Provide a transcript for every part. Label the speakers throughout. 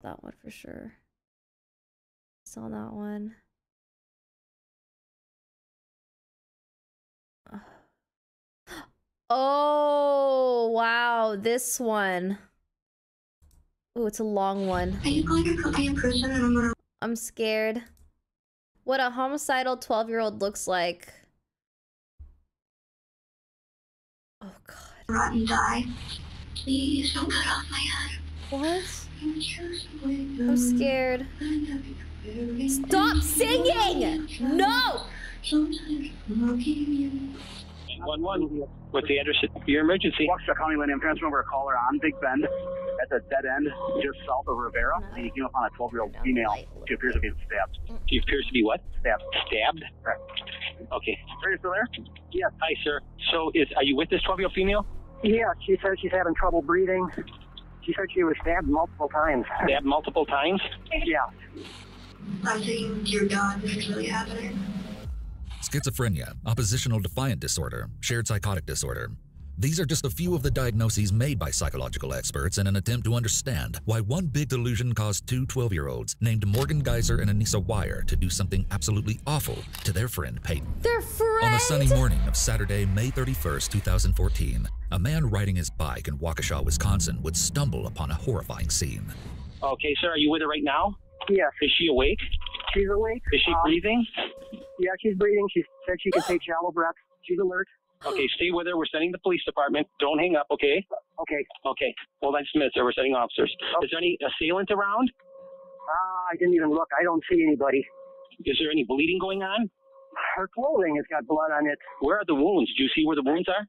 Speaker 1: that one for sure. Saw that one. Oh, wow. This one. Oh, it's a long one.
Speaker 2: Are you going to put me in prison and I'm gonna...
Speaker 1: I'm scared. What a homicidal 12-year-old looks like. Oh, God.
Speaker 2: Rot and die. Please don't cut off my head.
Speaker 1: What? I'm scared. Stop singing! No!
Speaker 3: 911. What's the address of your emergency?
Speaker 4: Waukesha County, Lynn, I'm transferring over a caller on Big Bend at the dead end just south of Rivera. And he came upon a 12-year-old female. She appears to be stabbed.
Speaker 3: She appears to be what?
Speaker 4: Stabbed.
Speaker 3: Stabbed?
Speaker 4: Correct.
Speaker 3: Okay.
Speaker 4: Are you still there?
Speaker 3: Yes. Hi, sir. So, are you with this 12-year-old female?
Speaker 4: Yeah, she said she's having trouble breathing. She said she was stabbed multiple times.
Speaker 3: Stabbed multiple times?
Speaker 4: Yeah.
Speaker 2: I'm thinking, dear God, this is really happening.
Speaker 5: Schizophrenia, oppositional defiant disorder, shared psychotic disorder. These are just a few of the diagnoses made by psychological experts in an attempt to understand why one big delusion caused two 12-year-olds named Morgan Geyser and Anissa Wire to do something absolutely awful to their friend Peyton.
Speaker 1: Their friend?
Speaker 5: On the sunny morning of Saturday, May 31st, 2014, a man riding his bike in Waukesha, Wisconsin would stumble upon a horrifying scene.
Speaker 3: Okay, sir, are you with her right now?
Speaker 4: Yes.
Speaker 3: Is she awake?
Speaker 4: She's awake.
Speaker 3: Is she breathing?
Speaker 4: Yeah, she's breathing. She said she can take shallow breaths. She's alert.
Speaker 3: Okay, stay with her. We're sending the police department. Don't hang up, okay?
Speaker 4: Okay.
Speaker 3: Okay. Hold on just a minute, sir. We're sending officers.
Speaker 4: Okay.
Speaker 3: Is there any assailant around?
Speaker 4: I didn't even look. I don't see anybody.
Speaker 3: Is there any bleeding going on?
Speaker 4: Her clothing has got blood on it.
Speaker 3: Where are the wounds? Do you see where the wounds are?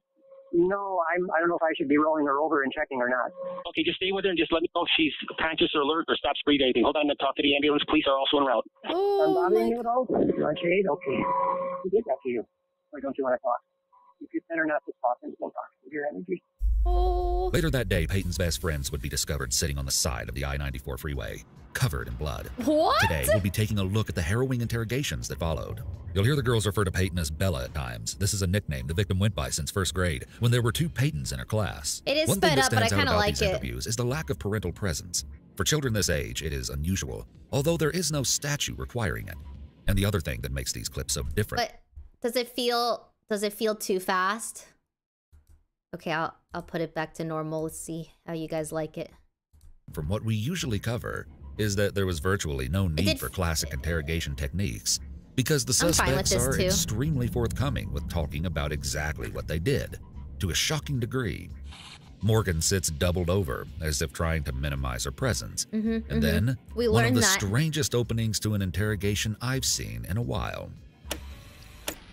Speaker 4: No, I don't know if I should be rolling her over and checking or not.
Speaker 3: Okay, just stay with her and just let me know if she's conscious or alert or stops breathing or anything. Hold on, I'm going to talk to the ambulance. Police are also en route.
Speaker 4: I'm bothering you at all? You want shade? Okay. Who did that to you? Or don't you want to talk? If you're better not to talk, then don't talk. With your energy.
Speaker 1: Oh.
Speaker 5: Later that day, Peyton's best friends would be discovered sitting on the side of the I-94 freeway, covered in blood.
Speaker 1: What?
Speaker 5: Today, we'll be taking a look at the harrowing interrogations that followed. You'll hear the girls refer to Peyton as Bella at times. This is a nickname the victim went by since first grade, when there were two Peytons in her class.
Speaker 1: It is
Speaker 5: One thing
Speaker 1: sped
Speaker 5: that
Speaker 1: up, but I
Speaker 5: stands out
Speaker 1: kind of
Speaker 5: about
Speaker 1: like
Speaker 5: these
Speaker 1: it.
Speaker 5: interviews is the lack of parental presence. For children this age, it is unusual, although there is no statute requiring it. And the other thing that makes these clips so different.
Speaker 1: But does it feel too fast? Okay, I'll put it back to normal. Let's see how you guys like it.
Speaker 5: From what we usually cover is that there was virtually no need for classic interrogation techniques, because the suspects are extremely forthcoming with talking about exactly what they did, to a shocking degree. Morgan sits doubled over, as if trying to minimize her presence. And then, one of the strangest openings to an interrogation I've seen in a while.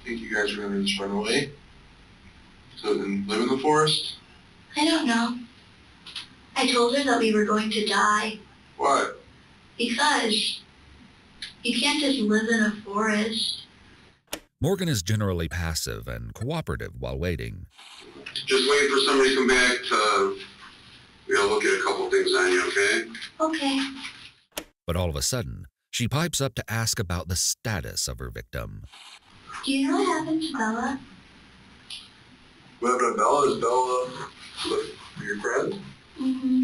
Speaker 6: Think you guys are going to just run away? So then live in the forest?
Speaker 2: I don't know. I told her that we were going to die.
Speaker 6: Why?
Speaker 2: Because you can't just live in a forest.
Speaker 5: Morgan is generally passive and cooperative while waiting.
Speaker 6: Just waiting for somebody to come back to, look at a couple things on you, okay?
Speaker 2: Okay.
Speaker 5: But all of a sudden, she pipes up to ask about the status of her victim.
Speaker 2: Do you know what happened to Bella?
Speaker 6: What happened to Bella? Is Bella your friend?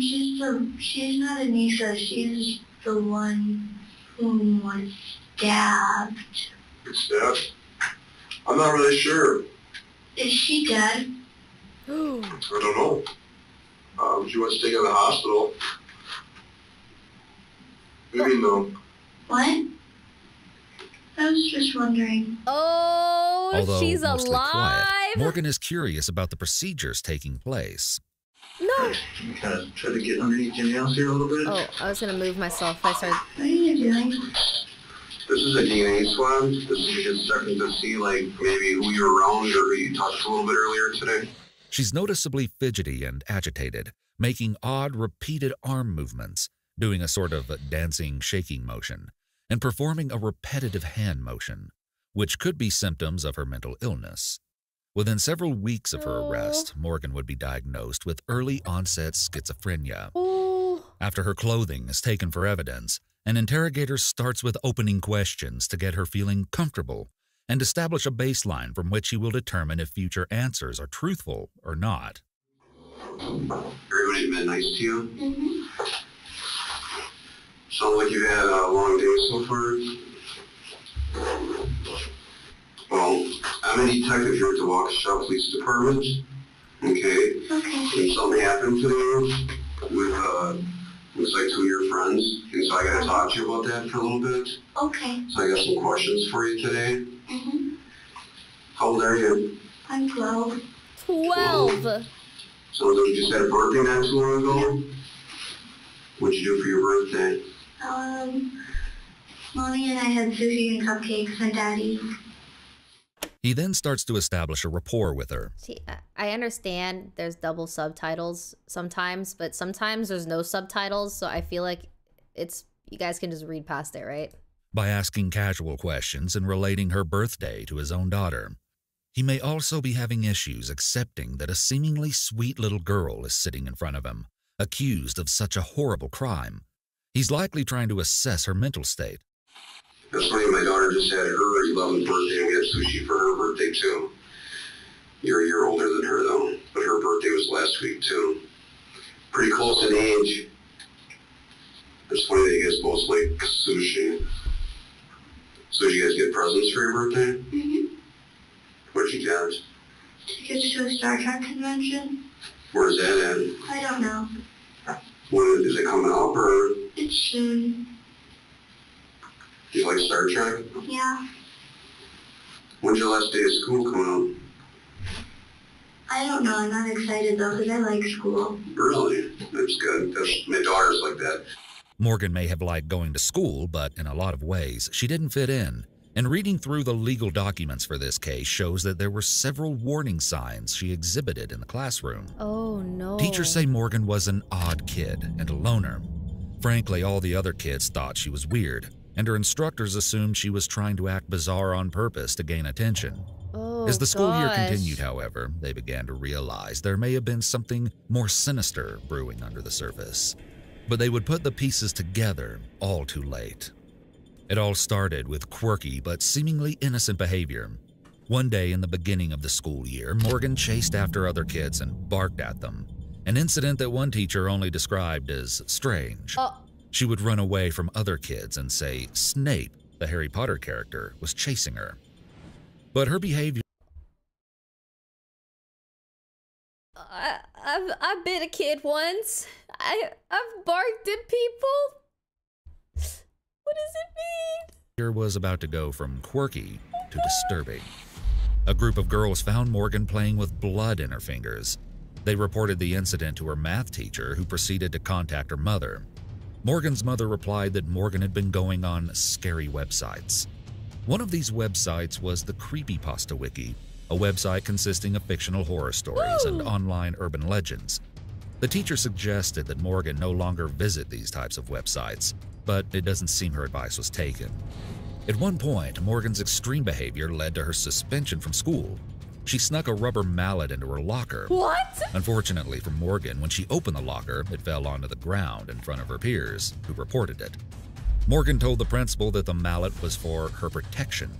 Speaker 2: She's not Anissa. She's the one who was stabbed.
Speaker 6: Stabbed? I'm not really sure.
Speaker 2: Is she dead?
Speaker 6: I don't know. She went to take her to the hospital. Maybe no.
Speaker 2: What? I was just wondering.
Speaker 1: Oh,
Speaker 5: Although
Speaker 1: she's
Speaker 5: mostly
Speaker 1: alive.
Speaker 5: Quiet, Morgan is curious about the procedures taking place.
Speaker 1: No.
Speaker 6: You kind of try to get underneath your nails here a little bit.
Speaker 1: Oh, I was gonna move myself. I started.
Speaker 2: What are you doing?
Speaker 6: This is a DNA swab. This is just checking to see, like, maybe who you're around or who you touched a little bit earlier today.
Speaker 5: She's noticeably fidgety and agitated, making odd, repeated arm movements, doing a sort of dancing, shaking motion, and performing a repetitive hand motion, which could be symptoms of her mental illness. Within several weeks of her arrest, Morgan would be diagnosed with early-onset schizophrenia. After her clothing is taken for evidence, an interrogator starts with opening questions to get her feeling comfortable and establish a baseline from which he will determine if future answers are truthful or not.
Speaker 6: Everybody been nice to you? Sounds like you've had a long day so far. Well, I'm a detective here at the Waukesha Police Department. Okay?
Speaker 2: Okay.
Speaker 6: And something happened today with, looks like 2 of your friends. And so I gotta talk to you about that for a little bit.
Speaker 2: Okay.
Speaker 6: So I got some questions for you today.
Speaker 2: Mm-hmm.
Speaker 6: How old are you?
Speaker 2: I'm 12.
Speaker 1: 12.
Speaker 6: So you just had a birthday not too long ago? What'd you do for your birthday?
Speaker 2: Mommy and I had sushi and cupcakes and Daddy.
Speaker 5: He then starts to establish a rapport with her.
Speaker 1: See, I understand there's double subtitles sometimes, but sometimes there's no subtitles, so I feel like you guys can just read past it, right?
Speaker 5: By asking casual questions and relating her birthday to his own daughter. He may also be having issues accepting that a seemingly sweet little girl is sitting in front of him, accused of such a horrible crime. He's likely trying to assess her mental state.
Speaker 6: That's funny, my daughter just had her 11th birthday and we had sushi for her birthday too. You're a year older than her though, but her birthday was last week too. Pretty close in age. It's funny that you guys both like sushi. So did you guys get presents for your birthday?
Speaker 2: Mm-hmm.
Speaker 6: What'd you get?
Speaker 2: Tickets to a Star Trek convention?
Speaker 6: Where's that at?
Speaker 2: I don't know.
Speaker 6: When is it coming up or?
Speaker 2: It's soon.
Speaker 6: Do you like Star Trek?
Speaker 2: Yeah.
Speaker 6: When's your last day of school coming
Speaker 2: I don't know. I'm not excited though because I like school.
Speaker 6: up? Really? That's good. My daughter's like that.
Speaker 5: Morgan may have liked going to school, but in a lot of ways, she didn't fit in. And reading through the legal documents for this case shows that there were several warning signs she exhibited in the classroom.
Speaker 1: Oh, no.
Speaker 5: Teachers say Morgan was an odd kid and a loner. Frankly, all the other kids thought she was weird, and her instructors assumed she was trying to act bizarre on purpose to gain attention.
Speaker 1: Oh,
Speaker 5: As the school year
Speaker 1: gosh.
Speaker 5: continued, however, they began to realize there may have been something more sinister brewing under the surface. But they would put the pieces together all too late. It all started with quirky but seemingly innocent behavior. One day in the beginning of the school year, Morgan chased after other kids and barked at them, an incident that one teacher only described as strange. She would run away from other kids and say Snape, the Harry Potter character, was chasing her. But her behavior...
Speaker 1: I've been a kid once. I've barked at people. What does it mean?
Speaker 5: was about to go from quirky to disturbing. A group of girls found Morgan playing with blood in her fingers. They reported the incident to her math teacher, who proceeded to contact her mother. Morgan's mother replied that Morgan had been going on scary websites. One of these websites was the Creepypasta Wiki, a website consisting of fictional horror stories and online urban legends. The teacher suggested that Morgan no longer visit these types of websites, but it doesn't seem her advice was taken. At one point, Morgan's extreme behavior led to her suspension from school. She snuck a rubber mallet into her locker.
Speaker 1: What?
Speaker 5: Unfortunately for Morgan, when she opened the locker, it fell onto the ground in front of her peers, who reported it. Morgan told the principal that the mallet was for her protection.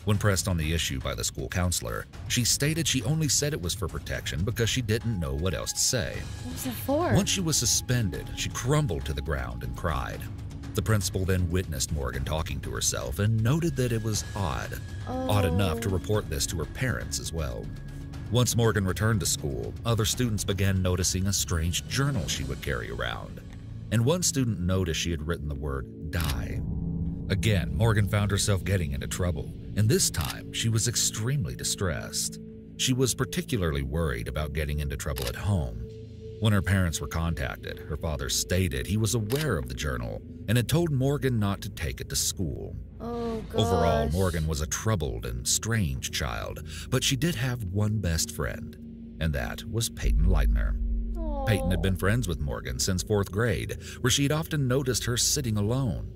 Speaker 5: When pressed on the issue by the school counselor, she stated she only said it was for protection because she didn't know what else to say.
Speaker 1: What was it for?
Speaker 5: Once she was suspended, she crumbled to the ground and cried. The principal then witnessed Morgan talking to herself and noted that it was odd. Odd enough to report this to her parents as well. Once Morgan returned to school, other students began noticing a strange journal she would carry around. And one student noticed she had written the word die. Again, Morgan found herself getting into trouble, and this time she was extremely distressed. She was particularly worried about getting into trouble at home. When her parents were contacted, her father stated he was aware of the journal and had told Morgan not to take it to school.
Speaker 1: Oh, gosh.
Speaker 5: Overall, Morgan was a troubled and strange child, but she did have one best friend, and that was Peyton Leitner.
Speaker 1: Aw.
Speaker 5: Peyton had been friends with Morgan since 4th grade, where she had often noticed her sitting alone.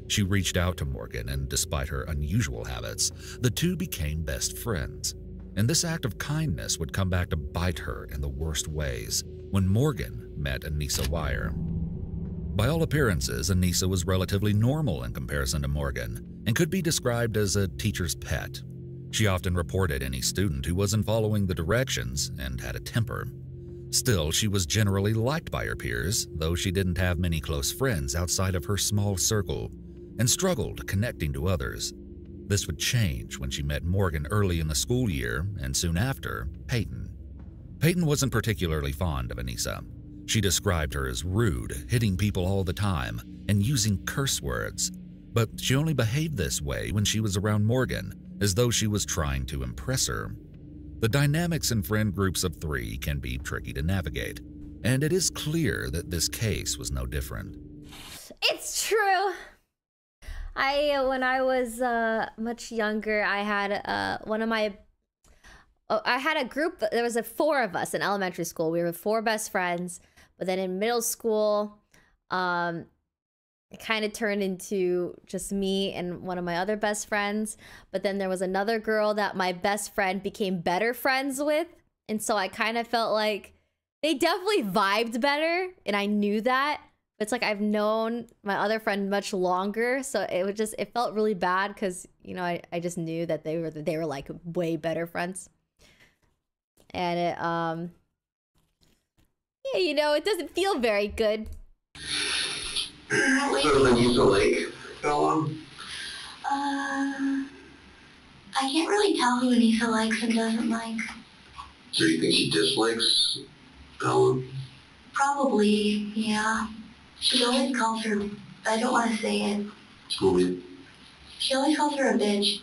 Speaker 5: She reached out to Morgan, and despite her unusual habits, the two became best friends. And this act of kindness would come back to bite her in the worst ways when Morgan met Anissa Wire. By all appearances, Anissa was relatively normal in comparison to Morgan and could be described as a teacher's pet. She often reported any student who wasn't following the directions and had a temper. Still, she was generally liked by her peers, though she didn't have many close friends outside of her small circle and struggled connecting to others. This would change when she met Morgan early in the school year and soon after, Peyton. Peyton wasn't particularly fond of Anissa. She described her as rude, hitting people all the time, and using curse words. But she only behaved this way when she was around Morgan, as though she was trying to impress her. The dynamics in friend groups of 3 can be tricky to navigate, and it is clear that this case was no different.
Speaker 1: It's true. When I was much younger, I had I had a group. There was 4 of us in elementary school. We were 4 best friends, but then in middle school, it kind of turned into just me and one of my other best friends. But then there was another girl that my best friend became better friends with. And so I kind of felt like they definitely vibed better. And I knew that. But it's like I've known my other friend much longer. So it felt really bad because, you know, I just knew that they were like way better friends. And it, yeah, you know, it doesn't feel very good.
Speaker 6: So then you like Bella?
Speaker 2: I can't really tell who Anissa likes and doesn't like.
Speaker 6: So you think she dislikes Bella?
Speaker 2: Probably, yeah. She always calls her, I don't want to say it.
Speaker 6: Tell me.
Speaker 2: She always calls her a bitch.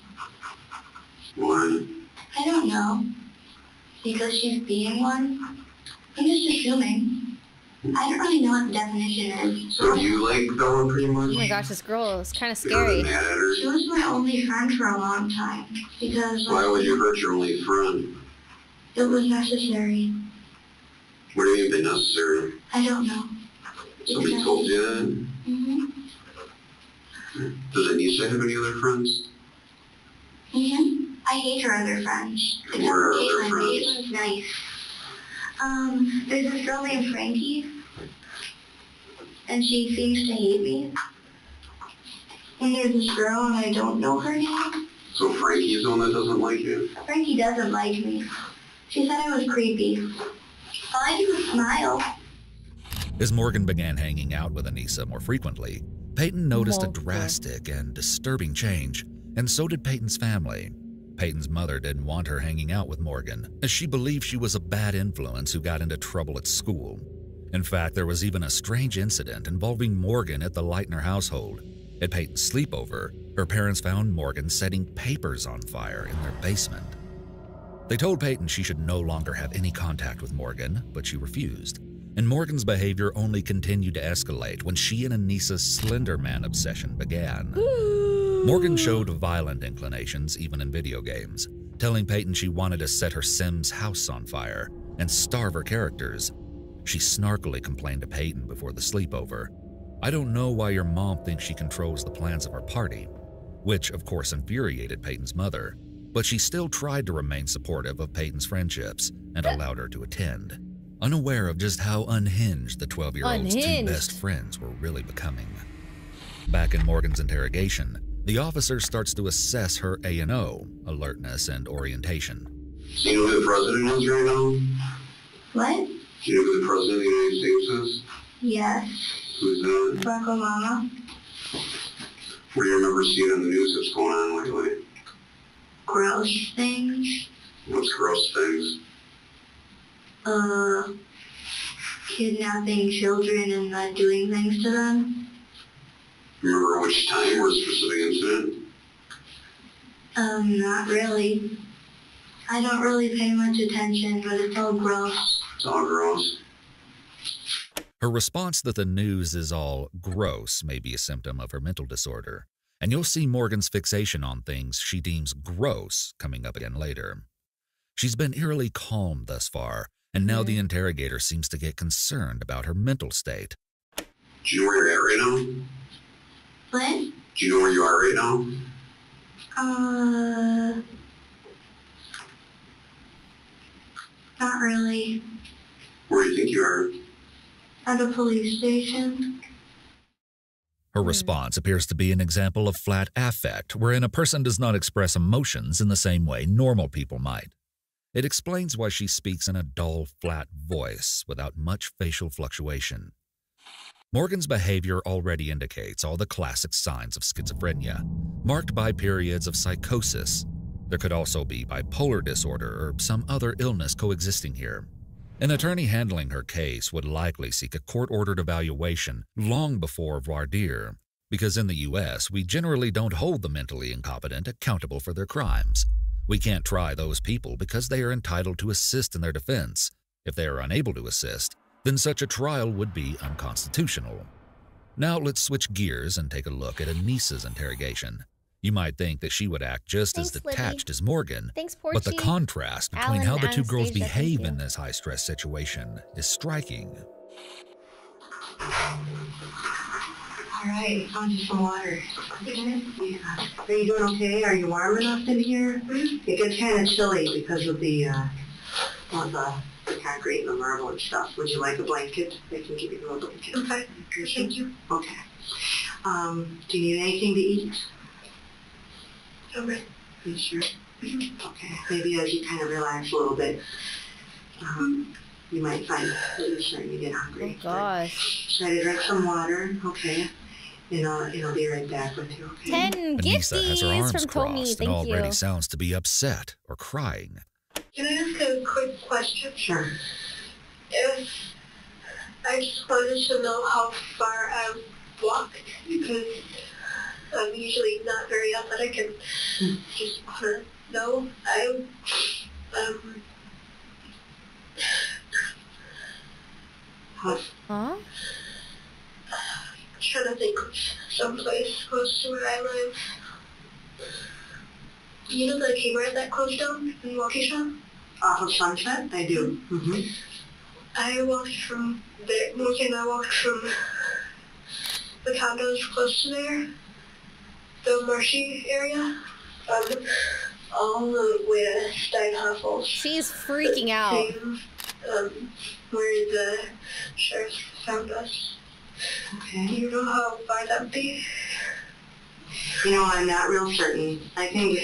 Speaker 6: Why?
Speaker 2: I don't know. Because she's being one? I'm just assuming. I don't really know what the definition is.
Speaker 6: So do you like Bella pretty much?
Speaker 1: Oh my gosh, this girl is kind of
Speaker 6: You're
Speaker 1: scary.
Speaker 6: mad at her?
Speaker 2: She was my only friend for a long time. Because
Speaker 6: Why would you hurt your only friend?
Speaker 2: it was necessary.
Speaker 6: What do you mean by necessary?
Speaker 2: I don't know.
Speaker 6: Somebody told you that?
Speaker 2: Mm-hmm.
Speaker 6: Does Anissa have any other friends?
Speaker 2: Mm-hmm. I hate her other friends. Except
Speaker 6: Where are
Speaker 2: for
Speaker 6: other
Speaker 2: Caitlin.
Speaker 6: friends?
Speaker 2: Caitlin's nice. There's this girl named Frankie. And she seems to hate me. And there's this girl and I don't know her name.
Speaker 6: So Frankie's the one that doesn't like you?
Speaker 2: Frankie doesn't like me. She said I was creepy. All I do is smile.
Speaker 5: As Morgan began hanging out with Anissa more frequently, Peyton noticed a
Speaker 1: Morgan.
Speaker 5: drastic and disturbing change, and so did Peyton's family. Peyton's mother didn't want her hanging out with Morgan, as she believed she was a bad influence who got into trouble at school. In fact, there was even a strange incident involving Morgan at the Leitner household. At Peyton's sleepover, her parents found Morgan setting papers on fire in their basement. They told Peyton she should no longer have any contact with Morgan, but she refused. And Morgan's behavior only continued to escalate when she and Anissa's Slender Man obsession began. Morgan showed violent inclinations even in video games, telling Peyton she wanted to set her Sims house on fire and starve her characters. She snarkily complained to Peyton before the sleepover, "I don't know why your mom thinks she controls the plans of our party," which of course infuriated Peyton's mother, but she still tried to remain supportive of Peyton's friendships and allowed her to attend, unaware of just how unhinged the 12-year-old's 2 best friends were really becoming. Back in Morgan's interrogation, the officer starts to assess her A&O, alertness and orientation.
Speaker 6: Do you know who the president is right now?
Speaker 2: What?
Speaker 6: Do you know who the president of the United States is?
Speaker 2: Yes.
Speaker 6: Who's that?
Speaker 2: Barack Obama.
Speaker 6: What do you remember seeing on the news that's going on lately?
Speaker 2: Gross things.
Speaker 6: What's gross things?
Speaker 2: Kidnapping children and not doing things to them.
Speaker 6: Remember which time or specific incident?
Speaker 2: Not really. I don't really pay much attention, but it's all gross.
Speaker 6: It's all gross.
Speaker 5: Her response that the news is all gross may be a symptom of her mental disorder, and you'll see Morgan's fixation on things she deems gross coming up again later. She's been eerily calm thus far, and now the interrogator seems to get concerned about her mental state.
Speaker 6: Do you know where you're at right now?
Speaker 2: What?
Speaker 6: Do you know where you are right now?
Speaker 2: Not really.
Speaker 6: Where do you think you are?
Speaker 2: At a police station.
Speaker 5: Her response appears to be an example of flat affect, wherein a person does not express emotions in the same way normal people might. It explains why she speaks in a dull, flat voice without much facial fluctuation. Morgan's behavior already indicates all the classic signs of schizophrenia, marked by periods of psychosis. There could also be bipolar disorder or some other illness coexisting here. An attorney handling her case would likely seek a court-ordered evaluation long before voir dire, because in the U.S., we generally don't hold the mentally incompetent accountable for their crimes. We can't try those people because they are entitled to assist in their defense. If they are unable to assist, then such a trial would be unconstitutional. Now let's switch gears and take a look at Anissa's interrogation. You might think that she would act just as
Speaker 1: Thanks, Libby.
Speaker 5: detached as Morgan,
Speaker 1: Thanks,
Speaker 5: but the
Speaker 1: Porchy.
Speaker 5: contrast between
Speaker 1: Alan,
Speaker 5: how the two girls
Speaker 1: Anastasia, thank
Speaker 5: behave
Speaker 1: you.
Speaker 5: in this high-stress situation is striking.
Speaker 2: All right, found you some water. Yeah. Are you doing okay? Are you warm enough in here? It gets kind of chilly because of the concrete and the marble and stuff. Would you like a blanket? I can give you a blanket. Okay. Thank you. Okay. Do you need anything to eat? Okay. Are you sure? Okay. Maybe as you kind of relax a little bit, you might find that you're starting to get hungry.
Speaker 1: Oh gosh.
Speaker 2: Try to drink some water, okay? And I'll be right back with you, okay?
Speaker 1: 10
Speaker 5: Anissa has her
Speaker 1: gifties
Speaker 5: arms
Speaker 1: from Tommy.
Speaker 5: crossed and
Speaker 1: Thank
Speaker 5: already
Speaker 1: you.
Speaker 5: sounds to be upset or crying.
Speaker 2: Can I ask a quick question? Sure. I just wanted to know how far I've walked, because I'm usually not very athletic, and just want to know.
Speaker 1: Huh?
Speaker 2: Trying to think of someplace close to where I live. You know the Kmart that closed down in Waukesha? Off of Sunset? I do. Mm-hmm. I walked from there. Mookie and I walked from the condos close to there, the marshy area, all the way to Steinhoffels.
Speaker 1: She's freaking out.
Speaker 2: Where the sheriff found us. Okay. Do you know how far that'd be? You know, I'm not real certain. I think,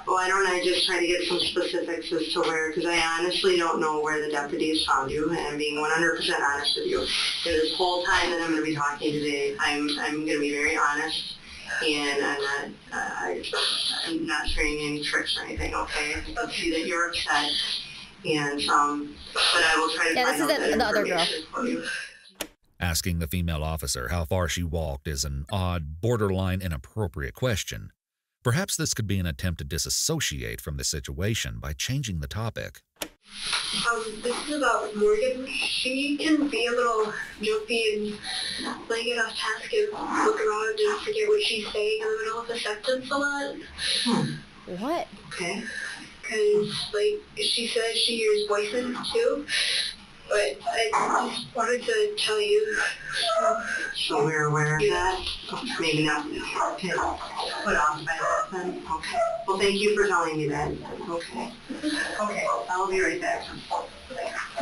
Speaker 2: why don't I just try to get some specifics as to where, because I honestly don't know where the deputies found you, and I'm being 100% honest with you. And this whole time that I'm going to be talking today, I'm going to be very honest, and I'm not sharing any tricks or anything, okay? I see that you're upset, and, but I will try to find out that
Speaker 1: other girl.
Speaker 2: information for you.
Speaker 5: Asking the female officer how far she walked is an odd, borderline inappropriate question. Perhaps this could be an attempt to disassociate from the situation by changing the topic.
Speaker 2: This is about Morgan. She can be a little jumpy and like get off task and look around and forget what she's saying in the middle of a sentence a lot.
Speaker 1: What?
Speaker 2: Okay. Because, like, she says she hears voices too. But I just wanted to tell you. So we're aware of that? Maybe not. Okay. Put off by that then? Okay. Well, thank you for telling me that. Okay. Okay. I'll be right back.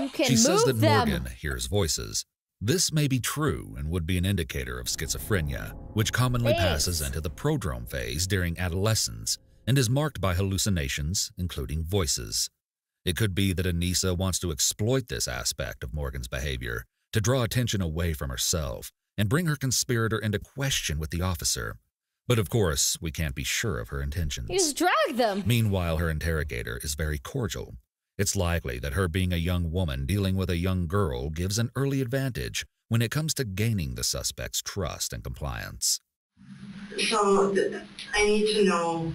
Speaker 1: You can
Speaker 5: She
Speaker 1: move
Speaker 5: says that
Speaker 1: them.
Speaker 5: Morgan hears voices. This may be true and would be an indicator of schizophrenia, which commonly passes into the prodrome phase during adolescence and is marked by hallucinations, including voices. It could be that Anissa wants to exploit this aspect of Morgan's behavior to draw attention away from herself and bring her conspirator into question with the officer. But of course, we can't be sure of her intentions.
Speaker 1: You just drag them.
Speaker 5: Meanwhile, her interrogator is very cordial. It's likely that her being a young woman dealing with a young girl gives an early advantage when it comes to gaining the suspect's trust and compliance.
Speaker 2: So, I need to know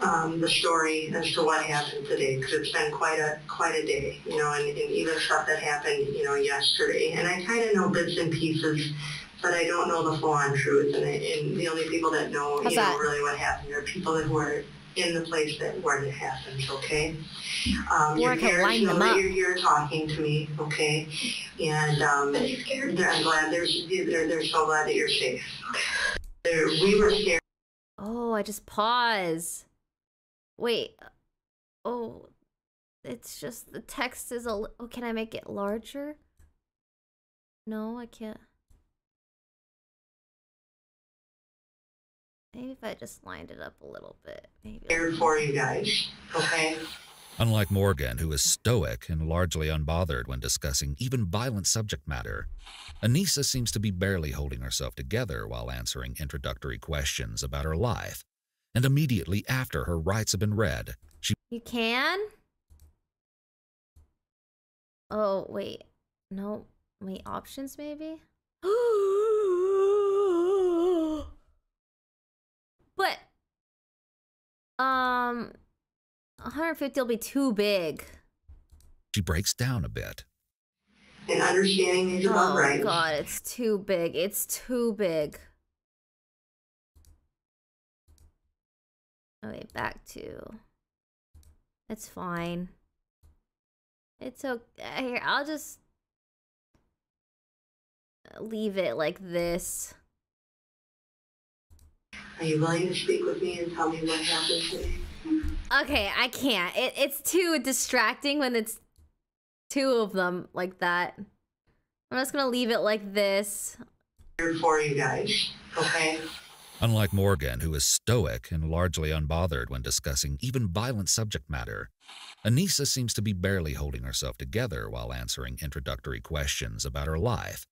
Speaker 2: the story as to what happened today, because it's been quite a day, you know, and even stuff that happened, you know, yesterday. And I kind of know bits and pieces, but I don't know the full-on truth. And the only people that know,
Speaker 1: How's
Speaker 2: you know,
Speaker 1: that?
Speaker 2: really what happened are people that were in the place where it happened, okay? Your
Speaker 1: I can
Speaker 2: parents
Speaker 1: line
Speaker 2: know
Speaker 1: them
Speaker 2: that
Speaker 1: up.
Speaker 2: you're here talking to me, okay? And I'm glad they're so glad that you're safe. We were scared.
Speaker 1: Oh, I just pause. Wait. Oh, it's just the text is oh, can I make it larger? No, I can't. Maybe if I just lined it up a little bit. Maybe.
Speaker 2: Scared for you guys, okay?
Speaker 5: Unlike Morgan, who is stoic and largely unbothered when discussing even violent subject matter, Anissa seems to be barely holding herself together while answering introductory questions about her life. And immediately after her rights have been read, she...
Speaker 1: You can? Oh, wait. No. Wait, options maybe? But 150 will be too big.
Speaker 5: She breaks down a bit.
Speaker 2: And understanding is about rights.
Speaker 1: Oh god, it's too big. It's too big. Okay, back to... It's fine. It's okay. Here, I'll just leave it like this.
Speaker 2: Are you willing to speak with me and tell me what happened today?
Speaker 1: Okay, I can't. It's too distracting when it's two of them like that. I'm just gonna leave it like this.
Speaker 2: Here for you guys, okay?
Speaker 5: Unlike Morgan, who is stoic and largely unbothered when discussing even violent subject matter, Anissa seems to be barely holding herself together while answering introductory questions about her life.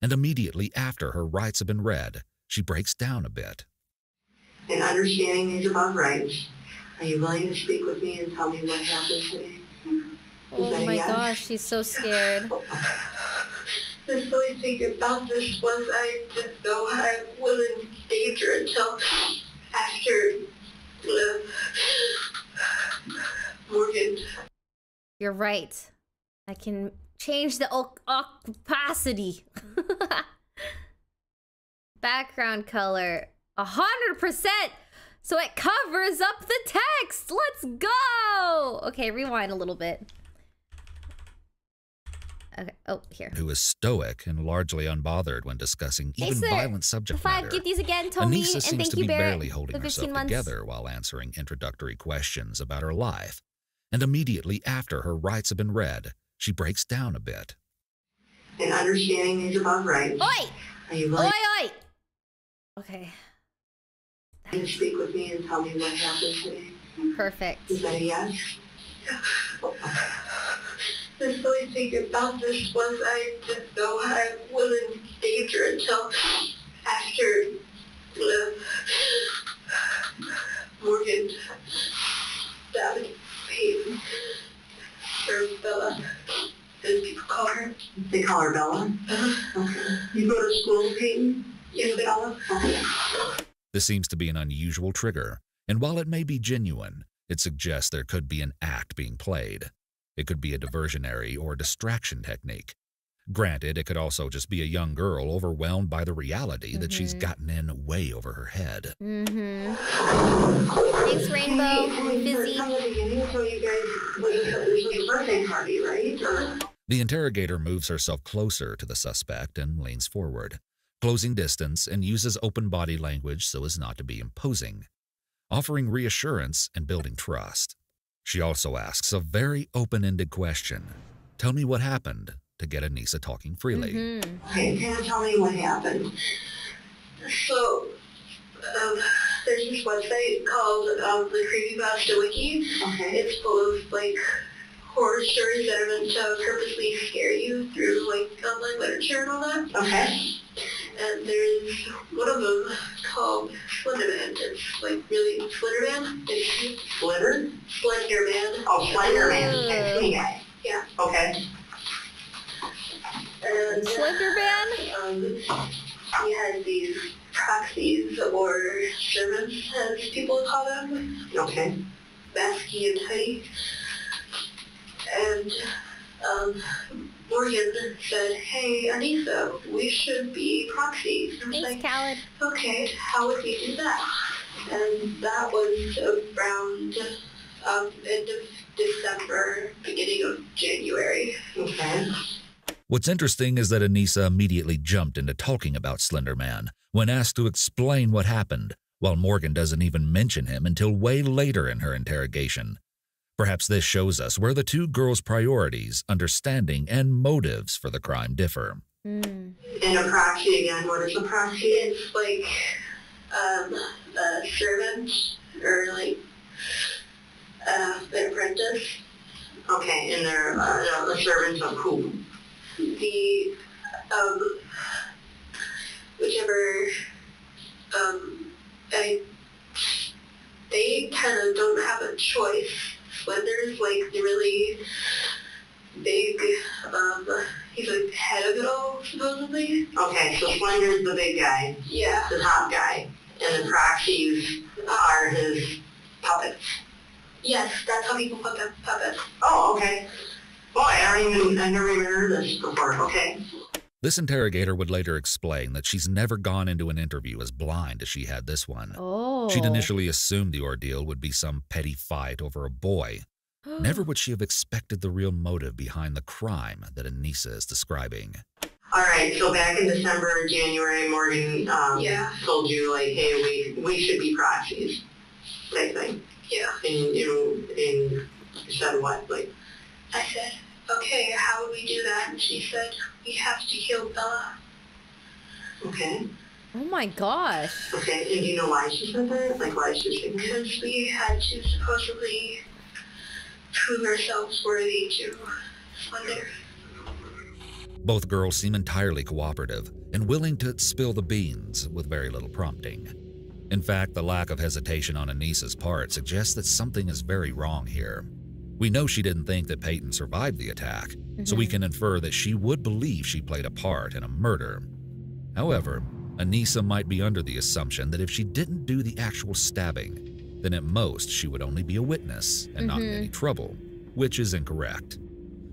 Speaker 5: And immediately after her rights have been read, she breaks down a bit.
Speaker 2: And understanding is about rights. Are you willing to speak with me and tell me what happened today?
Speaker 1: Oh my gosh, she's so scared.
Speaker 2: The silly thing about this was I didn't know I was in danger until after Morgan.
Speaker 1: You're right. I can change the opacity. Background color 100%, so it covers up the text. Let's go. Okay, rewind a little bit. Okay. Oh, here.
Speaker 5: Who is stoic and largely unbothered when discussing even violent subject matter.
Speaker 1: Get these again, Tony.
Speaker 5: Anissa seems
Speaker 1: and thank
Speaker 5: to
Speaker 1: you,
Speaker 5: be
Speaker 1: Barrett,
Speaker 5: barely holding herself together while answering introductory questions about her life. And immediately after her rights have been read, she breaks down a bit.
Speaker 2: And understanding is about rights.
Speaker 1: Oi!
Speaker 2: Are you willing
Speaker 1: Oi!
Speaker 2: Okay. To speak with me and tell me what happened today?
Speaker 1: Perfect.
Speaker 2: Is that a yes? The silly thing about this was I didn't know I was in danger until after Morgan stabbed me. Or Bella, as people call her. They call her Bella? Okay. You go to school, Peyton? Yes, Bella? Okay.
Speaker 5: This seems to be an unusual trigger, and while it may be genuine, it suggests there could be an act being played. It could be a diversionary or distraction technique. Granted, it could also just be a young girl overwhelmed by the reality that she's gotten in way over her head.
Speaker 1: Thanks, Rainbow. Busy.
Speaker 5: The interrogator moves herself closer to the suspect and leans forward, closing distance and uses open body language so as not to be imposing, offering reassurance and building trust. She also asks a very open-ended question. Tell me what happened, to get Anissa talking freely.
Speaker 2: Okay, can you tell me what happened? So, there's this website called the Creepypasta Wiki. Okay. It's full of, like, horror stories that are meant to purposely scare you through, like, online literature and all that. Okay. And there's one of them called Slender Man. It's like really Slender Man. It's Slender? Slender Man. Oh, Slender Man. Okay. Yeah. Okay. And
Speaker 1: Slender Man?
Speaker 2: He has these proxies or servants, as people call them. Okay. Basky and Teddy. And Morgan said, hey, Anissa, we should be proxies. And I was
Speaker 1: Thanks,
Speaker 2: like,
Speaker 1: Khaled.
Speaker 2: okay, how would we do that? And that was around end of December, beginning of January. Okay.
Speaker 5: What's interesting is that Anissa immediately jumped into talking about Slender Man when asked to explain what happened, while Morgan doesn't even mention him until way later in her interrogation. Perhaps this shows us where the two girls' priorities, understanding, and motives for the crime differ.
Speaker 2: And a proxy again, what is a proxy? It's like a servant or like an apprentice Okay, and they're the servants of who? The, whichever, they kind of don't have a choice. Slender's like really big, he's like head of it all, supposedly. Okay, so Slender's the big guy. Yeah. The top guy. And the proxies are his puppets. Yes, that's how people put the puppets. Oh, okay. Boy, I never even heard this before. Okay.
Speaker 5: This interrogator would later explain that she's never gone into an interview as blind as she had this one.
Speaker 1: Oh.
Speaker 5: She'd initially assumed the ordeal would be some petty fight over a boy. Never would she have expected the real motive behind the crime that Anissa is describing.
Speaker 2: All right, so back in December or January, Morgan told you, like, hey, we should be proxies, type thing. Yeah. And you said what? Like, I said, okay, how would we do that? And she said, we have to kill Bella. Okay.
Speaker 1: Oh my gosh.
Speaker 2: Okay, and do you know why she said that? Like, why she said that? Because we had to supposedly prove ourselves worthy to Slender.
Speaker 5: Both girls seem entirely cooperative and willing to spill the beans with very little prompting. In fact, the lack of hesitation on Anissa's part suggests that something is very wrong here. We know she didn't think that Peyton survived the attack, so we can infer that she would believe she played a part in a murder. However, Anissa might be under the assumption that if she didn't do the actual stabbing, then at most she would only be a witness and not in any trouble, which is incorrect.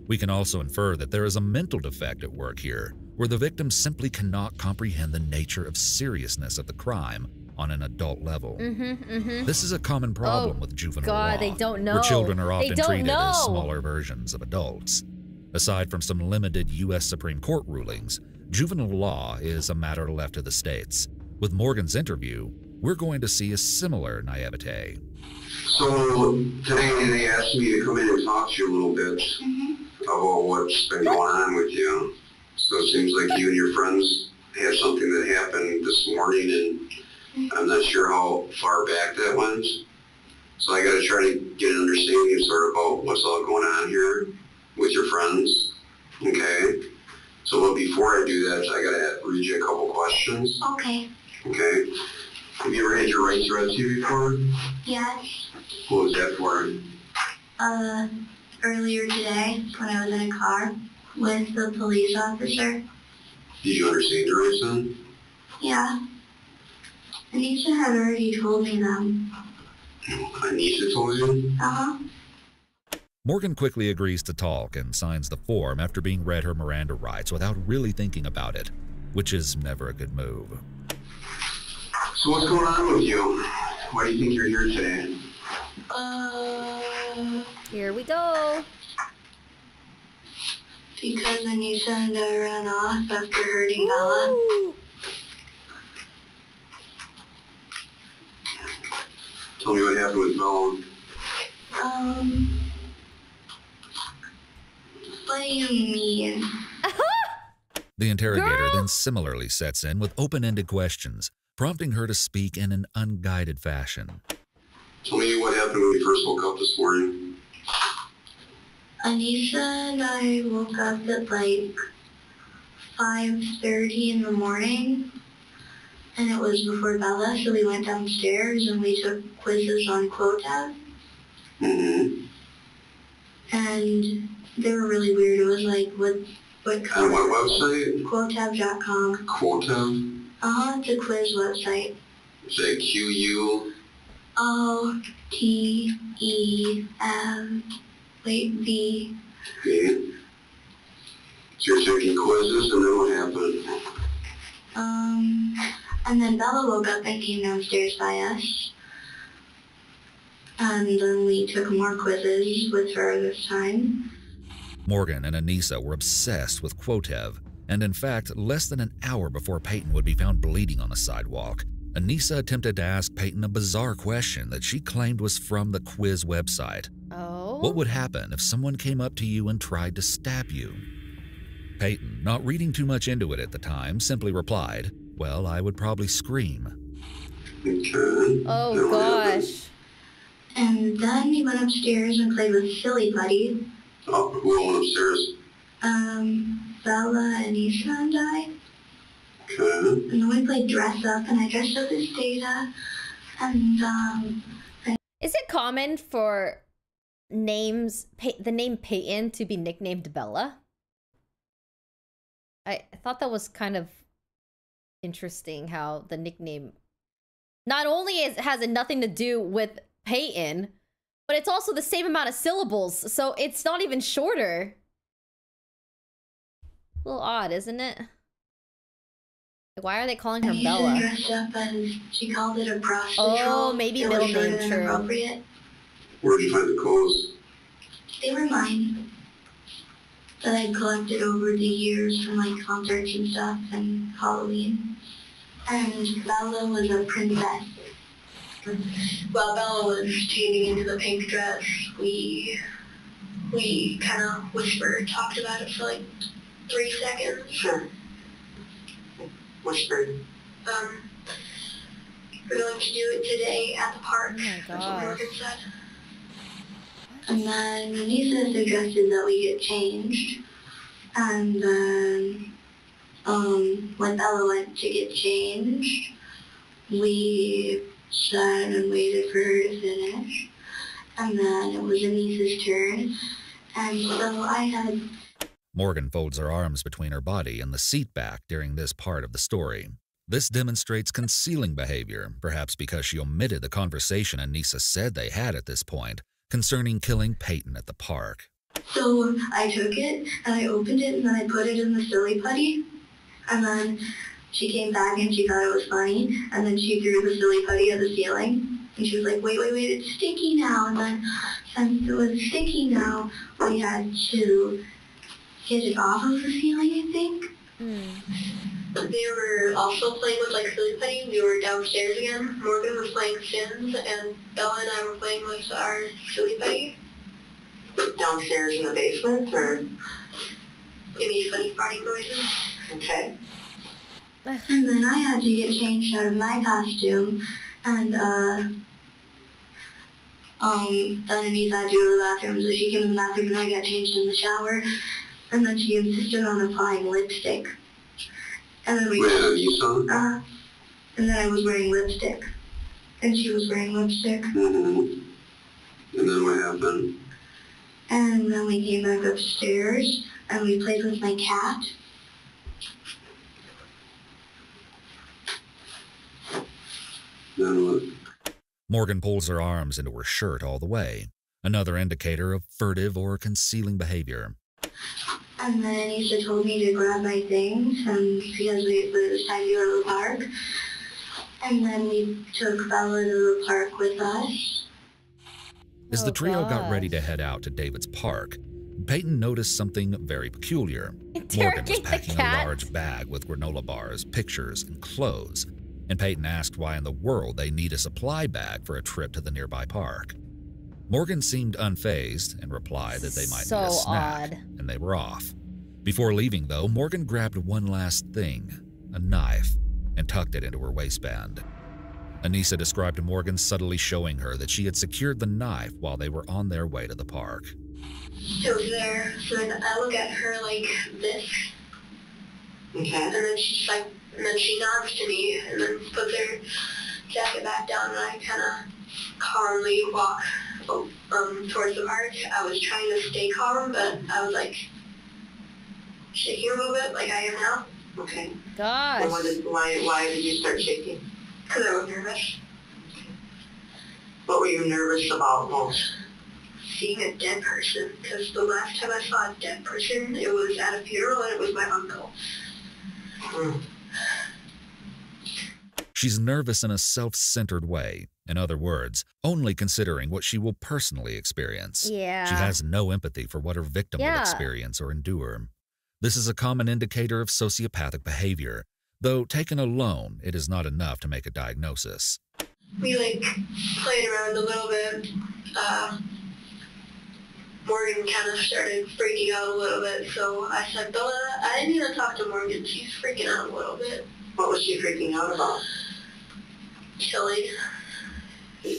Speaker 5: We can also infer that there is a mental defect at work here, where the victim simply cannot comprehend the nature of seriousness of the crime on an adult level. This is a common problem with juvenile law,
Speaker 1: they don't know.
Speaker 5: where children are often treated
Speaker 1: know.
Speaker 5: as smaller versions of adults. Aside from some limited U.S. Supreme Court rulings, juvenile law is a matter left to the states. With Morgan's interview, we're going to see a similar naivete.
Speaker 6: So today they asked me to come in and talk to you a little bit about what's been going on with you. So it seems like you and your friends had something that happened this morning, and I'm not sure how far back that went. So I got to try to get an understanding sort of about what's all going on here with your friends. Okay. So but before I do that, I got to read you a couple questions.
Speaker 2: Okay.
Speaker 6: Okay. Have you ever had your rights read to you before?
Speaker 2: Yes.
Speaker 6: What was that for?
Speaker 2: Earlier today, when I was in a car with the police officer.
Speaker 6: Did you understand your rights then?
Speaker 2: Yeah. Anissa had already told me them.
Speaker 6: Anissa told you?
Speaker 2: Uh-huh.
Speaker 5: Morgan quickly agrees to talk and signs the form after being read her Miranda rights without really thinking about it, which is never a good move.
Speaker 6: So what's going on with you? Why do you think you're here today?
Speaker 1: Here we go.
Speaker 2: Because Anissa and I ran off after hurting Bella.
Speaker 1: Ooh.
Speaker 6: Tell me what happened with Bella.
Speaker 2: What do you mean?
Speaker 5: The interrogator then similarly sets in with open-ended questions, prompting her to speak in an unguided fashion.
Speaker 6: Tell me what happened when you first woke up this morning.
Speaker 2: Anissa and I woke up at like 5:30 in the morning, and it was before Bella, so we went downstairs and we took quizzes on Quotab. And they were really weird. It was like, what color?
Speaker 6: On what website?
Speaker 2: Quotab.com.
Speaker 6: Quotab?
Speaker 2: It's a quiz website.
Speaker 6: Is that Q-U?
Speaker 2: O-T-E-M. Wait, V.
Speaker 6: Okay. So you're taking quizzes, and then what happened?
Speaker 2: And then Bella woke up and came downstairs by us. And then we took more quizzes with her this time.
Speaker 5: Morgan and Anissa were obsessed with Quotev, and in fact, less than an hour before Peyton would be found bleeding on the sidewalk, Anissa attempted to ask Peyton a bizarre question that she claimed was from the quiz website.
Speaker 1: Oh?
Speaker 5: What would happen if someone came up to you and tried to stab you? Peyton, not reading too much into it at the time, simply replied, "Well, I would probably scream."
Speaker 6: Okay.
Speaker 1: Oh,
Speaker 6: Then what happened?
Speaker 1: gosh.
Speaker 2: And then we went upstairs and played with Silly Putty.
Speaker 6: Oh, who all went upstairs?
Speaker 2: Bella and Issa and I.
Speaker 6: Okay.
Speaker 2: And then we played dress up, and I dressed up as Data. And,
Speaker 1: Is it common for names, the name Peyton to be nicknamed Bella? I thought that was kind of interesting how the nickname not only has it nothing to do with Peyton, but it's also the same amount of syllables, so it's not even shorter. A little odd, isn't it? Why are they calling her Bella?
Speaker 2: Dressed up as, she called it a prostitute.
Speaker 1: Oh, maybe middle name, true.
Speaker 6: Where'd you find the clothes?
Speaker 2: They were mine. That I collected over the years from like concerts and stuff and Halloween. And Bella was a princess. While Bella was changing into the pink dress, we kind of talked about it for like 3 seconds.
Speaker 6: Sure. Whispered.
Speaker 2: We're going to do it today at the park.
Speaker 1: Oh my
Speaker 2: That's what
Speaker 1: gosh.
Speaker 2: Morgan said. And then Lisa suggested that we get changed. And then, when Bella went to get changed, we sat and waited for her to finish. And then it was Anissa's turn. And so I had...
Speaker 5: Morgan folds her arms between her body and the seat back during this part of the story. This demonstrates concealing behavior, perhaps because she omitted the conversation Anissa said they had at this point concerning killing Peyton at the park.
Speaker 2: So I took it, and I opened it, and then I put it in the silly putty. And then she came back, and she thought it was funny. And then she threw the silly putty at the ceiling. And she was like, wait, it's sticky now. And then since it was sticky now, we had to get it off of the ceiling, I think. They were also playing with like silly putty. We were downstairs again. Morgan was playing Sims, and Bella and I were playing with our silly putty.
Speaker 6: Downstairs in the basement, or?
Speaker 2: Give me funny party noises.
Speaker 6: Okay.
Speaker 2: And then I had to get changed out of my costume, and then Anissa had to go to the bathroom, so she came in the bathroom and I got changed in the shower, and then she insisted on applying lipstick. And then and then I was wearing lipstick, and she was wearing lipstick.
Speaker 6: And then what happened?
Speaker 2: And then we came back upstairs, and we played with my cat.
Speaker 6: Then what?
Speaker 5: Morgan pulls her arms into her shirt all the way, another indicator of furtive or concealing behavior.
Speaker 2: And then Anissa told me to grab my things, and because it was time to go to the park. And then we took Bella to the park with us.
Speaker 5: As the trio got ready to head out to David's park, Peyton noticed something very peculiar. Morgan was packing a large bag with granola bars, pictures, and clothes, and Peyton asked why in the world they need a supply bag for a trip to the nearby park. Morgan seemed unfazed and replied that they might need a snack, and they were off. Before leaving, though, Morgan grabbed one last thing, a knife, and tucked it into her waistband. Anissa described Morgan subtly showing her that she had secured the knife while they were on their way to the park.
Speaker 2: It was there, so then I look at her like this.
Speaker 6: Okay.
Speaker 2: And then she's like, and then she nods to me, and then puts her jacket back down, and I kind of calmly walk towards the park. I was trying to stay calm, but I was like shaking a little bit, like I am now.
Speaker 6: Okay.
Speaker 1: Gosh.
Speaker 6: And why did you start shaking?
Speaker 2: Because I was nervous.
Speaker 6: What were you nervous about most?
Speaker 2: Seeing a dead person, because the last time I saw a dead person, it was at a funeral, and it was my uncle.
Speaker 5: She's nervous in a self-centered way. In other words, only considering what she will personally experience.
Speaker 1: Yeah.
Speaker 5: She has no empathy for what her victim will experience or endure. This is a common indicator of sociopathic behavior, though taken alone, it is not enough to make a diagnosis.
Speaker 2: We played around a little bit. Morgan kind of started freaking out a little bit, so I said, Bella, I need to talk to Morgan. She's freaking out a little bit.
Speaker 6: What was she freaking out about?
Speaker 2: Killing.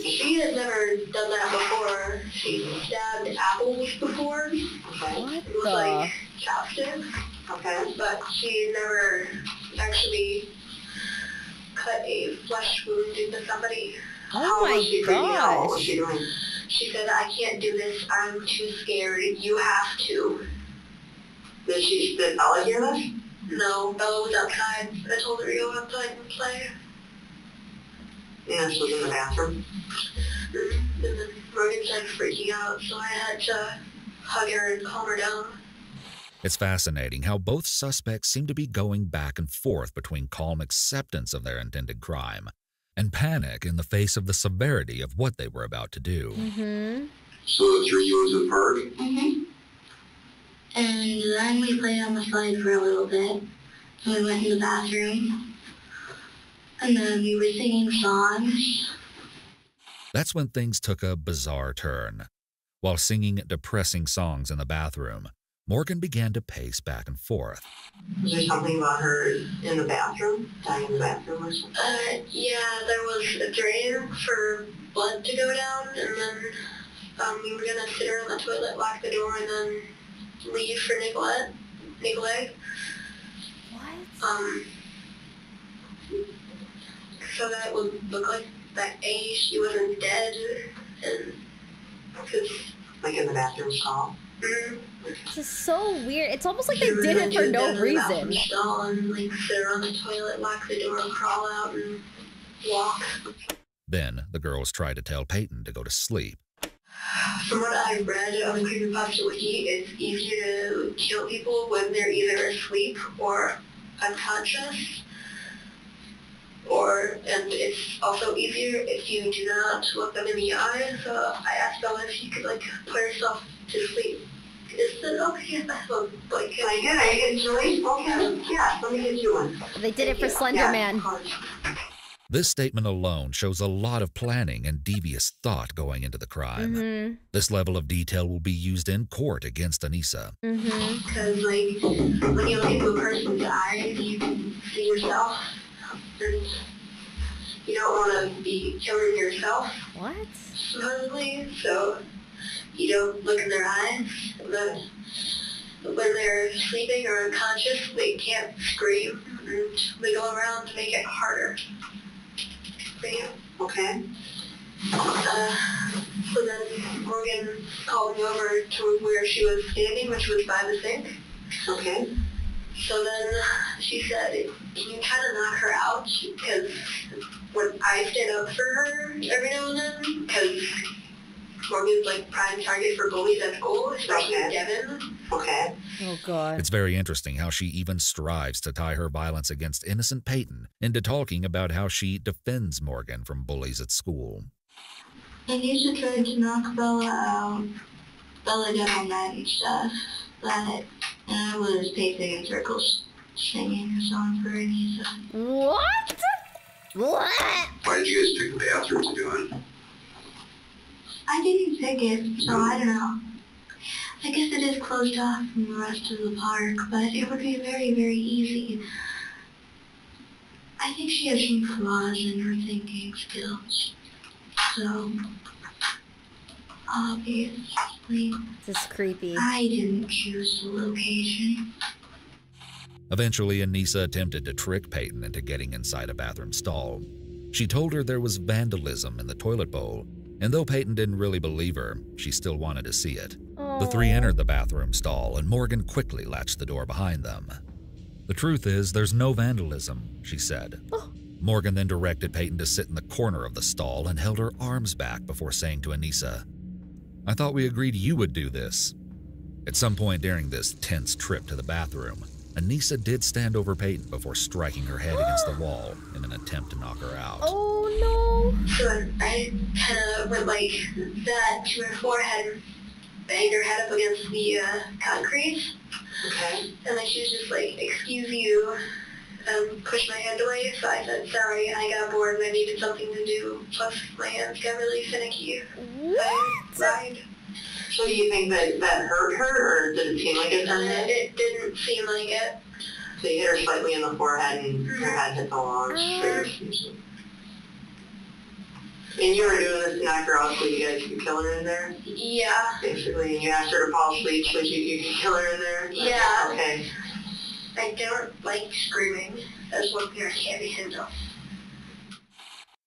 Speaker 2: She had never done that before. She stabbed apples before. Okay.
Speaker 1: What
Speaker 2: it was
Speaker 1: the?
Speaker 2: like chopstick. Okay. But she never actually cut a flesh wound into somebody.
Speaker 1: Oh my gosh.
Speaker 2: What was she doing? She said, I can't do this. I'm too scared. You have to. Did Bella hear this? No, Bella was outside. I told her to go outside and play. Yeah, she was in the bathroom. And then Morgan started freaking out, so I had to hug her and calm her down.
Speaker 5: It's fascinating how both suspects seem to be going back and forth between calm acceptance of their intended crime and panic in the face of the severity of what they were about to do.
Speaker 1: Mm-hmm.
Speaker 6: So the three you went to the park?
Speaker 2: Mm-hmm. And then we played on the slide for a little bit. And we went in the bathroom. And then we were singing songs.
Speaker 5: That's when things took a bizarre turn. While singing depressing songs in the bathroom, Morgan began to pace back and forth.
Speaker 2: Was there something about her in the bathroom? Dying in the bathroom or something? Yeah, there was a drain for blood to go down, and then we were gonna sit her on the toilet, lock the door, and then leave for Nicolette.
Speaker 1: What?
Speaker 2: So that it would look like that A, she wasn't dead, and because like in the bathroom stall. Mm-hmm.
Speaker 1: This is so weird. It's almost like they did it for no reason.
Speaker 2: Stall and like sit her on the toilet, lock the door, crawl out, and walk.
Speaker 5: Then the girls tried to tell Peyton to go to sleep.
Speaker 2: From what I read on the Creepypasta Wiki, it's easier to kill people when they're either asleep or unconscious. And it's also easier if you do not look them in the eye. So I asked Bella if she could like put herself to sleep. Is it okay? Like, can I get it? Are you getting chilly? Okay. Yeah, let me get you one.
Speaker 1: They did it for Slender Man.
Speaker 5: This statement alone shows a lot of planning and devious thought going into the crime.
Speaker 1: Mm-hmm.
Speaker 5: This level of detail will be used in court against Anissa.
Speaker 1: Mm-hmm.
Speaker 2: Because, like, when you look into a person's eyes, you can see yourself. And you don't want to be killing yourself.
Speaker 1: What?
Speaker 2: Supposedly, so you don't look in their eyes. And then when they're sleeping or unconscious, they can't scream, and they go around to make it harder. Okay. So then Morgan called me over to where she was standing, which was by the sink. Okay. So then she said, can you kind of knock her out? Because when I stand up for her every now and then, because Morgan's like prime target for bullies at school, especially Devin. Okay.
Speaker 1: Oh, God.
Speaker 5: It's very interesting how she even strives to tie her violence against innocent Peyton into talking about how she defends Morgan from bullies at school.
Speaker 2: Anisha tried to knock Bella out. Bella got on that and stuff, but I was pacing in circles, singing a song for Anisha.
Speaker 1: What? What?
Speaker 6: Why did you guys pick the bathroom to do it?
Speaker 2: I didn't pick it, so I don't know. I guess it is closed off from the rest of the park, but it would be very, very easy. I think she has some flaws in her thinking skills. So, obviously,
Speaker 1: This is creepy.
Speaker 2: I didn't choose the location.
Speaker 5: Eventually, Anissa attempted to trick Peyton into getting inside a bathroom stall. She told her there was vandalism in the toilet bowl, and though Peyton didn't really believe her, she still wanted to see it. The three entered the bathroom stall, and Morgan quickly latched the door behind them. The truth is, there's no vandalism, she said. Morgan then directed Peyton to sit in the corner of the stall and held her arms back before saying to Anissa, I thought we agreed you would do this. At some point during this tense trip to the bathroom, Anissa did stand over Peyton before striking her head against the wall in an attempt to knock her out.
Speaker 1: Oh, no.
Speaker 2: So I kind of went like that to her forehead, banged her head up against the concrete. Okay. And then she was just like, excuse you, pushed my hand away. So I said, sorry, and I got bored and I needed something to do. Plus, my hands got really finicky.
Speaker 1: What?
Speaker 2: I lied. So do you think that hurt her, or did it seem like it hurt her? It didn't seem like it. So you hit her slightly in the forehead and her head hit the wall. And you were doing this to knock her out so you guys could kill her in there? Yeah. Basically, and you asked her to fall asleep so you could kill her in there? Yeah. Okay. I don't like screaming. That's what parents can't be handled.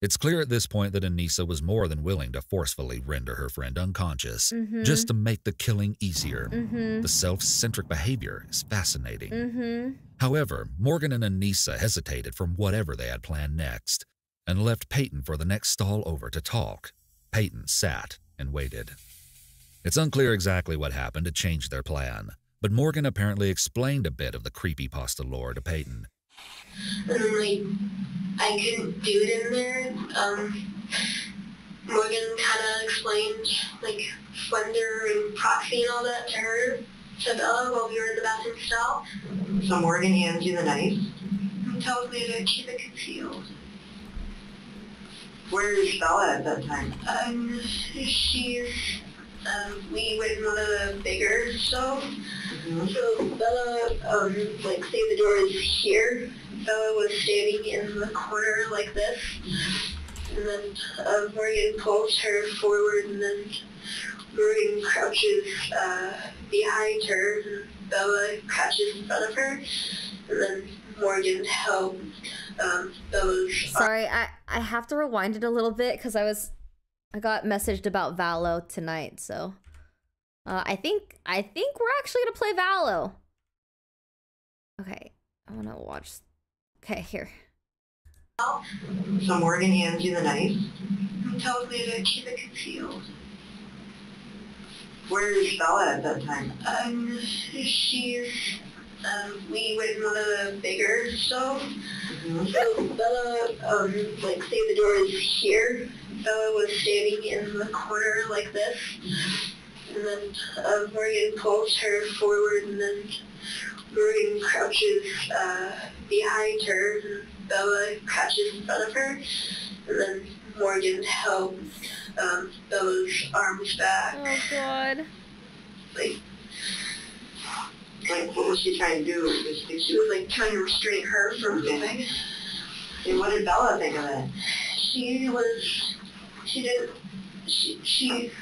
Speaker 5: It's clear at this point that Anissa was more than willing to forcefully render her friend unconscious, just to make the killing easier. The self-centric behavior is fascinating. However, Morgan and Anissa hesitated from whatever they had planned next, and left Peyton for the next stall over to talk. Peyton sat and waited. It's unclear exactly what happened to change their plan, but Morgan apparently explained a bit of the creepypasta lore to Peyton.
Speaker 2: I couldn't do it in there. Morgan kind of explained, Slender and Proxy and all that to her, to Bella, while we were in the bathroom stall. So Morgan hands you the knife? And tells me to keep it concealed. Where is Bella at that time? We went in one of the bigger stalls. So Bella, say the door is here. Bella was standing in the corner like this, and then Morgan pulls her forward, and then Morgan crouches behind her, and Bella crouches in front of her, and then Morgan helped Bella's...
Speaker 1: Sorry, I have to rewind it a little bit because I got messaged about Valo tonight, so I think we're actually gonna play Valo. Okay, I wanna watch. Okay, here.
Speaker 2: So Morgan hands you the knife and tells me to keep it concealed. Where is Bella at that time? We went in one of the bigger stalls. So Bella, say the door is here. Bella was standing in the corner like this, and then Morgan pulls her forward, and then Morgan crouches behind her, and Bella crouches in front of her, and then Morgan helped Bella's arms back.
Speaker 1: Oh God.
Speaker 2: What was she trying to do? She was trying to restrain her from moving. And what did Bella think of it?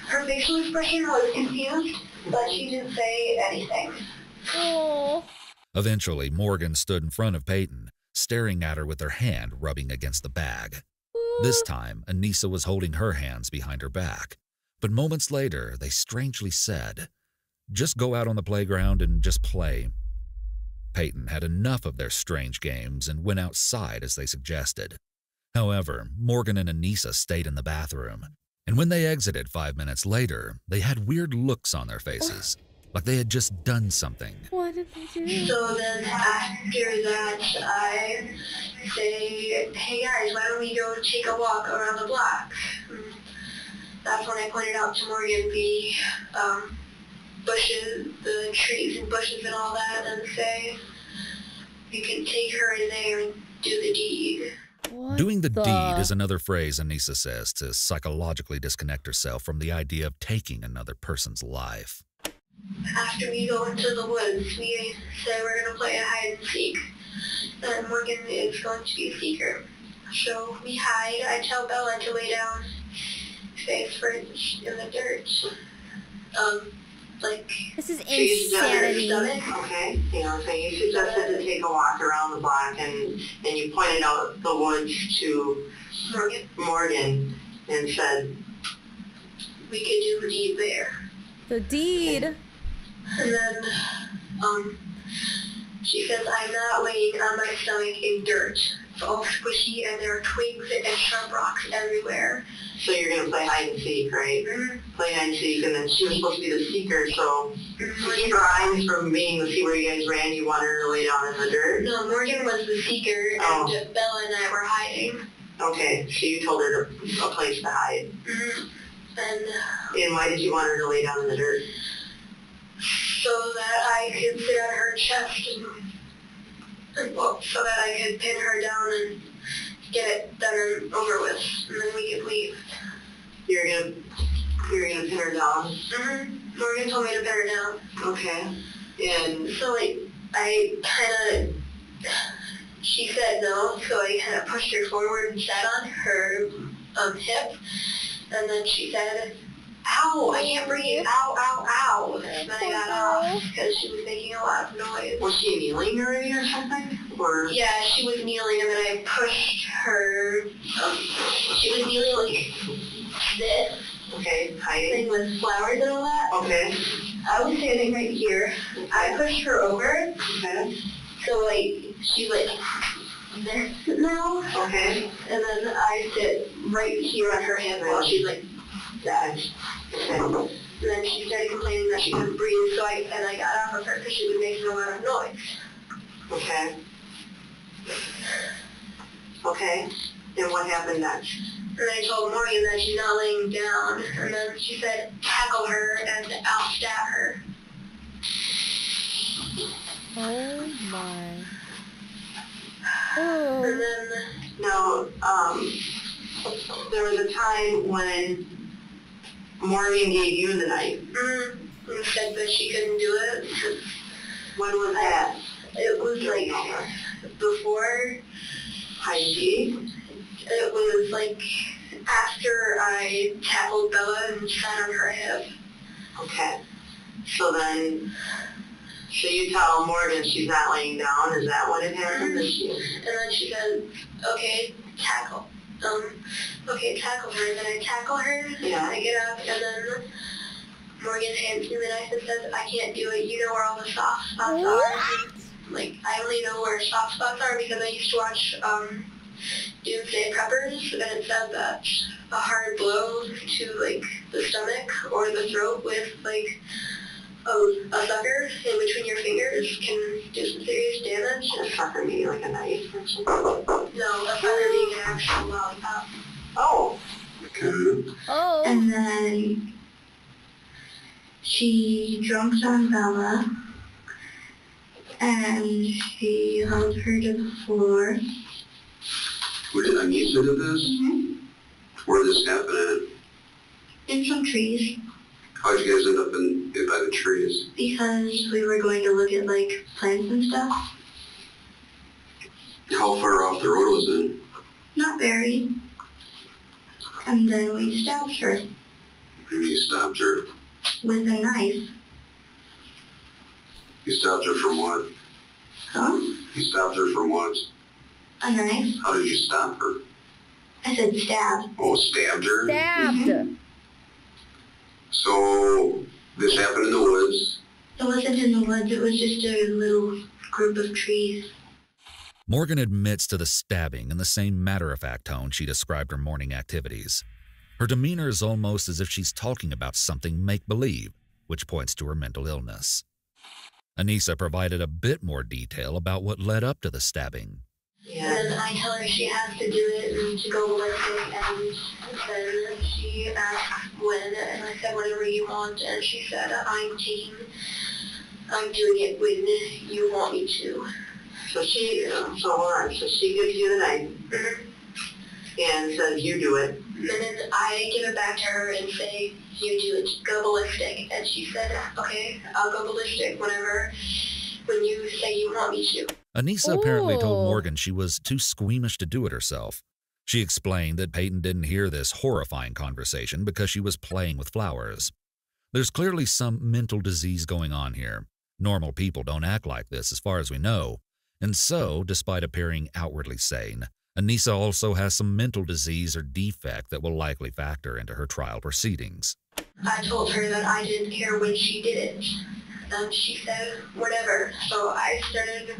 Speaker 2: Her facial expression was confused, but she didn't say anything.
Speaker 1: Oh.
Speaker 5: Eventually, Morgan stood in front of Peyton, staring at her with her hand rubbing against the bag. This time, Anissa was holding her hands behind her back. But moments later, they strangely said, "Just go out on the playground and just play." Peyton had enough of their strange games and went outside as they suggested. However, Morgan and Anissa stayed in the bathroom, and when they exited 5 minutes later, they had weird looks on their faces, like they had just done something.
Speaker 1: What did they do?
Speaker 2: So then after that, I say, "Hey guys, why don't we go take a walk around the block?" That's when I pointed out to Morgan the bushes, the trees and bushes and all that, and say, "You can take her in there and do the deed."
Speaker 5: Doing the deed is another phrase Anissa says to psychologically disconnect herself from the idea of taking another person's life.
Speaker 2: After we go into the woods, we say we're going to play a hide and seek, and Morgan is going to be a seeker. So we hide. I tell Bella to lay down face first in the dirt.
Speaker 1: This is
Speaker 2: insanity.
Speaker 1: insanity.
Speaker 2: Okay, so you suggested to take a walk around the block, and you pointed out the woods to Morgan and said, "We could do the deed there."
Speaker 1: The deed.
Speaker 2: And then, she says, "I'm not laying on my stomach in dirt. It's all squishy, and there are twigs and sharp rocks everywhere." So you're going to play hide and seek, right? Play hide and seek, and then she was supposed to be the seeker, so to keep her eyes from being to see where you guys ran, you wanted her to lay down in the dirt? No, Morgan was the seeker, and Bella and I were hiding. Okay, so you told her a place to hide. And why did you want her to lay down in the dirt? So that I could sit on her chest so that I could pin her down and get it done and over with, and then we could leave. You're gonna pin her down? Morgan told me to pin her down. Okay. And so she said no, so I kind of pushed her forward and sat on her hip, and then she said, "Ow, I can't breathe, ow, ow, ow." And then I got off because she was making a lot of noise.
Speaker 6: Was she kneeling already or something? Or
Speaker 2: yeah, she was kneeling, and then I pushed her. She was kneeling like this.
Speaker 6: okay, hiding.
Speaker 2: Thing with flowers and all that.
Speaker 6: Okay.
Speaker 2: I was standing right here. I pushed her over.
Speaker 6: Okay.
Speaker 2: So like she's like this now.
Speaker 6: Okay.
Speaker 2: And then I sit right here on her hip while she's like that.
Speaker 6: Okay.
Speaker 2: And then she started complaining that she couldn't breathe, so I got off of her because she was making a lot of noise.
Speaker 6: Okay. Okay. And what happened next?
Speaker 2: And I told Morgan that she's not laying down, and then she said, tackle her and I'll stab her.
Speaker 1: Oh my.
Speaker 2: And then,
Speaker 6: Now, there was a time when Morgan gave you the knife.
Speaker 2: and said that she couldn't do it.
Speaker 6: When was that?
Speaker 2: It was like before
Speaker 6: Heidi?
Speaker 2: it was like after I tackled Bella and sat on her hip.
Speaker 6: Okay. So then, so you tell Morgan she's not laying down, is that what it happened?
Speaker 2: And then she said, okay, tackle. Okay, tackle her. And then I tackle her,
Speaker 6: Yeah.
Speaker 2: I get up, and then Morgan hands me the knife and says, I can't do it, you know where all the soft spots are. Like, I only know where soft spots are because I used to watch, Doomsday Preppers, and it said that a hard blow to, like, the stomach or the throat with, like, a sucker in between your fingers can do some serious damage.
Speaker 6: A sucker meaning like a knife or something?
Speaker 2: No, a sucker being an actual lollipop.
Speaker 6: Oh. Okay.
Speaker 1: Oh.
Speaker 2: And then she drunks on Bella, and she held her to the floor.
Speaker 6: Who did Anissa do this? Where did this happen at?
Speaker 2: In some trees,
Speaker 6: How'd you guys end up by the trees?
Speaker 2: because we were going to look at, like, plants and stuff.
Speaker 6: How far off the road was it?
Speaker 2: Not very. And then we stabbed her
Speaker 6: And you stopped her.
Speaker 2: with a knife.
Speaker 6: You stopped her from what?
Speaker 2: Huh?
Speaker 6: You stopped her from what?
Speaker 2: A knife?
Speaker 6: How did you stop her?
Speaker 2: I said stab.
Speaker 6: Oh, stabbed her?
Speaker 1: Stabbed.
Speaker 6: So, this happened in the woods.
Speaker 2: It wasn't in the woods, it was just a little group of trees.
Speaker 5: Morgan admits to the stabbing in the same matter-of-fact tone she described her morning activities. Her demeanor is almost as if she's talking about something make-believe, which points to her mental illness. Anissa provided a bit more detail about what led up to the stabbing.
Speaker 6: Yeah.
Speaker 2: And then I tell her she has to do it and to go ballistic, and then she asked when, and I said whatever you want, and she said I'm doing it when you want me to.
Speaker 6: So hold on. So she gives you the knife and says, you do it.
Speaker 2: And then I give it back to her and say, you do it, go ballistic. And she said, okay, I'll go ballistic when you say you want me to.
Speaker 5: Anissa apparently told
Speaker 1: Ooh.
Speaker 5: Morgan she was too squeamish to do it herself. She explained that Peyton didn't hear this horrifying conversation because she was playing with flowers. There's clearly some mental disease going on here. Normal people don't act like this as far as we know. And so, despite appearing outwardly sane, Anissa also has some mental disease or defect that will likely factor into her trial proceedings.
Speaker 2: I told her that I didn't care when she did it. And she said, whatever. So I started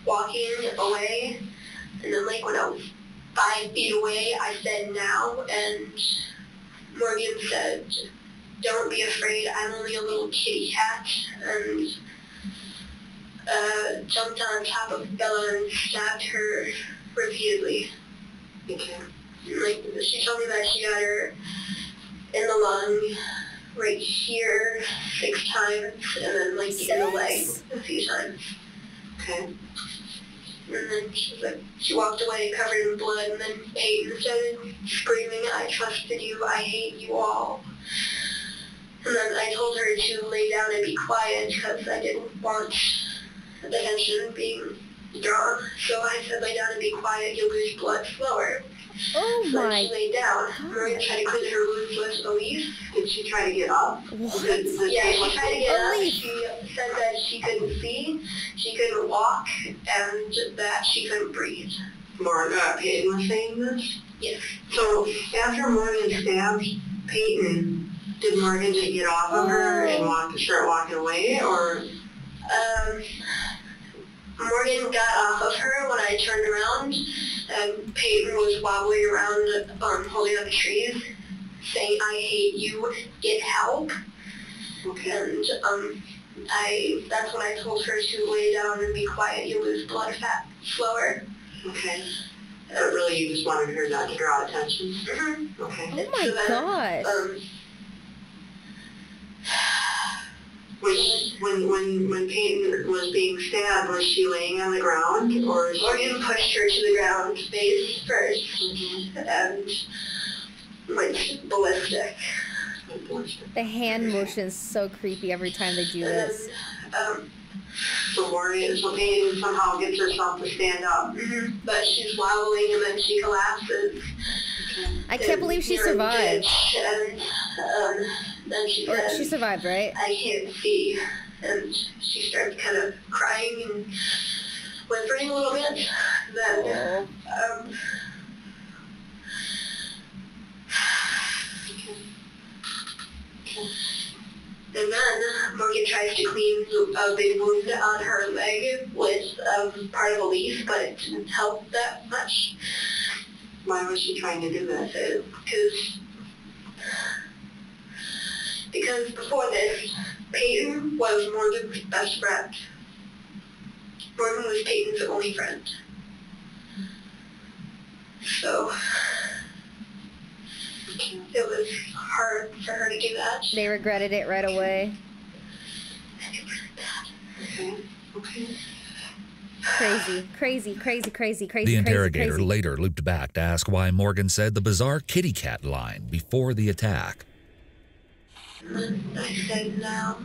Speaker 2: walking away, and then like when I was 5 feet away, I said now, and Morgan said, don't be afraid, I'm only a little kitty cat, and jumped on top of Bella and stabbed her repeatedly.
Speaker 6: Okay.
Speaker 2: Like, she told me that she got her in the lung, right here 6 times, and then like in the leg a few times.
Speaker 6: Okay.
Speaker 2: And then she walked away covered in blood, and then Peyton started screaming, I trusted you, I hate you all. And then I told her to lay down and be quiet because I didn't want the attention being drawn. So I said, lay down and be quiet, you'll lose blood slower.
Speaker 1: Oh
Speaker 2: So then
Speaker 1: my
Speaker 2: she laid down.
Speaker 1: God.
Speaker 2: Morgan tried to clean her wounds with a leaf. Did she try to get up?
Speaker 1: What?
Speaker 2: Yeah, she tried to get
Speaker 1: A
Speaker 2: up.
Speaker 1: leaf.
Speaker 2: She said that she couldn't see, she couldn't walk, and that she couldn't breathe. Peyton was saying this? Yes. So after Morgan stabbed Peyton, did Morgan just get off of her and start walking away, or? Morgan got off of her when I turned around, and Peyton was wobbling around, holding up the trees, saying, "I hate you, get help." Okay. And that's when I told her to lay down and be quiet. You lose blood fat slower. Okay. Really, you just wanted her not to draw attention? Mm-hmm. Okay.
Speaker 1: Oh my gosh.
Speaker 2: When Peyton was being stabbed, was she laying on the ground, or Morgan pushed her to the ground face first, and went ballistic.
Speaker 1: The hand motion is so creepy every time they do this.
Speaker 2: So Peyton somehow gets herself to stand up, but she's wobbling and then she collapses.
Speaker 1: I can't believe she survived.
Speaker 2: And then she
Speaker 1: Or
Speaker 2: said,
Speaker 1: she survived, right?
Speaker 2: "I can't see," and she starts kind of crying and whimpering a little bit. Then, and then Morgan tries to clean a big wound on her leg with part of a leaf, but it didn't help that much. Why was she trying to do that? Because before this, Peyton was Morgan's best friend. Morgan was Peyton's only friend. So it was hard for her to do that.
Speaker 1: They regretted it right away.
Speaker 2: And it was really bad. Okay.
Speaker 1: Crazy.
Speaker 5: The interrogator later looped back to ask why Morgan said the bizarre kitty cat line before the attack.
Speaker 2: I said no.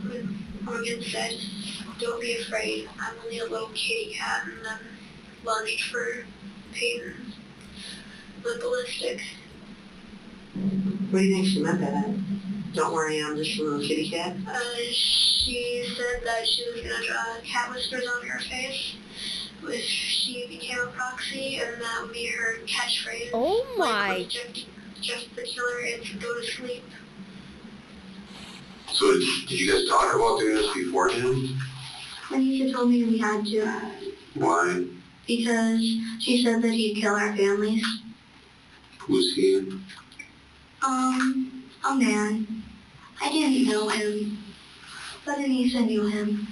Speaker 2: Morgan said, "Don't be afraid. I'm only a little kitty cat," and then lunged for Peyton with ballistic. What do you think she meant by that? "Don't worry, I'm just a little kitty cat"? She said that she was going to draw cat whiskers on her face if she became a proxy, and that would be her catchphrase.
Speaker 1: Oh my.
Speaker 2: Like, just the killer and go to sleep.
Speaker 6: So did you guys talk about doing this beforehand?
Speaker 2: Anisha told me we had to.
Speaker 6: Why?
Speaker 2: Because she said that he'd kill our families.
Speaker 6: Who's he?
Speaker 2: A man. I didn't know him, but Anisha knew him.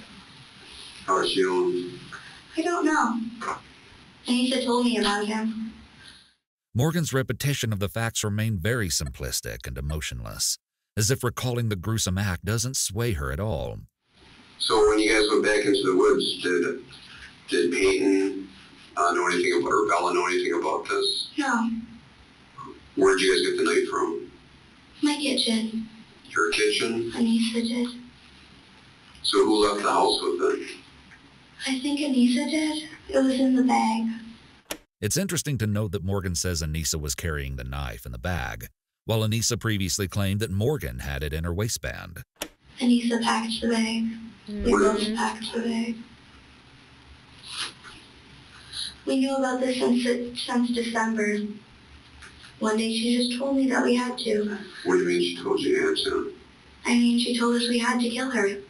Speaker 6: How is she doing?
Speaker 2: I don't know. Anisha told me about him.
Speaker 5: Morgan's repetition of the facts remained very simplistic and emotionless, as if recalling the gruesome act doesn't sway her at all.
Speaker 6: So when you guys went back into the woods, did Peyton know anything about, or Bella know anything about this?
Speaker 2: No.
Speaker 6: Where did you guys get the knife from?
Speaker 2: My kitchen.
Speaker 6: Your kitchen?
Speaker 2: Anisha did.
Speaker 6: So who left the house with it?
Speaker 2: I think Anisha did. It was in the bag.
Speaker 5: It's interesting to note that Morgan says Anissa was carrying the knife in the bag, while Anissa previously claimed that Morgan had it in her waistband.
Speaker 2: Anisha packed the bag. We both packed the bag. We knew about this since December. One day she just told me that we had to.
Speaker 6: What do you mean she told you you had to?
Speaker 2: I mean, she told us we had to kill her.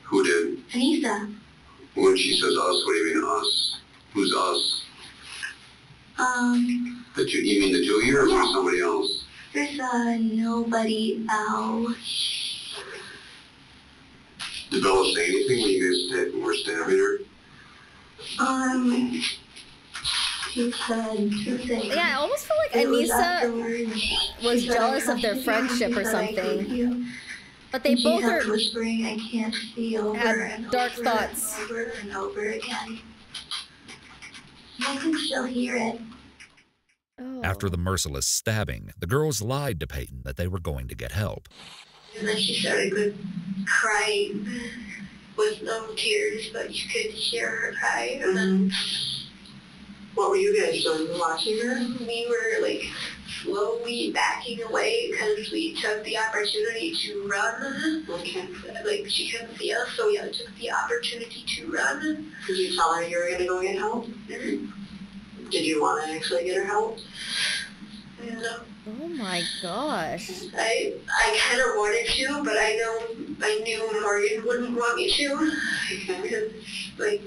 Speaker 6: Who did?
Speaker 2: Anisha.
Speaker 6: When she says us, what do you mean us? Who's us? You mean the two of you, or is there somebody else?
Speaker 2: There's nobody else.
Speaker 6: Did Bella say anything when you guys were stabbing her?
Speaker 2: She said two things.
Speaker 1: Yeah, I almost feel like Anissa was jealous of their friendship or something. But they both are
Speaker 2: whispering, "I can't see," over and
Speaker 1: dark
Speaker 2: over
Speaker 1: thoughts.
Speaker 2: and over and over again. I can still hear it.
Speaker 1: Oh.
Speaker 5: After the merciless stabbing, the girls lied to Peyton that they were going to get help.
Speaker 2: And then she started crying with no tears, but you could hear her cry. And then What were you guys doing? Watching her? We were like slowly backing away because we took the opportunity to run. Okay. Like she couldn't see us, so we took the opportunity to run. Did you tell her you were gonna go get help? Mm-hmm. Did you want to actually get her help? No.
Speaker 1: Oh my gosh.
Speaker 2: I kind of wanted to, but I knew Morgan wouldn't want me to. Because, like,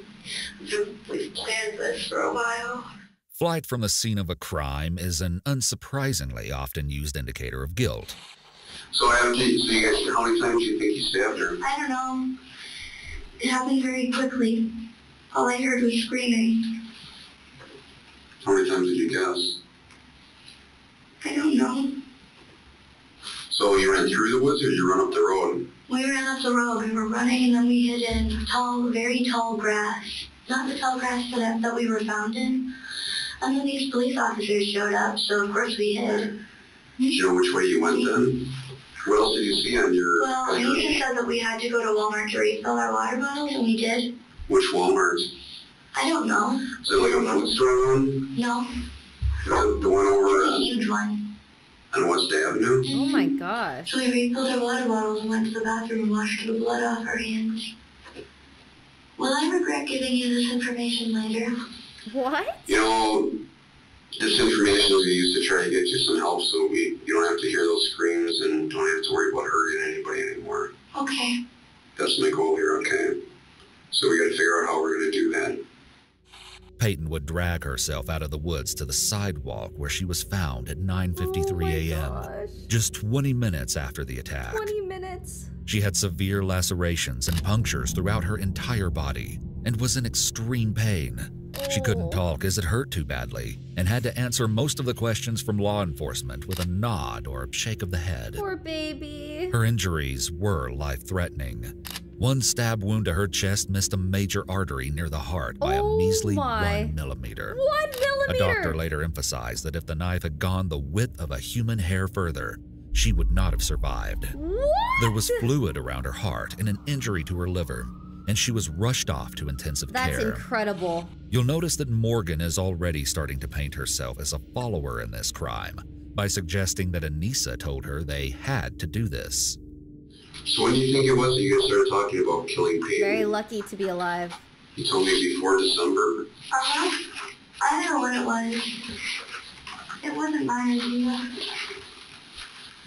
Speaker 2: we've planned this for a while.
Speaker 5: Flight from the scene of a crime is an unsurprisingly often used indicator of guilt.
Speaker 6: So you guys, how many times do you think you stabbed her?
Speaker 2: I don't know. It happened very quickly. All I heard was screaming.
Speaker 6: How many times did you guess?
Speaker 2: I don't know.
Speaker 6: So you ran through the woods or you run up the road?
Speaker 2: We ran up the road. We were running and then we hid in tall, very tall grass. Not the tall grass that we were found in. And then these police officers showed up, so of course we hid.
Speaker 6: Did you know which way you went then? What else did you see on your...
Speaker 2: Well, Anissa said that we had to go to Walmart to refill our water bottles, and we did.
Speaker 6: Which Walmart?
Speaker 2: I don't know.
Speaker 6: Is it like a food store one?
Speaker 2: No.
Speaker 6: The one over...
Speaker 2: It's a huge one.
Speaker 6: On West Avenue?
Speaker 1: Oh my gosh.
Speaker 2: So we refilled our water bottles and went to the bathroom and washed the blood off our hands. Will I regret giving you this information later?
Speaker 1: What?
Speaker 6: You know, this information will be used to try to get you some help so you don't have to hear those screams and don't have to worry about hurting anybody anymore.
Speaker 2: Okay.
Speaker 6: That's my goal here, okay? So we gotta figure out how we're gonna do that.
Speaker 5: Peyton would drag herself out of the woods to the sidewalk where she was found at 9:53 a.m., just 20 minutes after the attack.
Speaker 1: 20 minutes.
Speaker 5: She had severe lacerations and punctures throughout her entire body and was in extreme pain. She couldn't talk as it hurt too badly and had to answer most of the questions from law enforcement with a nod or a shake of the head.
Speaker 1: Poor baby.
Speaker 5: Her injuries were life-threatening. One stab wound to her chest missed a major artery near the heart by a measly 1 millimeter.
Speaker 1: 1 millimeter!
Speaker 5: A doctor later emphasized that if the knife had gone the width of a human hair further, she would not have survived.
Speaker 1: What?
Speaker 5: There was fluid around her heart and an injury to her liver, and she was rushed off to intensive care.
Speaker 1: That's incredible.
Speaker 5: You'll notice that Morgan is already starting to paint herself as a follower in this crime by suggesting that Anissa told her they had to do this.
Speaker 6: So when do you think it was that you guys started talking about killing Peyton?
Speaker 1: Very lucky to be alive.
Speaker 6: You told me before December.
Speaker 2: Uh-huh. I don't know what it was. It wasn't my idea.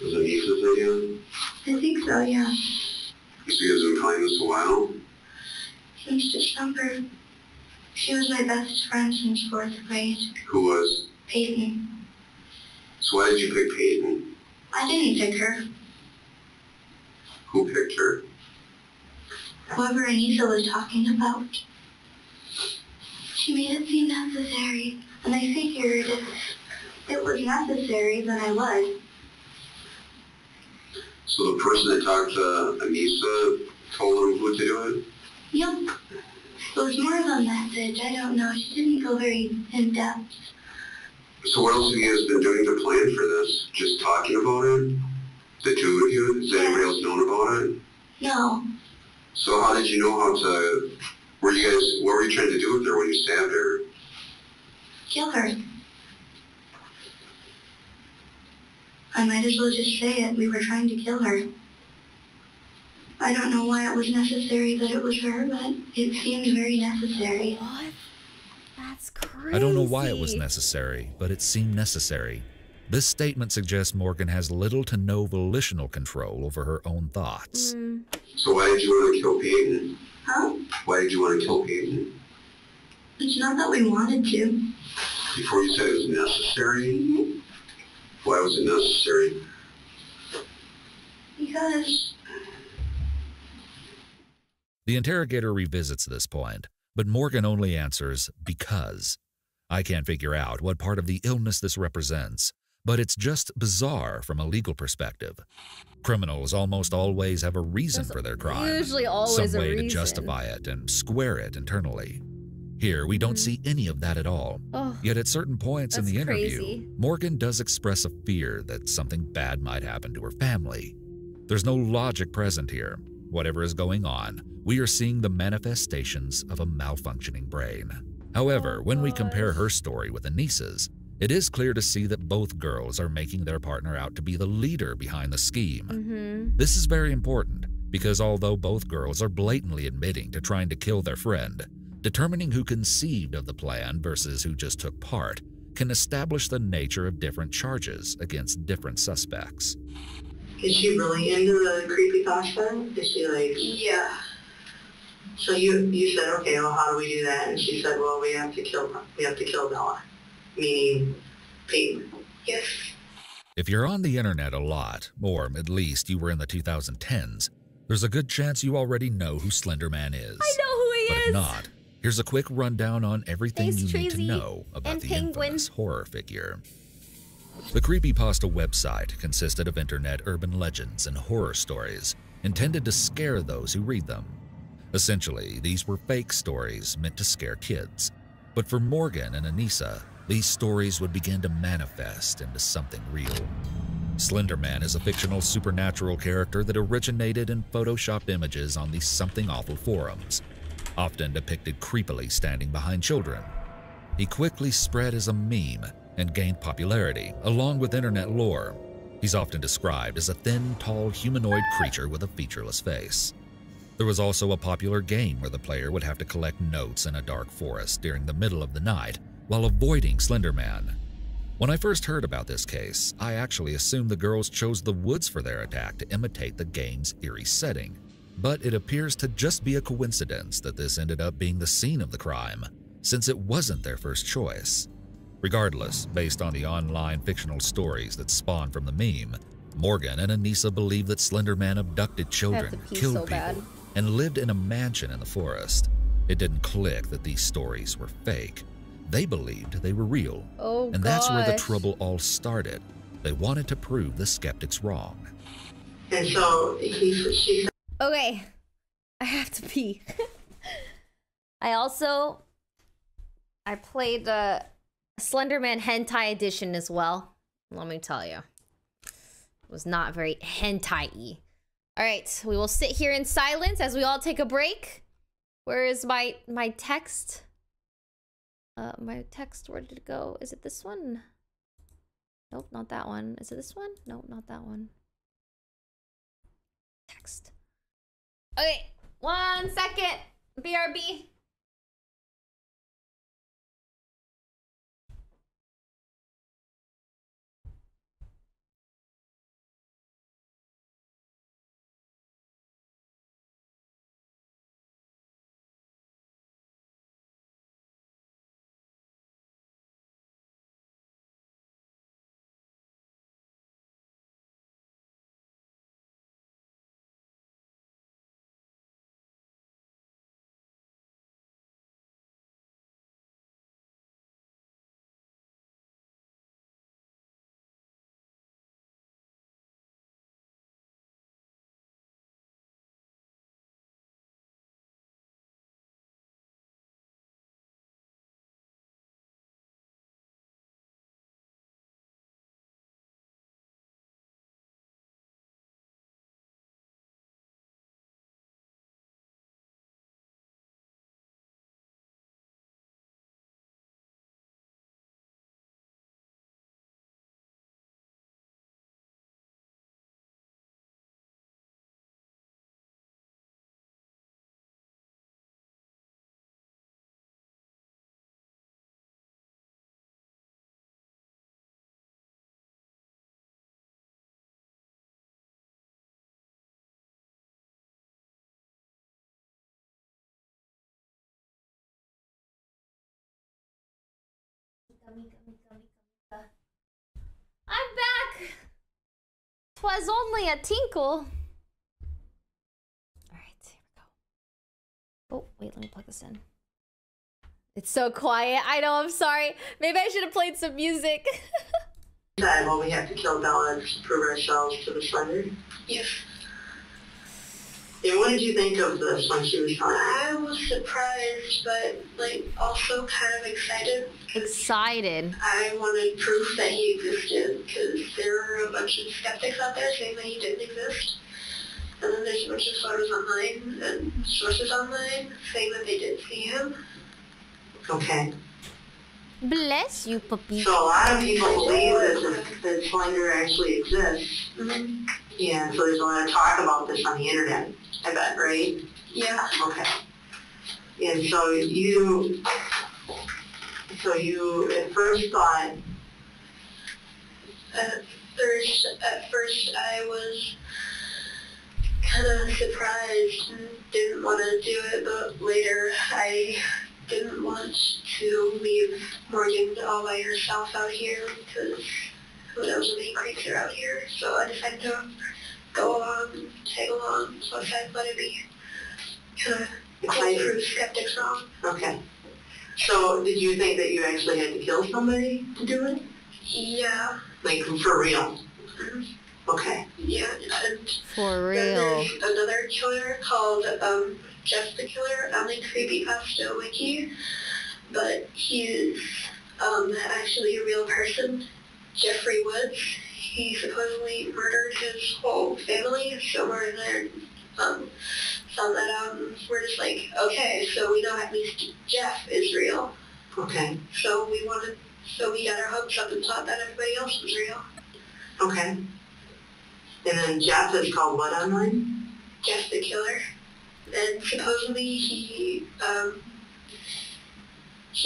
Speaker 6: Was it Anissa's idea?
Speaker 2: I think so, yeah.
Speaker 6: So you guys have been planning this a while?
Speaker 2: Since December. She was my best friend since 4th grade.
Speaker 6: Who was?
Speaker 2: Peyton.
Speaker 6: So why did you pick Peyton?
Speaker 2: I didn't pick her.
Speaker 6: Who picked her?
Speaker 2: Whoever Anissa was talking about. She made it seem necessary, and I figured if it was necessary, then I would.
Speaker 6: So the person that talked to Anissa told him who to do it?
Speaker 2: Yup. It was more of a message. I don't know. She didn't go very in-depth.
Speaker 6: So what else have you guys been doing to plan for this? Just talking about it? The two of you? Has anybody else known about it?
Speaker 2: No.
Speaker 6: So how did you know how to... what were you trying to do with her when you stabbed her?
Speaker 2: Kill her. I might as well just say it. We were trying to kill her. I don't know why it was necessary that it was her, but it seemed very necessary.
Speaker 1: What? That's crazy.
Speaker 5: I don't know why it was necessary, but it seemed necessary. This statement suggests Morgan has little to no volitional control over her own thoughts.
Speaker 6: So why did you want to kill Peyton?
Speaker 2: Huh?
Speaker 6: Why did you want to kill Peyton?
Speaker 2: It's not that we wanted to.
Speaker 6: Before you said it was necessary?
Speaker 2: Mm-hmm.
Speaker 6: Why was it necessary?
Speaker 2: Because...
Speaker 5: The interrogator revisits this point, but Morgan only answers, because. I can't figure out what part of the illness this represents, but it's just bizarre from a legal perspective. Criminals almost always have a reason for their crime,
Speaker 1: usually always
Speaker 5: some
Speaker 1: a
Speaker 5: way to
Speaker 1: reason.
Speaker 5: justify it and square it internally. Here, we don't see any of that at all.
Speaker 1: Oh,
Speaker 5: Yet at certain points in
Speaker 1: that's
Speaker 5: the interview,
Speaker 1: crazy.
Speaker 5: Morgan does express a fear that something bad might happen to her family. There's no logic present here. Whatever is going on, we are seeing the manifestations of a malfunctioning brain. However, when we compare her story with Anissa's, it is clear to see that both girls are making their partner out to be the leader behind the scheme. This is very important because although both girls are blatantly admitting to trying to kill their friend, determining who conceived of the plan versus who just took part can establish the nature of different charges against different suspects.
Speaker 2: Is she really into the creepypasta? Is she like... Yeah. So you said, okay, well, how do we do that? And she said, well, we have to kill Bella, meaning Peyton. Yes.
Speaker 5: If you're on the internet a lot, or at least you were in the 2010s, there's a good chance you already know who Slender Man is.
Speaker 1: I know who he is.
Speaker 5: But if not, here's a quick rundown on everything
Speaker 1: Thanks,
Speaker 5: you need to
Speaker 1: Tracy
Speaker 5: know about
Speaker 1: and
Speaker 5: the
Speaker 1: Penguin.
Speaker 5: infamous horror figure. The creepypasta website consisted of internet urban legends and horror stories intended to scare those who read them. Essentially, these were fake stories meant to scare kids. But for Morgan and Anissa, these stories would begin to manifest into something real. Slender Man is a fictional supernatural character that originated in photoshopped images on these Something Awful forums, often depicted creepily standing behind children. He quickly spread as a meme and gained popularity, along with internet lore. He's often described as a thin, tall, humanoid creature with a featureless face. There was also a popular game where the player would have to collect notes in a dark forest during the middle of the night while avoiding Slender Man. When I first heard about this case, I actually assumed the girls chose the woods for their attack to imitate the game's eerie setting. But it appears to just be a coincidence that this ended up being the scene of the crime, since it wasn't their first choice. Regardless, based on the online fictional stories that spawned from the meme, Morgan and Anissa believe that Slender Man abducted children, killed people, and lived in a mansion in the forest. It didn't click that these stories were fake. They believed they were real.
Speaker 1: Oh,
Speaker 5: and that's where the trouble all started. They wanted to prove the skeptics wrong.
Speaker 2: And so she...
Speaker 1: Okay, I have to pee. I played Slender Man Hentai Edition as well. Let me tell you. It was not very hentai-y. Alright, we will sit here in silence as we all take a break. Where is my text? My text, where did it go? Is it this one? Nope, not that one. Is it this one? Nope, not that one. Text. Okay, 1 second. BRB. I'm back. 'Twas only a tinkle. Alright, here we go. Oh, wait, let me plug this in. It's so quiet. I know, I'm sorry. Maybe I should have played some music.
Speaker 2: Well, we have to kill Bella to prove ourselves to the Slender. Yes. And what did you think of this when she was telling? I was surprised, but also kind of excited.
Speaker 1: Excited.
Speaker 2: I wanted proof that he existed because there are a bunch of skeptics out there saying that he didn't exist. And then there's a bunch of photos online and sources online saying that they did see him. Okay.
Speaker 1: Bless you, puppy.
Speaker 2: So a lot of people believe that Slender actually exists. Mm-hmm. Yeah, so there's a lot of talk about this on the internet, I bet, right? Yeah. Okay. And so you at first thought... At first I was kind of surprised and didn't want to do it, but later I didn't want to leave Morgan all by herself out here because who knows how many creeps are out here. So I decided to go along, tag along, so I decided to let it be. Kind of prove skeptics wrong. Okay. So did you think that you actually had to kill somebody to do it? Yeah. Like for real? Mm-hmm. Okay. Yeah, and
Speaker 1: For real.
Speaker 2: There's another killer called Jeff the Killer on the Creepypasta Wiki, but he's actually a real person, Jeffrey Woods. He supposedly murdered his whole family, so we're there found that out, and we're just like, okay, so we know at least Jeff is real. Okay. So we got our hopes up and thought that everybody else was real. Okay. And then Jeff is called what online? Jeff the Killer. And supposedly he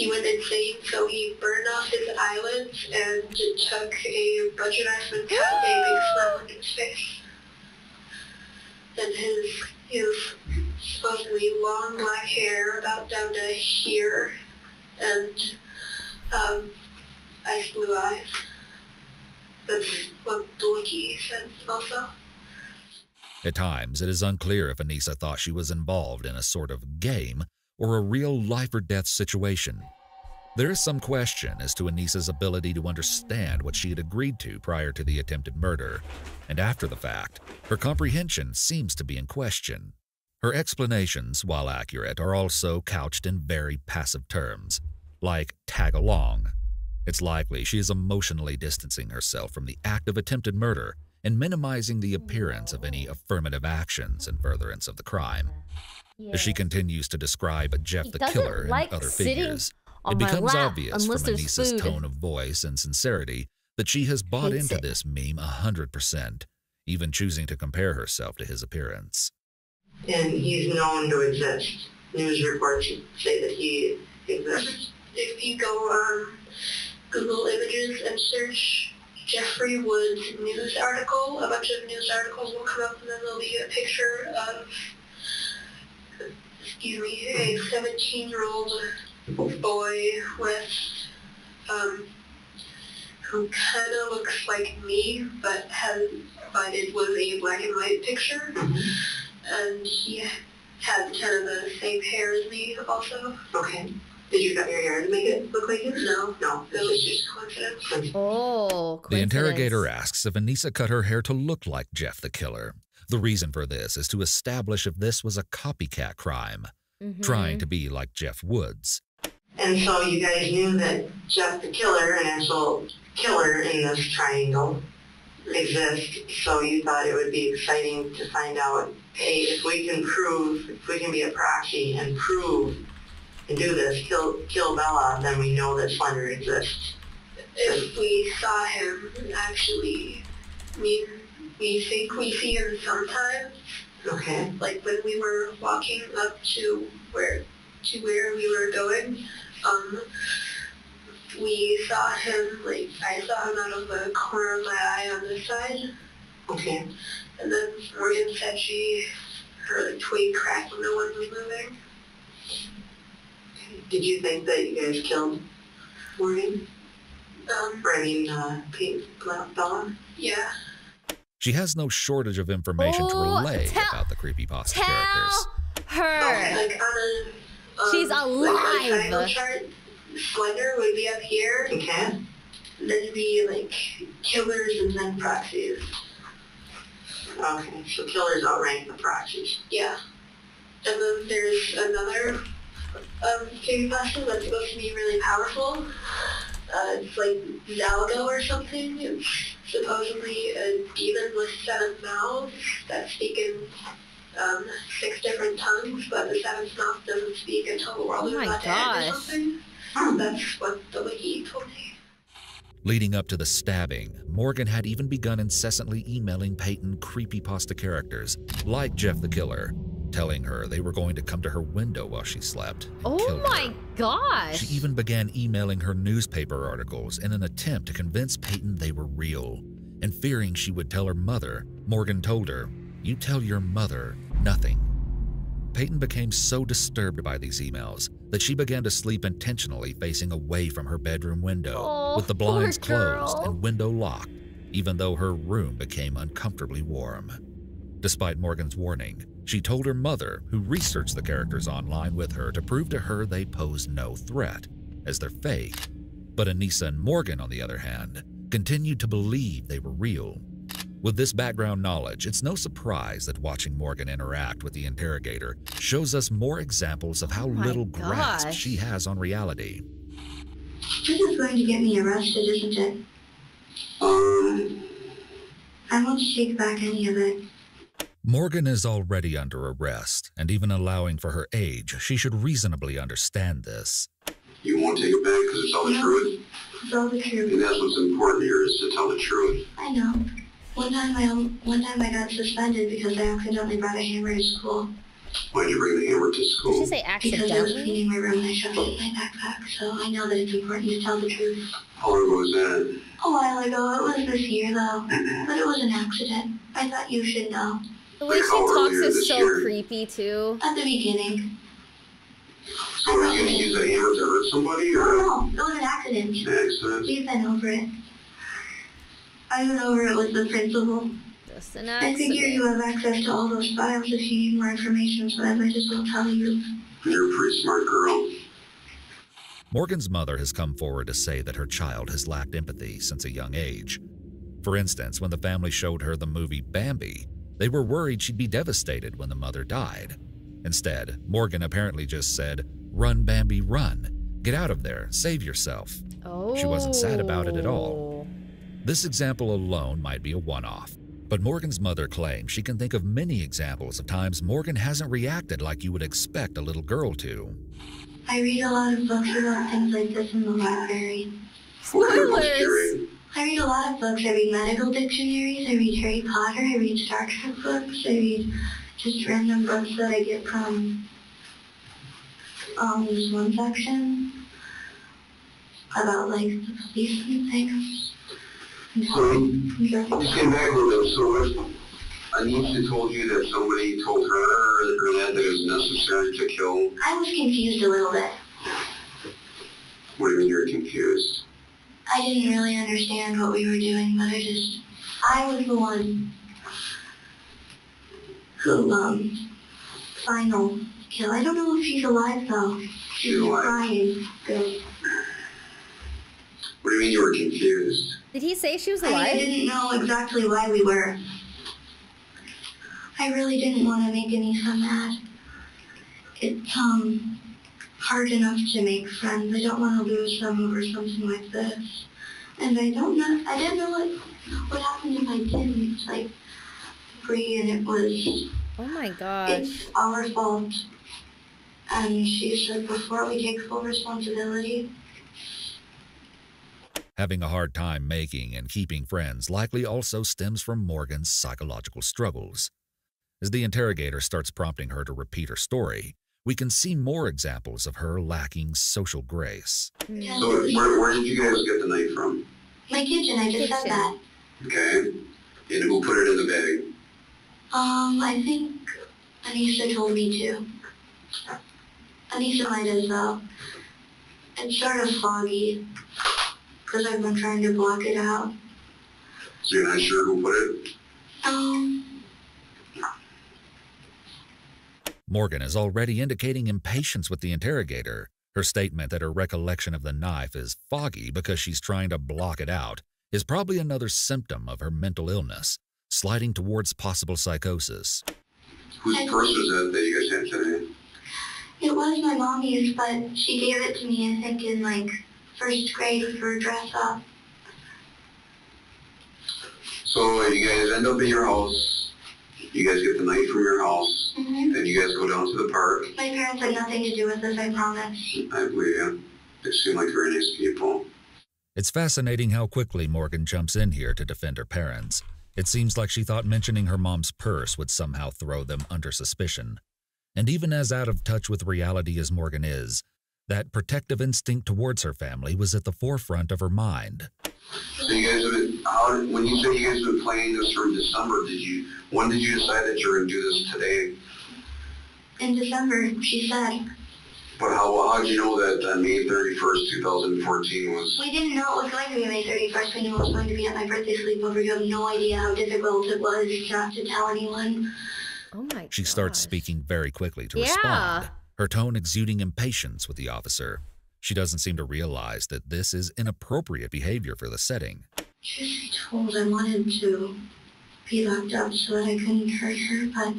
Speaker 2: went insane, so he burned off his eyelids and took a butcher knife and cut a big slap in his face. And his supposedly long black hair about down to here, and ice blue eyes. That's what the wiki said also.
Speaker 5: At times, it is unclear if Anissa thought she was involved in a sort of game or a real life-or-death situation. There is some question as to Anissa's ability to understand what she had agreed to prior to the attempted murder, and after the fact, her comprehension seems to be in question. Her explanations, while accurate, are also couched in very passive terms, like tag along. It's likely she is emotionally distancing herself from the act of attempted murder and minimizing the appearance of any affirmative actions in furtherance of the crime. As she continues to describe Jeff the Killer and other figures, it becomes obvious from Anissa's tone of voice and sincerity that she has bought into this meme 100%, even choosing to compare herself to his appearance.
Speaker 2: And he's known to exist. News reports say that he exists. If you go on Google Images and search Jeffrey Woods news article, a bunch of news articles will come up, and then there'll be a picture of, a 17-year-old boy with, who kind of looks like me, but it was a black and white picture, and he had kind of the same hair as me also. Okay. Did you cut your hair to make it look like him? No. It was just coincidence.
Speaker 1: Oh, coincidence.
Speaker 5: The interrogator asks if Anissa cut her hair to look like Jeff the Killer. The reason for this is to establish if this was a copycat crime, trying to be like Jeff Woods.
Speaker 2: And so you guys knew that Jeff the Killer, an actual killer in this triangle, exists, so you thought it would be exciting to find out, hey, if we can be a proxy and prove and do this, kill Bella, then we know that Slender exists. If we saw him, actually, we think we see him sometimes. Okay. Like when we were walking up to where we were going, we saw him, I saw him out of the corner of my eye on this side. Okay. And then Morgan said she heard a twig crack when no one was moving. Did you think that you guys killed Morgan? Bella? Yeah.
Speaker 5: She has no shortage of information to relay about the creepypasta characters.
Speaker 1: Her.
Speaker 2: Like on a...
Speaker 1: She's alive.
Speaker 2: On a chart, Slender would be up here. Okay. And then it'd be killers and then proxies. Okay, so killers outrank the proxies. Yeah. And then there's another creepypasta that's supposed to be really powerful. It's like Zalgo or something. It's supposedly a demon with 7 mouths that speak in 6 different tongues, but the 7th mouth doesn't speak until the world is about to end or something. That's what the wiki told me.
Speaker 5: Leading up to the stabbing, Morgan had even begun incessantly emailing Peyton creepypasta characters like Jeff the Killer, telling her they were going to come to her window while she slept and
Speaker 1: Oh
Speaker 5: kill
Speaker 1: my
Speaker 5: her.
Speaker 1: gosh.
Speaker 5: She even began emailing her newspaper articles in an attempt to convince Peyton they were real, and fearing she would tell her mother, Morgan told her, "You tell your mother nothing." Peyton became so disturbed by these emails that she began to sleep intentionally facing away from her bedroom window, with the blinds
Speaker 1: poor girl.
Speaker 5: closed and window locked, even though her room became uncomfortably warm. Despite Morgan's warning, she told her mother, who researched the characters online with her, to prove to her they pose no threat, as they're fake. But Anissa and Morgan, on the other hand, continued to believe they were real. With this background knowledge, it's no surprise that watching Morgan interact with the interrogator shows us more examples of how little grasp she has on reality.
Speaker 2: This is going to get me arrested, isn't it? I won't take back any of it.
Speaker 5: Morgan is already under arrest, and even allowing for her age, she should reasonably understand this.
Speaker 6: You won't take it back because it's all the truth?
Speaker 2: It's all the truth.
Speaker 6: And that's what's important here, is to tell the truth.
Speaker 2: I know. One time I got suspended because I accidentally brought a hammer to school.
Speaker 6: Why'd you bring the hammer to school?
Speaker 1: Did she say
Speaker 2: Because I was
Speaker 1: accidentally?
Speaker 2: cleaning my room and I shoved it in my backpack, so I know that it's important to tell the truth.
Speaker 6: How long ago was that?
Speaker 2: A while ago, it was this year though, but it was an accident. I thought you should know.
Speaker 1: The way she talks is so creepy too.
Speaker 2: At the beginning.
Speaker 6: So are you going to use a hammer to hurt somebody, or?
Speaker 2: No, it was an accident.
Speaker 6: Accident?
Speaker 2: We've been over it. I went over it with the principal.
Speaker 1: Just an
Speaker 2: I figure you
Speaker 1: accident.
Speaker 2: have access to all those files if you need more information, so I might as well tell you.
Speaker 6: You're a pretty smart girl.
Speaker 5: Morgan's mother has come forward to say that her child has lacked empathy since a young age. For instance, when the family showed her the movie Bambi, they were worried she'd be devastated when the mother died. Instead, Morgan apparently just said, "Run, Bambi, run. Get out of there. Save yourself."
Speaker 1: Oh.
Speaker 5: She wasn't sad about it at all. This example alone might be a one-off, but Morgan's mother claims she can think of many examples of times Morgan hasn't reacted like you would expect a little girl to.
Speaker 2: I read a lot of books about things like this in the library.
Speaker 1: Spoilers!
Speaker 2: I read a lot of books. I read medical dictionaries, I read Harry Potter, I read Star Trek books, I read just random books that I get from this one section about like the police and things.
Speaker 6: So, just getting back a little bit, so what, Anissa told you that somebody told her or that it was necessary to kill?
Speaker 2: I was confused a little bit.
Speaker 6: What do you mean you're confused?
Speaker 2: I didn't really understand what we were doing, but I was the one who, final kill. I don't know if she's alive though. She's
Speaker 6: alive?
Speaker 2: crying. Good.
Speaker 6: What do you mean you were confused?
Speaker 1: Did he say she was
Speaker 2: I mean, I
Speaker 1: alive?
Speaker 2: didn't know exactly why we were. I really didn't want to make Anissa mad. It's, hard enough to make friends. I don't want to lose them over something like this. And I didn't know what happened if I didn't. It's like, free and it was,
Speaker 1: Oh my gosh.
Speaker 2: it's our fault. And she said before we take full responsibility.
Speaker 5: Having a hard time making and keeping friends likely also stems from Morgan's psychological struggles. As the interrogator starts prompting her to repeat her story, we can see more examples of her lacking social grace.
Speaker 2: Yeah,
Speaker 6: So where did you guys get the knife from?
Speaker 2: my kitchen, I just said that.
Speaker 6: Okay. And who put it in the bag?
Speaker 2: I think Anissa told me to. Anissa might have though. It's sort of foggy, because I've been trying to block it out.
Speaker 6: So you're not sure who put it?
Speaker 5: Morgan is already indicating impatience with the interrogator. Her statement that her recollection of the knife is foggy because she's trying to block it out is probably another symptom of her mental illness, sliding towards possible psychosis.
Speaker 6: Whose purse was that you guys had today?
Speaker 2: It was my mommy's, but she gave it to me, I think, in like first grade for dress up.
Speaker 6: So you guys end up at your house. You guys get the knife from your house.
Speaker 2: Mm-hmm.
Speaker 6: Then you guys go down to the park.
Speaker 2: My parents had nothing to do with this, I promise.
Speaker 6: I believe you. They seem like very nice people.
Speaker 5: It's fascinating how quickly Morgan jumps in here to defend her parents. It seems like she thought mentioning her mom's purse would somehow throw them under suspicion. And even as out of touch with reality as Morgan is, that protective instinct towards her family was at the forefront of her mind.
Speaker 6: So you guys have been, when you say you guys have been planning this from December, when did you decide that you were going to do this today?
Speaker 2: In December, she said.
Speaker 6: But how did you know that on May 31st, 2014 was...
Speaker 2: We didn't know it was going to be May 31st. We knew it was going to be at my birthday sleepover. You have no idea how difficult it was not to tell anyone.
Speaker 1: Oh my
Speaker 5: She starts
Speaker 1: gosh.
Speaker 5: speaking very quickly to
Speaker 1: Yeah.
Speaker 5: respond, her tone exuding impatience with the officer. She doesn't seem to realize that this is inappropriate behavior for the setting.
Speaker 2: She told I wanted to be locked up so that I couldn't hurt her, but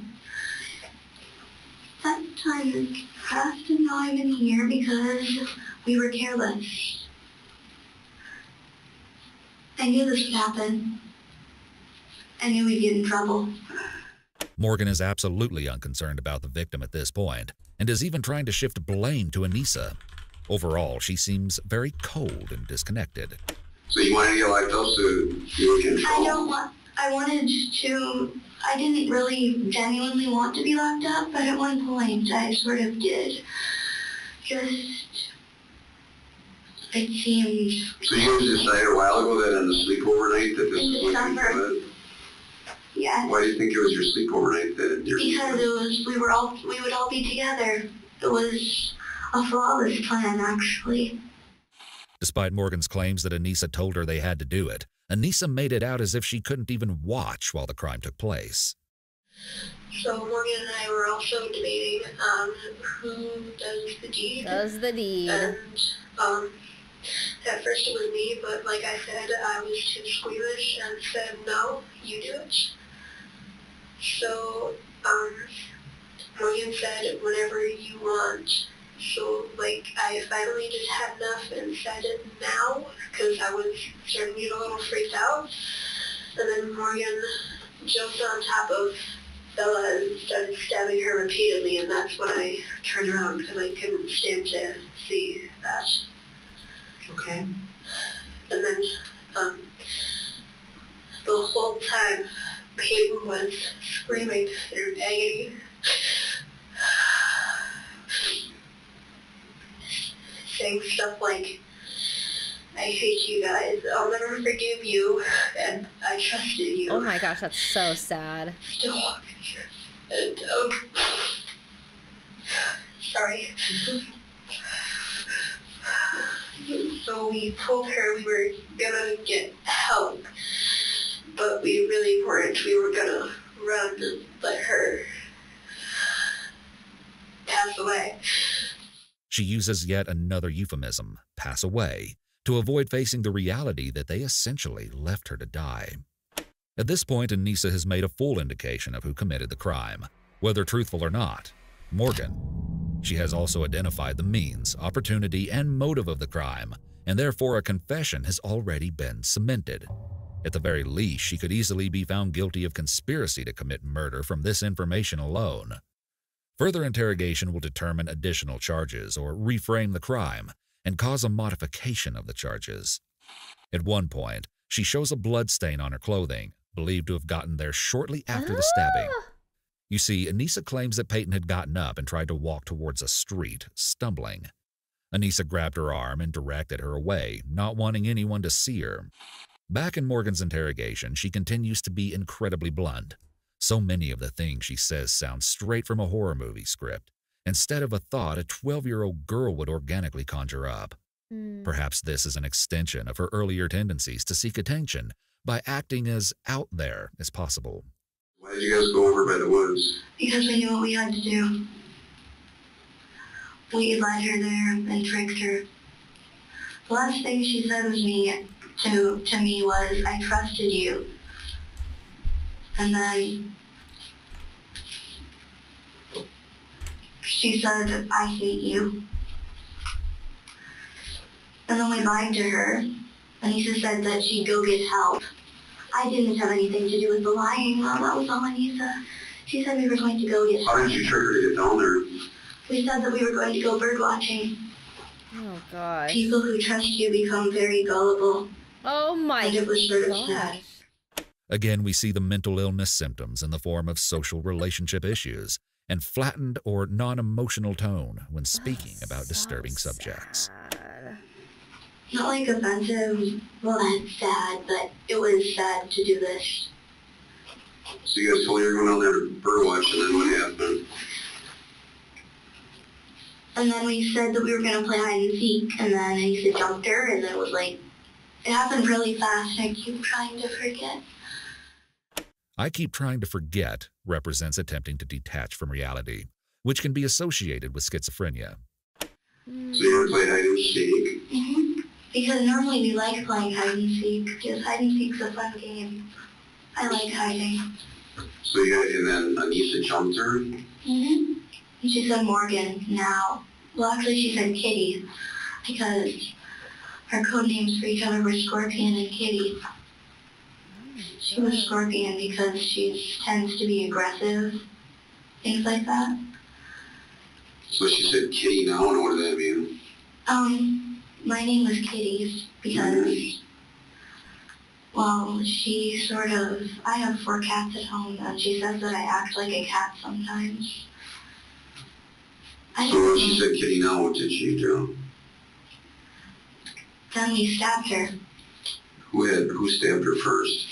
Speaker 2: that time passed and now I'm in here because we were careless. I knew this would happen. I knew we'd get in trouble.
Speaker 5: Morgan is absolutely unconcerned about the victim at this point, and is even trying to shift blame to Anissa. Overall, she seems very cold and disconnected.
Speaker 6: So you wanted to get locked up so you were in trouble?
Speaker 2: I didn't really genuinely want to be locked up, but at one point I sort of did. It seemed...
Speaker 6: So you guys decided a while ago that on the sleepover night that this was what you wanted?
Speaker 2: Yeah.
Speaker 6: Why do you think it was your sleepover night that you're...
Speaker 2: Because we would all be together. It was a flawless plan, actually.
Speaker 5: Despite Morgan's claims that Anissa told her they had to do it, Anissa made it out as if she couldn't even watch while the crime took place.
Speaker 2: So Morgan and I were also debating who does the deed.
Speaker 1: Does the deed.
Speaker 2: And at first it was me, but like I said, I was too squeamish and said, no, you do it. So Morgan said, whenever you want. So, like, I finally just had enough and said it now, because I was starting to get a little freaked out. And then Morgan jumped on top of Bella and started stabbing her repeatedly, and that's when I turned around, because I couldn't stand to see that. Okay. And then, the whole time, Peyton was screaming in agony. Saying stuff like, I hate you guys, I'll never forgive you, and I trusted you.
Speaker 1: Oh my gosh, that's so sad.
Speaker 2: Still walking here. And, sorry. So we told her we were gonna get help, but we really weren't. We were gonna run and let her pass away.
Speaker 5: She uses yet another euphemism, pass away, to avoid facing the reality that they essentially left her to die. At this point, Anissa has made a full indication of who committed the crime, whether truthful or not, Morgan. She has also identified the means, opportunity, and motive of the crime, and therefore a confession has already been cemented. At the very least, she could easily be found guilty of conspiracy to commit murder from this information alone. Further interrogation will determine additional charges or reframe the crime and cause a modification of the charges. At one point, she shows a blood stain on her clothing, believed to have gotten there shortly after the stabbing. You see, Anissa claims that Peyton had gotten up and tried to walk towards a street, stumbling. Anissa grabbed her arm and directed her away, not wanting anyone to see her. Back in Morgan's interrogation, she continues to be incredibly blunt. So many of the things she says sound straight from a horror movie script, instead of a thought a 12-year-old girl would organically conjure up. Perhaps this is an extension of her earlier tendencies to seek attention by acting as out there as possible.
Speaker 6: Why did you guys go over by the woods?
Speaker 2: Because we knew what we had to do. We led her there and tricked her. The last thing she said to me was, I trusted you. And then she said, I hate you. And then we lied to her. Anissa said that she'd go get help. I didn't have anything to do with the lying, Mom. That was all Anissa. She said we were going to go get help.
Speaker 6: How did you trick her to get down there?
Speaker 2: We said that we were going to go bird watching.
Speaker 1: Oh gosh.
Speaker 2: People who trust you become very gullible.
Speaker 1: Oh my
Speaker 2: And it was sort of sad.
Speaker 1: gosh.
Speaker 5: Again, we see the mental illness symptoms in the form of social relationship issues and flattened or non-emotional tone when speaking about disturbing subjects.
Speaker 1: Sad.
Speaker 2: Not like offensive, well, that's sad, but it was sad to do this.
Speaker 6: So you guys told you were going down there to bird watch, and then what happened?
Speaker 2: And then we said that we were going to play hide and seek, and then Anissa jumped her, and then it was like, it happened really fast, and I keep trying to forget.
Speaker 5: I keep trying to forget represents attempting to detach from reality, which can be associated with schizophrenia.
Speaker 6: So you ever played hide and seek?
Speaker 2: Mm-hmm. Because normally we like playing hide and seek, because hide and seek's a fun game. I like hiding.
Speaker 6: So you guys, and then Anissa jumped her?
Speaker 2: Mm-hmm. And she said Morgan now. Well, actually she said Kitty, because our code names for each other were Scorpion and Kitty. She was Scorpion because she tends to be aggressive, things like that.
Speaker 6: So she said Kitty now, and what does that mean?
Speaker 2: My name was Kitty because, well, she sort of, I have 4 cats at home, and she says that I act like a cat sometimes.
Speaker 6: So when she said Kitty now, what did she do?
Speaker 2: Then we stabbed her.
Speaker 6: Who stabbed her first?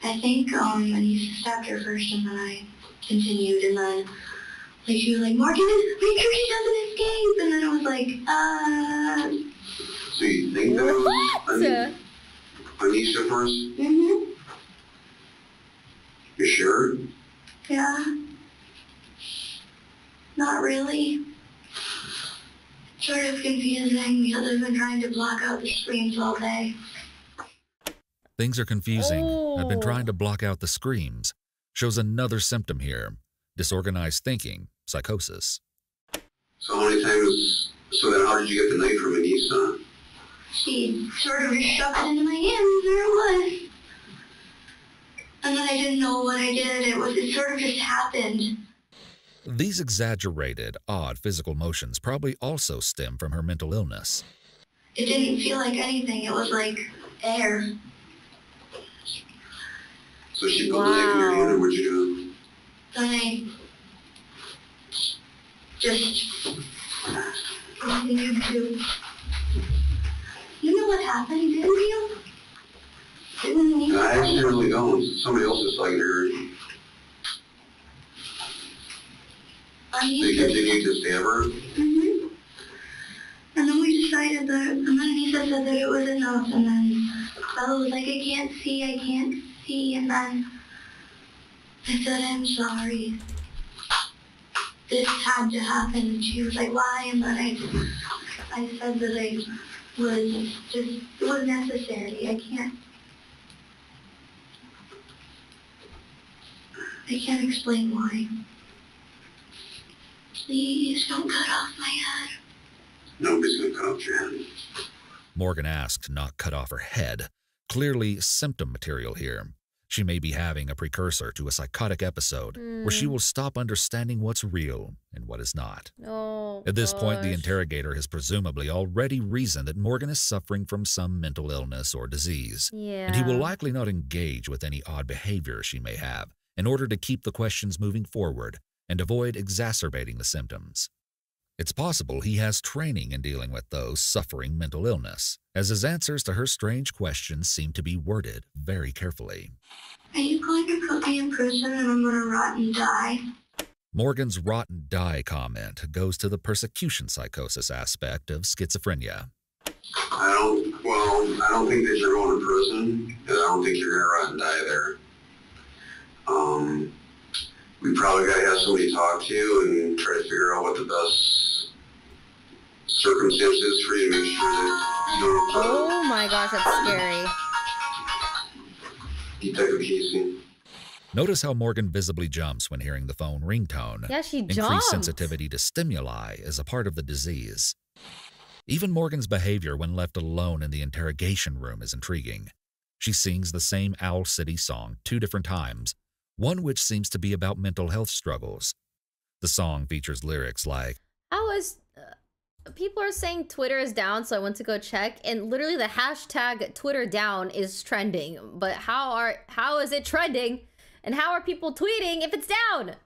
Speaker 2: I think, Anissa stabbed her first, and then I continued, and then, like, she was like, Morgan, make sure she doesn't escape, and then I was like,
Speaker 6: So you think that was Anissa first?
Speaker 2: Mm-hmm.
Speaker 6: You sure?
Speaker 2: Yeah. Not really. Sort of confusing because I've been trying to block out the screams all day.
Speaker 5: Things are confusing. I've been
Speaker 1: Oh.
Speaker 5: trying to block out the screams. Shows another symptom here. Disorganized thinking, psychosis.
Speaker 6: So how many times, so then how did you get the knife from Anissa?
Speaker 2: She sort of just shoved it into my hand and there it was. And then I didn't know what I did. It sort of just happened.
Speaker 5: These exaggerated, odd physical motions probably also stem from her mental illness.
Speaker 2: It didn't feel like anything. It was like air.
Speaker 6: So she put the knife in your hand, or what'd you do?
Speaker 2: Then I just continued to. You know what happened, didn't you? Didn't you?
Speaker 6: I actually really don't. Somebody else is like her. They continued to stab her?
Speaker 2: Mm-hmm. And then we decided that, and then Anissa said that it was enough, and then Bella was like, I can't see, and then I said, I'm sorry. This had to happen, and she was like, why? And then I said that it was necessary. I can't explain why. Please don't cut off my head.
Speaker 6: Nobody's gonna cut off your head.
Speaker 5: Morgan asked not cut off her head. Clearly symptom material here. She may be having a precursor to a psychotic episode where she will stop understanding what's real and what is not.
Speaker 1: Oh,
Speaker 5: At this point, the
Speaker 1: gosh.
Speaker 5: interrogator has presumably already reasoned that Morgan is suffering from some mental illness or disease,
Speaker 1: Yeah.
Speaker 5: and he will likely not engage with any odd behavior she may have in order to keep the questions moving forward and avoid exacerbating the symptoms. It's possible he has training in dealing with those suffering mental illness, as his answers to her strange questions seem to be worded very carefully.
Speaker 2: Are you going to put me in prison and I'm going to rot and die?
Speaker 5: Morgan's rotten die comment goes to the persecution psychosis aspect of schizophrenia.
Speaker 6: I don't think that you're going to prison, and I don't think you're gonna rot and die there. We probably gotta have somebody talk to you and try to figure out what the best circumstances for you to make sure that you don't
Speaker 1: Oh my gosh, that's scary.
Speaker 6: Detective Casey.
Speaker 5: Notice how Morgan visibly jumps when hearing the phone ringtone.
Speaker 1: Yeah, she
Speaker 5: Increased
Speaker 1: jumped.
Speaker 5: sensitivity to stimuli is a part of the disease. Even Morgan's behavior when left alone in the interrogation room is intriguing. She sings the same Owl City song 2 different times, one which seems to be about mental health struggles. The song features lyrics like,
Speaker 1: I was people are saying Twitter is down, so I went to go check, and literally the hashtag Twitter down is trending. But how is it trending? And how are people tweeting if it's down?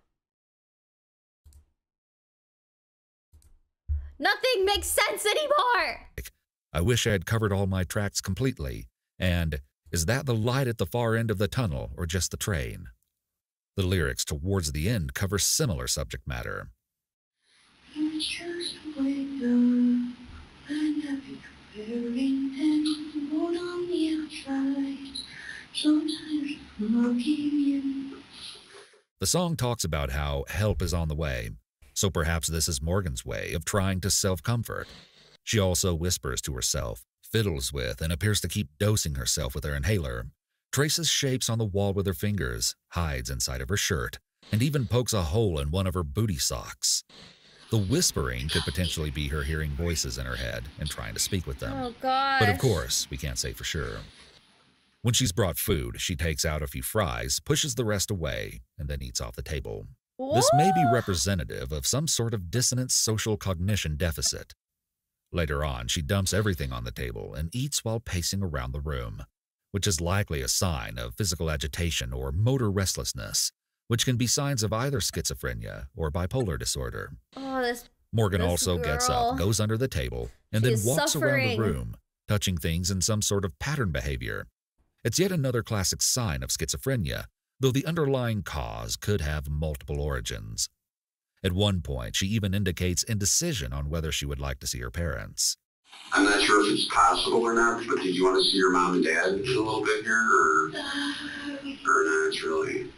Speaker 1: Nothing makes sense anymore!
Speaker 5: I wish I had covered all my tracks completely. And is that the light at the far end of the tunnel or just the train? The lyrics towards the end cover similar subject matter. The song talks about how help is on the way, so perhaps this is Morgan's way of trying to self-comfort. She also whispers to herself, fiddles with and appears to keep dosing herself with her inhaler, traces shapes on the wall with her fingers, hides inside of her shirt, and even pokes a hole in one of her booty socks. The whispering could potentially be her hearing voices in her head and trying to speak with them.
Speaker 1: Oh, gosh.
Speaker 5: But of course, we can't say for sure. When she's brought food, she takes out a few fries, pushes the rest away, and then eats off the table. This may be representative of some sort of dissonant social cognition deficit. Later on, she dumps everything on the table and eats while pacing around the room, which is likely a sign of physical agitation or motor restlessness, which can be signs of either schizophrenia or bipolar disorder.
Speaker 1: Oh,
Speaker 5: Morgan
Speaker 1: this
Speaker 5: also gets
Speaker 1: girl.
Speaker 5: up, goes under the table, and
Speaker 1: She
Speaker 5: then
Speaker 1: is
Speaker 5: walks around the
Speaker 1: suffering.
Speaker 5: room, touching things in some sort of pattern behavior. It's yet another classic sign of schizophrenia, though the underlying cause could have multiple origins. At one point, she even indicates indecision on whether she would like to see her parents.
Speaker 6: I'm not sure if it's possible or not, but did you want to see your mom and dad in a little bit here, or not really?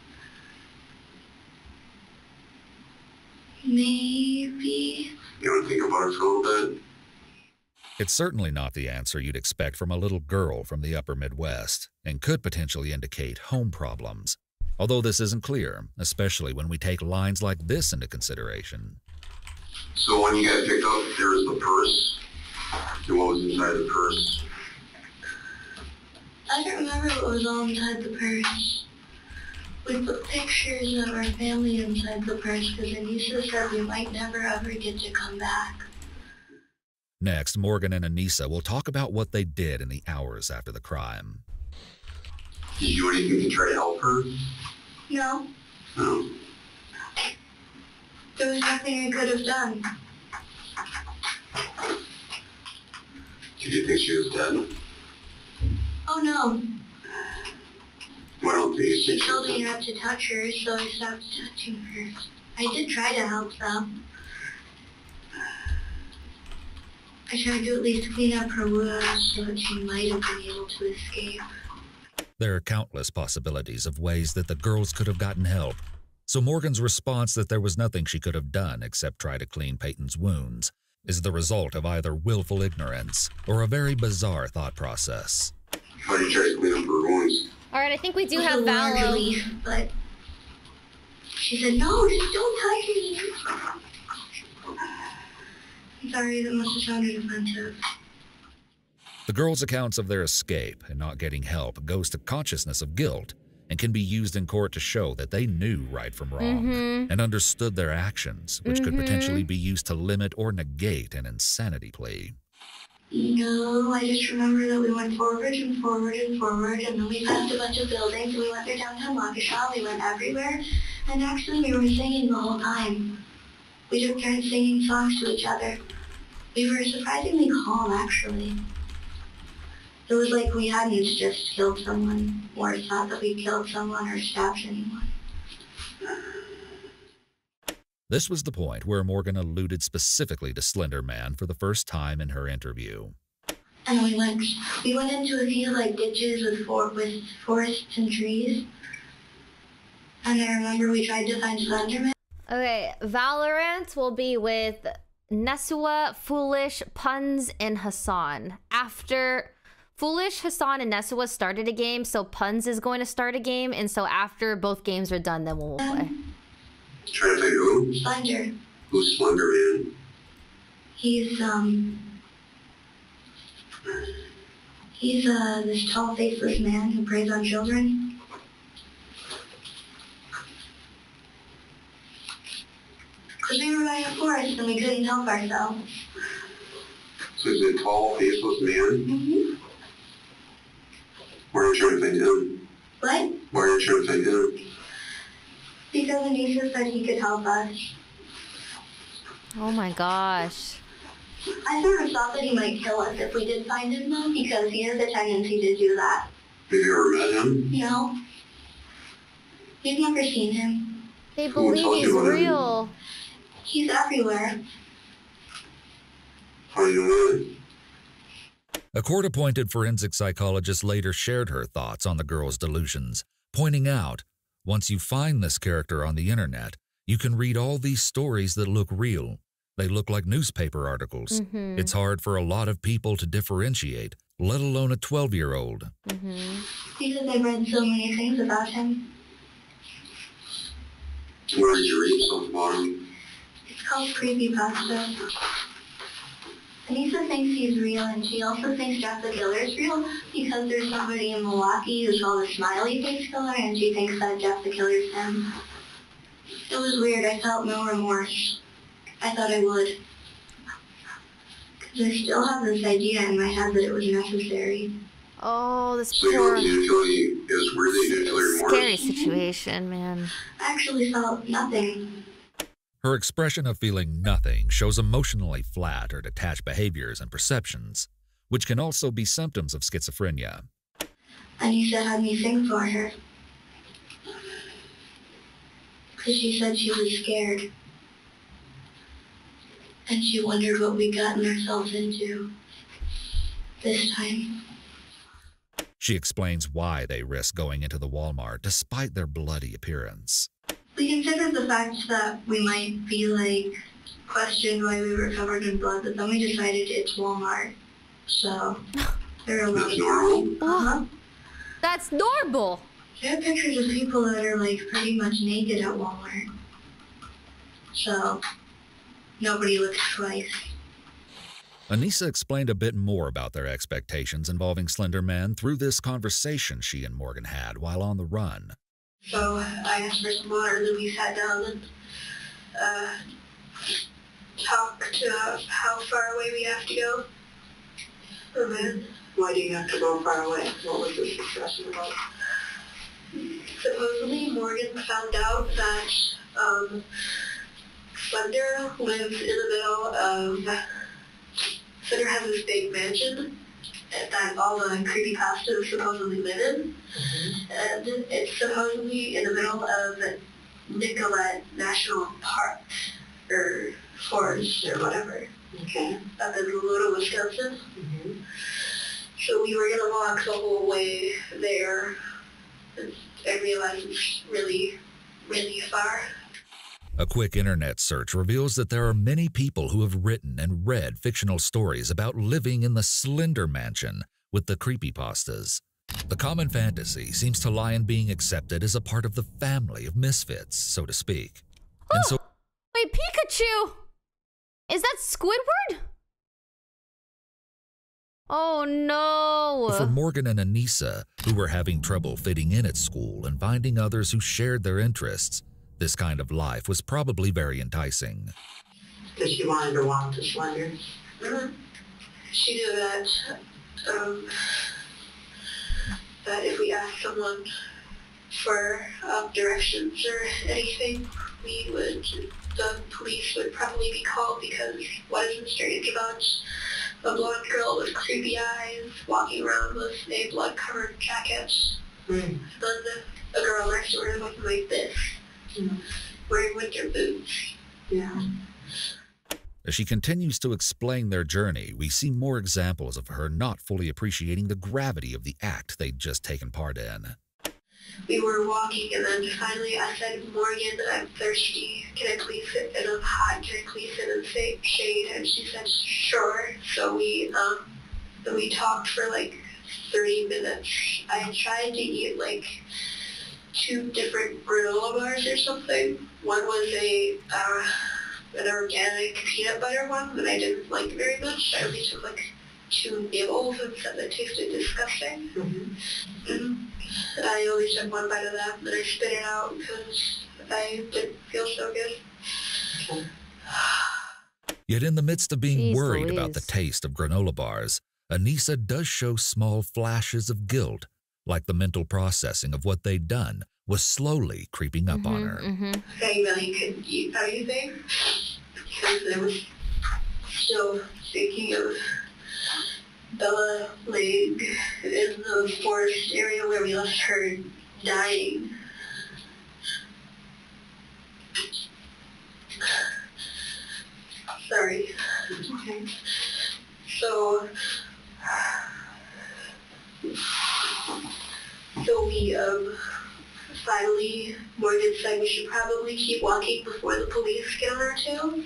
Speaker 2: Maybe.
Speaker 6: You want to think about it for a little bit?
Speaker 5: It's certainly not the answer you'd expect from a little girl from the upper Midwest, and could potentially indicate home problems. Although this isn't clear, especially when we take lines like this into consideration.
Speaker 6: So when you got picked up, there was the purse. And what was inside the purse?
Speaker 2: I don't remember what was all inside the purse. We put pictures of our family inside the purse because Anissa said we might never ever get to come back.
Speaker 5: Next, Morgan and Anissa will talk about what they did in the hours after the crime.
Speaker 6: Did you do anything to try to help her?
Speaker 2: No,
Speaker 6: No.
Speaker 2: there was nothing I could have done.
Speaker 6: Did you think she was dead?
Speaker 2: Oh no,
Speaker 6: Why don't you
Speaker 2: she
Speaker 6: think she
Speaker 2: told
Speaker 6: was
Speaker 2: me
Speaker 6: dead?
Speaker 2: not to touch her, so I stopped touching her. I did try to help them. I tried to at least clean up her wounds so that she might have been able to escape.
Speaker 5: There are countless possibilities of ways that the girls could have gotten help, so Morgan's response that there was nothing she could have done except try to clean Peyton's wounds is the result of either willful ignorance or a very bizarre thought process.
Speaker 6: Why did you try to clean up her wounds?
Speaker 1: Alright, I think we do
Speaker 2: It was
Speaker 1: have
Speaker 2: a large
Speaker 1: Valo.
Speaker 2: relief, but she said, no, just don't touch me. I'm sorry, that must have sounded offensive.
Speaker 5: The girls' accounts of their escape and not getting help goes to consciousness of guilt and can be used in court to show that they knew right from wrong and understood their actions, which could potentially be used to limit or negate an insanity plea.
Speaker 2: No, I just remember that we went forward and forward and forward, and then we passed a bunch of buildings, and we went to downtown Waukesha, we went everywhere, and actually we were singing the whole time. We took turns singing songs to each other. We were surprisingly calm, actually. It was like we hadn't just killed someone, or thought that we killed someone or stabbed anyone.
Speaker 5: This was the point where Morgan alluded specifically to Slender Man for the first time in her interview.
Speaker 2: And we went into a few like ditches with forests and trees. And I remember we tried to find Slenderman.
Speaker 1: Okay, Valorant will be with Nesua, Foolish, Puns, and Hassan. After Foolish, Hassan, and Nesua started a game, so Puns is going to start a game, and so after both games are done, then we'll play.
Speaker 6: Trying to think who?
Speaker 2: Slender.
Speaker 6: Who's Slender Man?
Speaker 2: He's this tall, faceless man who preys on children. Because we were by a forest and we couldn't help ourselves.
Speaker 6: So he's a tall, faceless man?
Speaker 2: Mm-hmm.
Speaker 6: Why are you trying to find him?
Speaker 2: What?
Speaker 6: Why are you trying to find him?
Speaker 2: Because Anisha said he could help us.
Speaker 1: Oh my gosh.
Speaker 2: I sort of thought that he might kill us if we did find him, though, because he has a tendency to do that.
Speaker 6: Have you ever met him?
Speaker 2: No. You've never seen him.
Speaker 1: They
Speaker 6: Who
Speaker 1: believe
Speaker 6: told you
Speaker 1: he's
Speaker 6: about him?
Speaker 1: real.
Speaker 2: He's everywhere.
Speaker 6: How do you know that?
Speaker 5: A court-appointed forensic psychologist later shared her thoughts on the girl's delusions, pointing out, once you find this character on the internet, you can read all these stories that look real. They look like newspaper articles.
Speaker 1: Mm-hmm.
Speaker 5: It's hard for a lot of people to differentiate, let alone a 12-year-old.
Speaker 1: Mm-hmm.
Speaker 2: Because I've read so many things about him.
Speaker 6: Where did you read stuff about him?
Speaker 2: It's called creepypasta. Anissa thinks he's real, and she also thinks Jeff the Killer's real because there's somebody in Milwaukee who's called a smiley face killer, and she thinks that Jeff the Killer's him. It was weird. I felt no remorse. I thought I would. Because I still have this idea in my head that it was necessary.
Speaker 1: Oh, this
Speaker 6: So
Speaker 1: poor,
Speaker 6: you feel it was weird that you didn't feel remorse?
Speaker 1: scary situation, man.
Speaker 2: I actually felt nothing.
Speaker 5: Her expression of feeling nothing shows emotionally flat or detached behaviors and perceptions, which can also be symptoms of schizophrenia.
Speaker 2: Anissa had me sing for her. Because she said she was scared. And she wondered what we'd gotten ourselves into this time.
Speaker 5: She explains why they risk going into the Walmart despite their bloody appearance.
Speaker 2: We considered the fact that we might be, questioned why we were covered in blood, but then we decided it's Walmart. So, they're allowed.
Speaker 6: That's normal.
Speaker 2: Uh-huh.
Speaker 1: That's normal.
Speaker 2: They have pictures of people that are, pretty much naked at Walmart. So, nobody looks twice.
Speaker 5: Anissa explained a bit more about their expectations involving Slender Man through this conversation she and Morgan had while on the run.
Speaker 2: So I asked for some water, and then we sat down and talked how far away we have to go. And then, why do you have to go far away? What was this discussion about? Supposedly, Morgan found out that Slender lives in the middle of... Slender has this big mansion that all the creepypastas supposedly live in. And it's supposedly in the middle of Nicollet National Park, or Forest, or whatever. Okay. Up in Lodon, Wisconsin. Mm-hmm. So we were going to walk the whole way there, and I realized it's really, really far.
Speaker 5: A quick internet search reveals that there are many people who have written and read fictional stories about living in the Slender Mansion with the creepypastas. The common fantasy seems to lie in being accepted as a part of the family of misfits, so to speak. And so,
Speaker 1: Wait, Pikachu! Is that Squidward? Oh no!
Speaker 5: for Morgan and Anissa, who were having trouble fitting in at school and finding others who shared their interests, this kind of life was probably very enticing.
Speaker 2: Because she wanted to walk to Slender. Mm-hmm. She knew that, that if we asked someone for directions or anything, the police would probably be called, because what isn't strange about a blonde girl with creepy eyes walking around with a blood-covered jacket? Mm. Then a girl next to her looking like this. Wearing winter boots. Yeah.
Speaker 5: As she continues to explain their journey, we see more examples of her not fully appreciating the gravity of the act they'd just taken part in.
Speaker 2: We were walking, and then finally I said, Morgan, I'm thirsty. Can I please sit in a hot? Can I please sit in the shade? And she said, sure. So we talked for 30 minutes. I tried to eat 2 different granola bars or something. One was an organic peanut butter one that I didn't like very much. I only took 2 nibbles and said that tasted disgusting. Mm-hmm. And I only took 1 bite of that, and then I spit it out because I didn't feel so good. Okay.
Speaker 5: Yet in the midst of being
Speaker 1: Jeez
Speaker 5: worried about the
Speaker 1: Louise.
Speaker 5: taste of granola bars, Anissa does show small flashes of guilt, like the mental processing of what they'd done was slowly creeping up on her.
Speaker 2: Saying that he couldn't eat anything because I was still thinking of Bella laying in the forest area where we left her dying. Sorry. Okay. So we finally, Morgan said we should probably keep walking before the police get on our tail.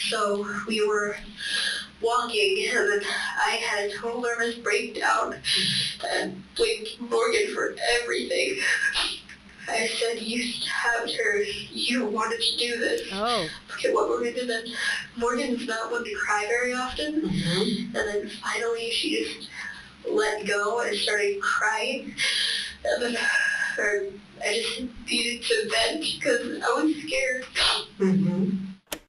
Speaker 2: So we were walking, and then I had a total nervous breakdown and blamed Morgan for everything. I said, you stabbed her. You wanted to do this.
Speaker 1: Oh.
Speaker 2: Look at what Morgan did. Then Morgan's not one to cry very often. And then finally she just let go and started crying. And then I just needed to vent because I was scared.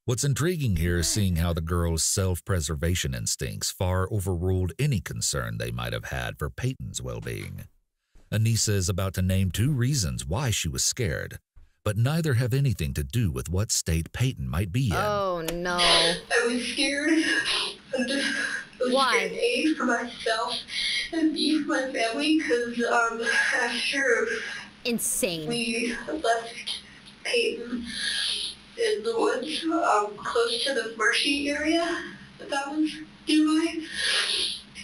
Speaker 5: What's intriguing here is seeing how the girls' self-preservation instincts far overruled any concern they might have had for Peyton's well-being. Anissa is about to name 2 reasons why she was scared, but neither have anything to do with what state Peyton might be in.
Speaker 1: Oh, no.
Speaker 2: I was scared.
Speaker 1: Why?
Speaker 2: Scared, A, for myself, and B, for my family, because after
Speaker 1: Insane.
Speaker 2: we left Peyton in the woods, close to the marshy area that was nearby,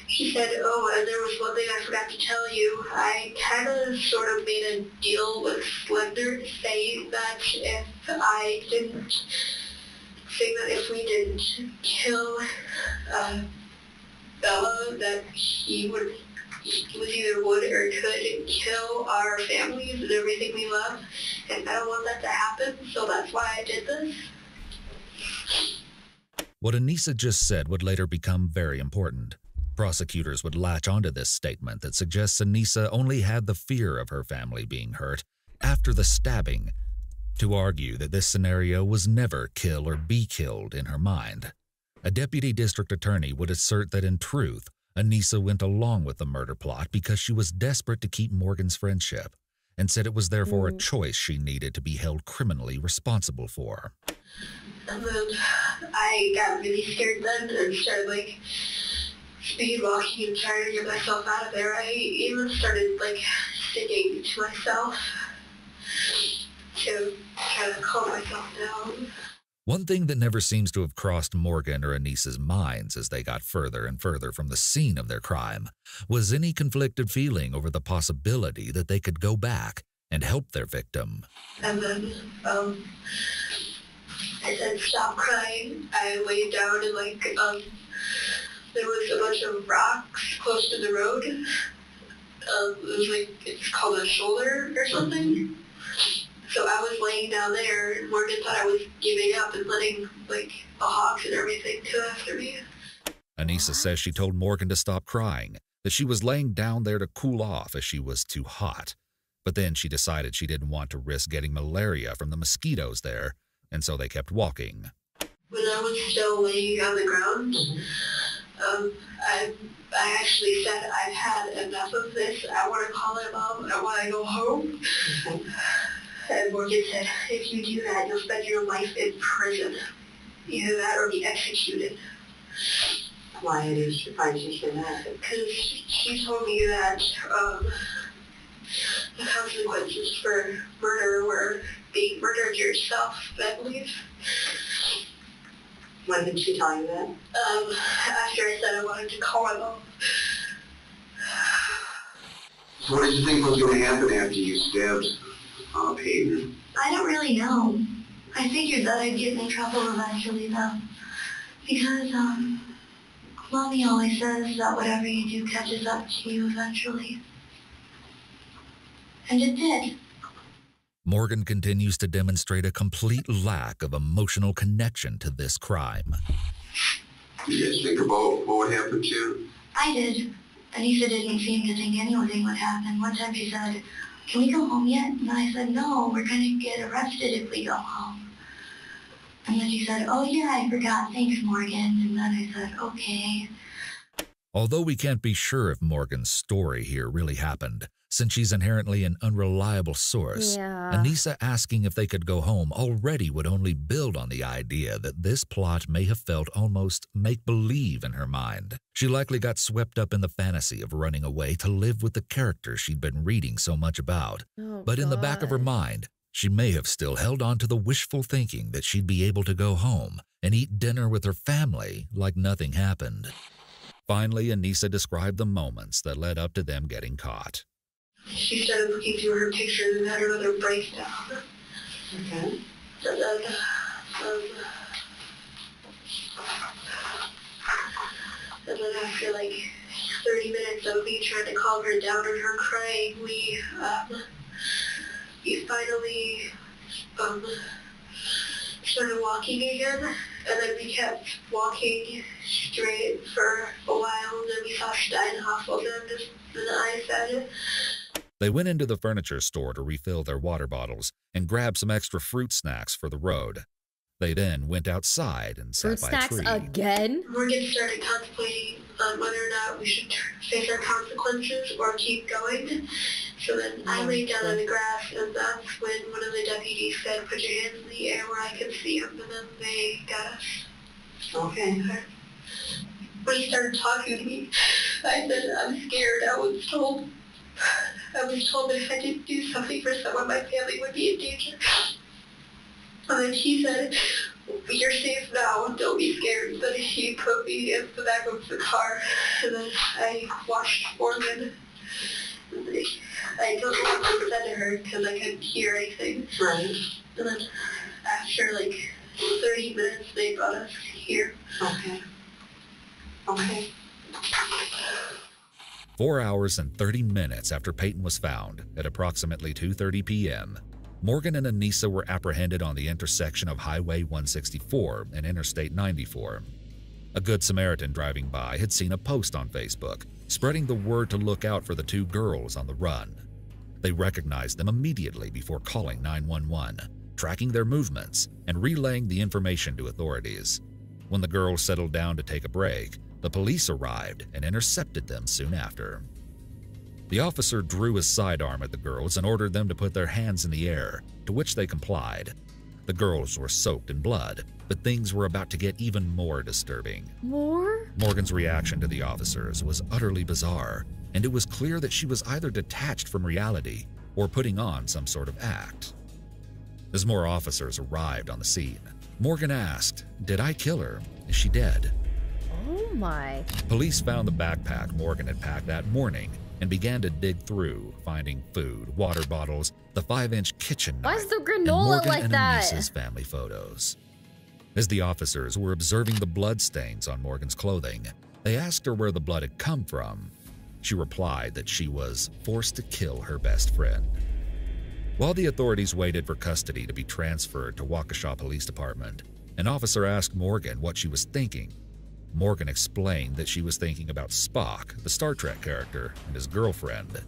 Speaker 2: she said, oh, and there was one thing I forgot to tell you. I kind of sort of made a deal with Slender saying that if we didn't kill Bella, that he either would or could kill our families and everything we love. And I don't want that to happen, so that's why I did this.
Speaker 5: What Anissa just said would later become very important. Prosecutors would latch onto this statement that suggests Anissa only had the fear of her family being hurt after the stabbing, to argue that this scenario was never kill or be killed in her mind. A deputy district attorney would assert that in truth, Anissa went along with the murder plot because she was desperate to keep Morgan's friendship, and said it was therefore a choice she needed to be held criminally responsible for.
Speaker 2: And then I got really scared then and started speed walking and trying to get myself out of there. I even started singing to myself to kind of calm myself down.
Speaker 5: One thing that never seems to have crossed Morgan or Anissa's minds as they got further and further from the scene of their crime was any conflicted feeling over the possibility that they could go back and help their victim.
Speaker 2: And then I said, stop crying. I laid down and there was a bunch of rocks close to the road. It was it's called a shoulder or something. So I was laying down there, and Morgan thought I was giving up and letting the hawks and everything go after me.
Speaker 5: Anissa says she told Morgan to stop crying, that she was laying down there to cool off as she was too hot. But then she decided she didn't want to risk getting malaria from the mosquitoes there, and so they kept walking.
Speaker 2: When I was still laying on the ground, I actually said, I've had enough of this. I want to call my mom. I want to go home. And Morgan said, if you do that, you'll spend your life in prison. Either that or be executed. Why did she say that? Because she told me that the consequences for murder were being murdered yourself, I believe. When did she tell you that? After I said I wanted to call my mom.
Speaker 6: What did you think was going to happen after you stabbed Peyton?
Speaker 2: I don't really know. I figured that I'd get in trouble eventually, though. Because, Mommy always says that whatever you do catches up to you eventually. And it did.
Speaker 5: Morgan continues to demonstrate a complete lack of emotional connection to this crime.
Speaker 6: Did you guys think about what would happen to you?
Speaker 2: I did. Anissa didn't seem to think anything would happen. One time she said, can we go home yet? And I said, no, we're going to get arrested if we go home. And then she said, oh yeah, I forgot, thanks Morgan. And then I said, okay.
Speaker 5: Although we can't be sure if Morgan's story here really happened, since she's inherently an unreliable source,
Speaker 1: Yeah.
Speaker 5: Anissa asking if they could go home already would only build on the idea that this plot may have felt almost make-believe in her mind. She likely got swept up in the fantasy of running away to live with the characters she'd been reading so much about.
Speaker 1: Oh,
Speaker 5: But in the back of her
Speaker 1: God.
Speaker 5: mind, she may have still held on to the wishful thinking that she'd be able to go home and eat dinner with her family like nothing happened. Finally, Anissa described the moments that led up to them getting caught.
Speaker 2: She started looking through her pictures and had another breakdown.
Speaker 7: Okay.
Speaker 2: And then, after like 30 minutes of me trying to calm her down and her crying, we finally started walking again, and then we kept walking straight for a while, and then we saw Steinhoff again, and I said,
Speaker 5: They went into the furniture store to refill their water bottles and grab some extra fruit snacks for the road. They then went outside and
Speaker 1: Fruit
Speaker 5: sat by a
Speaker 1: snacks
Speaker 5: tree.
Speaker 1: again?
Speaker 2: Morgan started contemplating on whether or not we should face our consequences or keep going. So then I laid down on the grass, and that's when one of the deputies said, put your hands in the air where I can see them, and then they got us.
Speaker 7: Okay.
Speaker 2: When he started talking to me, I said, I'm scared. I was told that if I didn't do something for someone, my family would be in danger. And then he said, you're safe now, don't be scared. Then he put me in the back of the car, and then I watched Morgan. I don't know what they said to her because I couldn't hear anything.
Speaker 7: Right.
Speaker 2: And then after like 30 minutes, they brought us here.
Speaker 7: Okay. Okay.
Speaker 5: 4 hours and 30 minutes after Peyton was found, at approximately 2:30 p.m., Morgan and Anissa were apprehended on the intersection of Highway 164 and Interstate 94. A Good Samaritan driving by had seen a post on Facebook, spreading the word to look out for the two girls on the run. They recognized them immediately before calling 911, tracking their movements, and relaying the information to authorities. When the girls settled down to take a break, the police arrived and intercepted them soon after. The officer drew his sidearm at the girls and ordered them to put their hands in the air, to which they complied. The girls were soaked in blood, but things were about to get even more disturbing.
Speaker 1: More?
Speaker 5: Morgan's reaction to the officers was utterly bizarre, and it was clear that she was either detached from reality or putting on some sort of act. As more officers arrived on the scene, Morgan asked, "Did I kill her? Is she dead?"
Speaker 1: Oh my.
Speaker 5: Police found the backpack Morgan had packed that morning and began to dig through, finding food, water bottles, the 5-inch kitchen
Speaker 1: Why
Speaker 5: knife,
Speaker 1: is the
Speaker 5: and
Speaker 1: granola
Speaker 5: Morgan
Speaker 1: like
Speaker 5: and
Speaker 1: that?
Speaker 5: Anissa's family photos. As the officers were observing the blood stains on Morgan's clothing, they asked her where the blood had come from. She replied that she was forced to kill her best friend. While the authorities waited for custody to be transferred to Waukesha Police Department, an officer asked Morgan what she was thinking. Morgan explained that she was thinking about Spock, the Star Trek character, and his girlfriend.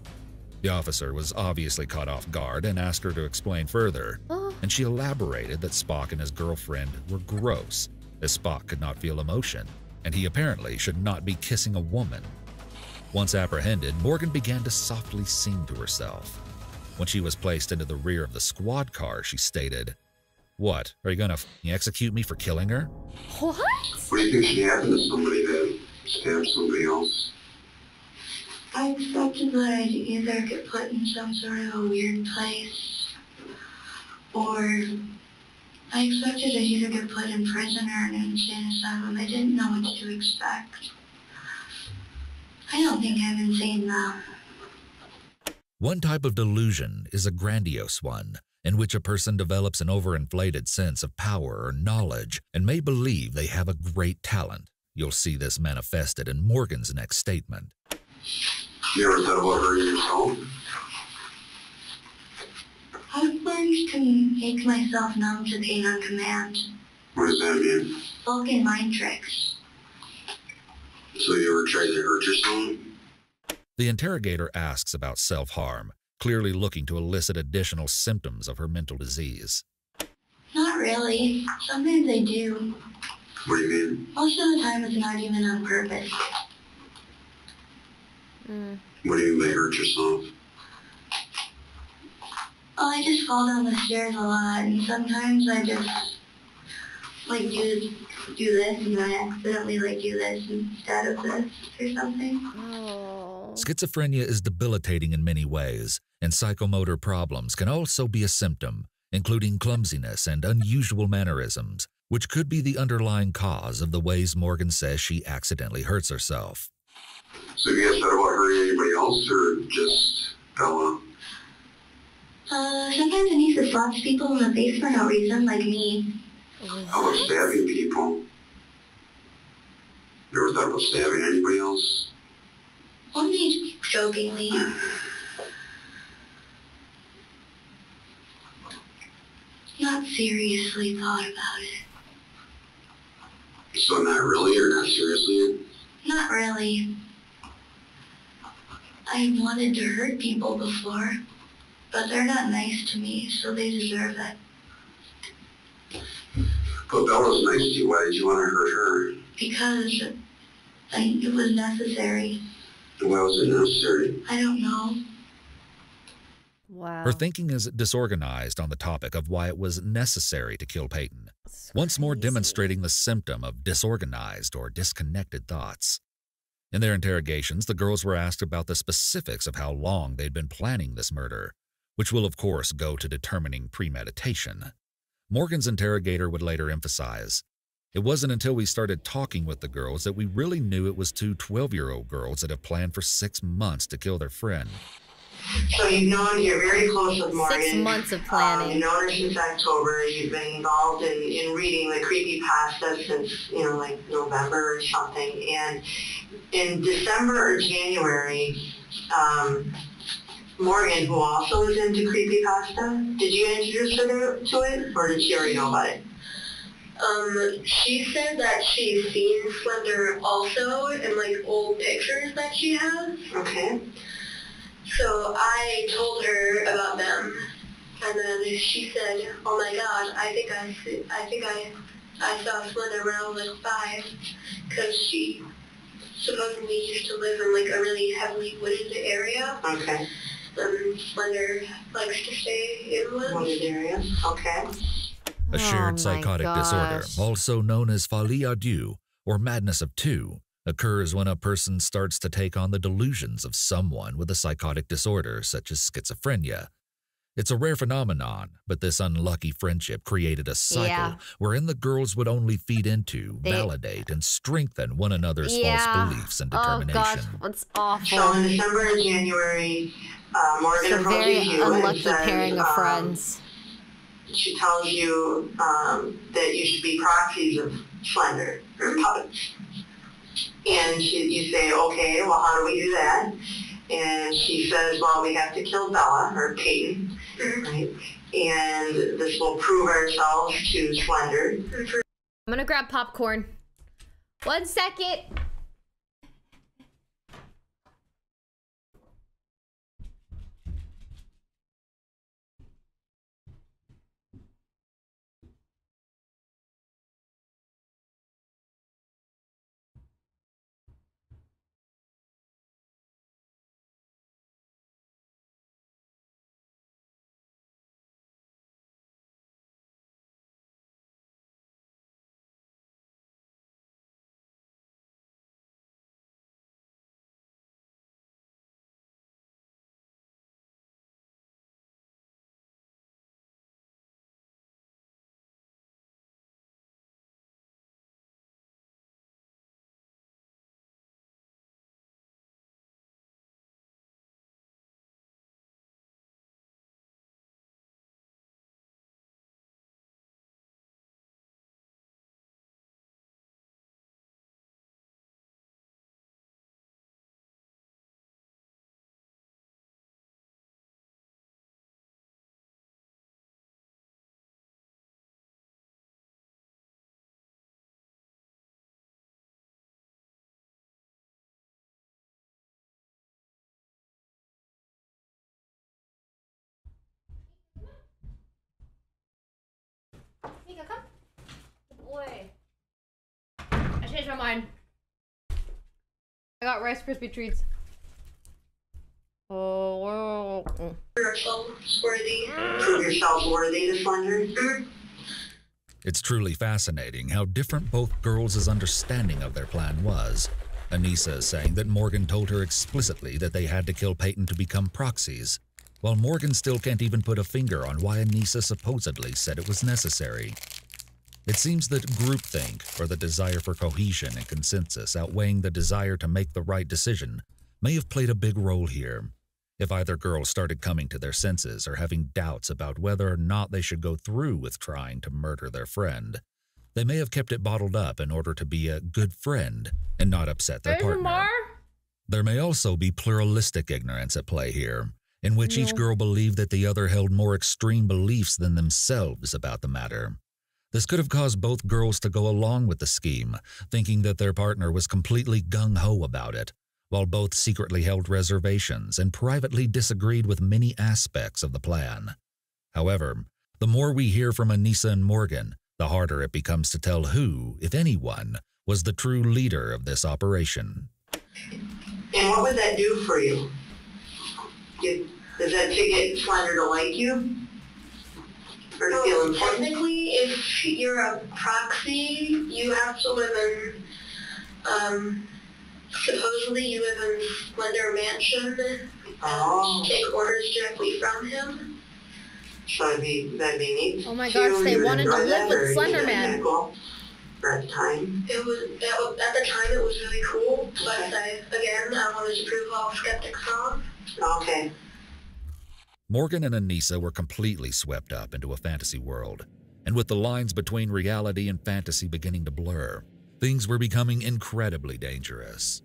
Speaker 5: The officer was obviously caught off guard and asked her to explain further, and she elaborated that Spock and his girlfriend were gross, as Spock could not feel emotion, and he apparently should not be kissing a woman. Once apprehended, Morgan began to softly sing to herself. When she was placed into the rear of the squad car, she stated, "What, are you gonna execute me for killing her?"
Speaker 1: What?
Speaker 6: What do you think should happen to somebody that stabs somebody else?
Speaker 2: I expected that I'd either get put in some sort of a weird place, or I expected I'd either get put in prison or an insane asylum. I didn't know what to expect. I don't think I'm insane though.
Speaker 5: One type of delusion is a grandiose one, in which a person develops an overinflated sense of power or knowledge and may believe they have a great talent. You'll see this manifested in Morgan's next statement.
Speaker 6: You ever thought about hurting yourself?
Speaker 2: I've learned to make myself numb to pain on command.
Speaker 6: What does that mean?
Speaker 2: Vulcan mind tricks.
Speaker 6: So you ever tried to hurt yourself?
Speaker 5: The interrogator asks about self-harm, clearly looking to elicit additional symptoms of her mental disease.
Speaker 2: Not Not really. Sometimes I do.
Speaker 6: What do you mean?
Speaker 2: Most of the time it's not even on purpose.
Speaker 6: What do you mean by hurt yourself?
Speaker 2: Oh, I just fall down the stairs a lot, and sometimes I just like do this, and I accidentally like do this instead of this or something.
Speaker 1: Oh.
Speaker 5: Schizophrenia is debilitating in many ways, and psychomotor problems can also be a symptom, including clumsiness and unusual mannerisms, which could be the underlying cause of the ways Morgan says she accidentally hurts herself.
Speaker 6: So you guys thought about hurting anybody else or just Bella?
Speaker 2: Sometimes Anissa slaps people in the face for no reason, like me.
Speaker 6: How about stabbing people? You ever thought about stabbing anybody else?
Speaker 2: Only jokingly. Not seriously thought about it.
Speaker 6: So not really or not seriously?
Speaker 2: Not really. I wanted to hurt people before, but they're not nice to me, so they deserve it.
Speaker 6: But Bella's nice to you. Why did you want to hurt her?
Speaker 2: Because it was necessary.
Speaker 6: Why was it necessary?
Speaker 2: I don't know.
Speaker 1: Wow.
Speaker 5: Her thinking is disorganized on the topic of why it was necessary to kill Peyton, once more demonstrating the symptom of disorganized or disconnected thoughts. In their interrogations, the girls were asked about the specifics of how long they'd been planning this murder, which will of course go to determining premeditation. Morgan's interrogator would later emphasize, "It wasn't until we started talking with the girls that we really knew it was two 12-year-old girls that have planned for 6 months to kill their friend."
Speaker 2: So you're very close with Morgan.
Speaker 1: 6 months of planning.
Speaker 2: You've known her since October. You've been involved in reading the creepypasta since, like November or something. And in December or January, Morgan, who also is into creepypasta, did you introduce her to it, or did she already know about it? She said that she's seen Slender also in like old pictures that she has. Okay. So I told her about them, and then she said, "Oh my God, I think I saw Slender when I was like 5, because she supposedly used to live in like a really heavily wooded area." Okay. Slender likes to stay in wooded areas. Okay.
Speaker 5: A shared
Speaker 1: Oh my
Speaker 5: psychotic disorder,
Speaker 1: gosh.
Speaker 5: also known as folie à deux, or madness of two, occurs when a person starts to take on the delusions of someone with a psychotic disorder such as schizophrenia. It's a rare phenomenon, but this unlucky friendship created a cycle wherein the girls would only feed into, validate, and strengthen one another's false beliefs and determination.
Speaker 1: Oh gosh, what's awful.
Speaker 2: So in December and January, Morgan
Speaker 1: It's a very
Speaker 2: approaches you
Speaker 1: unlucky
Speaker 2: and says,
Speaker 1: pairing of friends.
Speaker 2: she tells you that you should be proxies of Slender, or puppets. And you say, okay, well, how do we do that? And she says, well, we have to kill Bella, or Peyton, right? And this will prove ourselves to Slender.
Speaker 1: I'm gonna grab popcorn. 1 second. finish on mine. I got Rice Krispie treats. Oh.
Speaker 2: yourself worthy. Prove yourself worthy to Slender.
Speaker 5: It's truly fascinating how different both girls' understanding of their plan was. Anissa saying that Morgan told her explicitly that they had to kill Peyton to become proxies, while Morgan still can't even put a finger on why Anissa supposedly said it was necessary. It seems that groupthink, or the desire for cohesion and consensus outweighing the desire to make the right decision, may have played a big role here. If either girl started coming to their senses or having doubts about whether or not they should go through with trying to murder their friend, they may have kept it bottled up in order to be a good friend and not upset their partner. There may also be pluralistic ignorance at play here, in which each girl believed that the other held more extreme beliefs than themselves about the matter. This could have caused both girls to go along with the scheme, thinking that their partner was completely gung-ho about it, while both secretly held reservations and privately disagreed with many aspects of the plan. However, the more we hear from Anissa and Morgan, the harder it becomes to tell who, if anyone, was the true leader of this operation.
Speaker 2: And what would that do for you? Does that to get Slender to like you? Or to feel important? Technically, if you're a proxy, you have to live in, supposedly you live in Slender Mansion and take orders directly from him. So that'd be neat.
Speaker 1: Oh my gosh, they wanted to live with Slender Man.
Speaker 2: At the time. At the time it was really cool, but I wanted to prove all skeptics wrong. Okay.
Speaker 5: Morgan and Anissa were completely swept up into a fantasy world, and with the lines between reality and fantasy beginning to blur, things were becoming incredibly dangerous.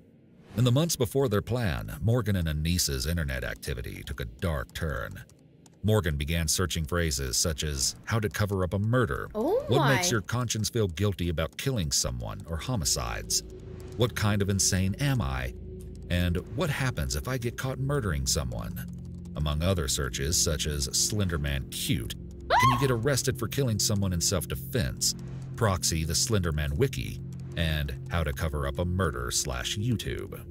Speaker 5: In the months before their plan, Morgan and Anissa's internet activity took a dark turn. Morgan began searching phrases such as how to cover up a murder, what makes your conscience feel guilty about killing someone, or homicides, what kind of insane am I, and what happens if I get caught murdering someone, among other searches such as Slender Man cute, can you get arrested for killing someone in self-defense, proxy the Slender Man wiki, and how to cover up a murder/YouTube.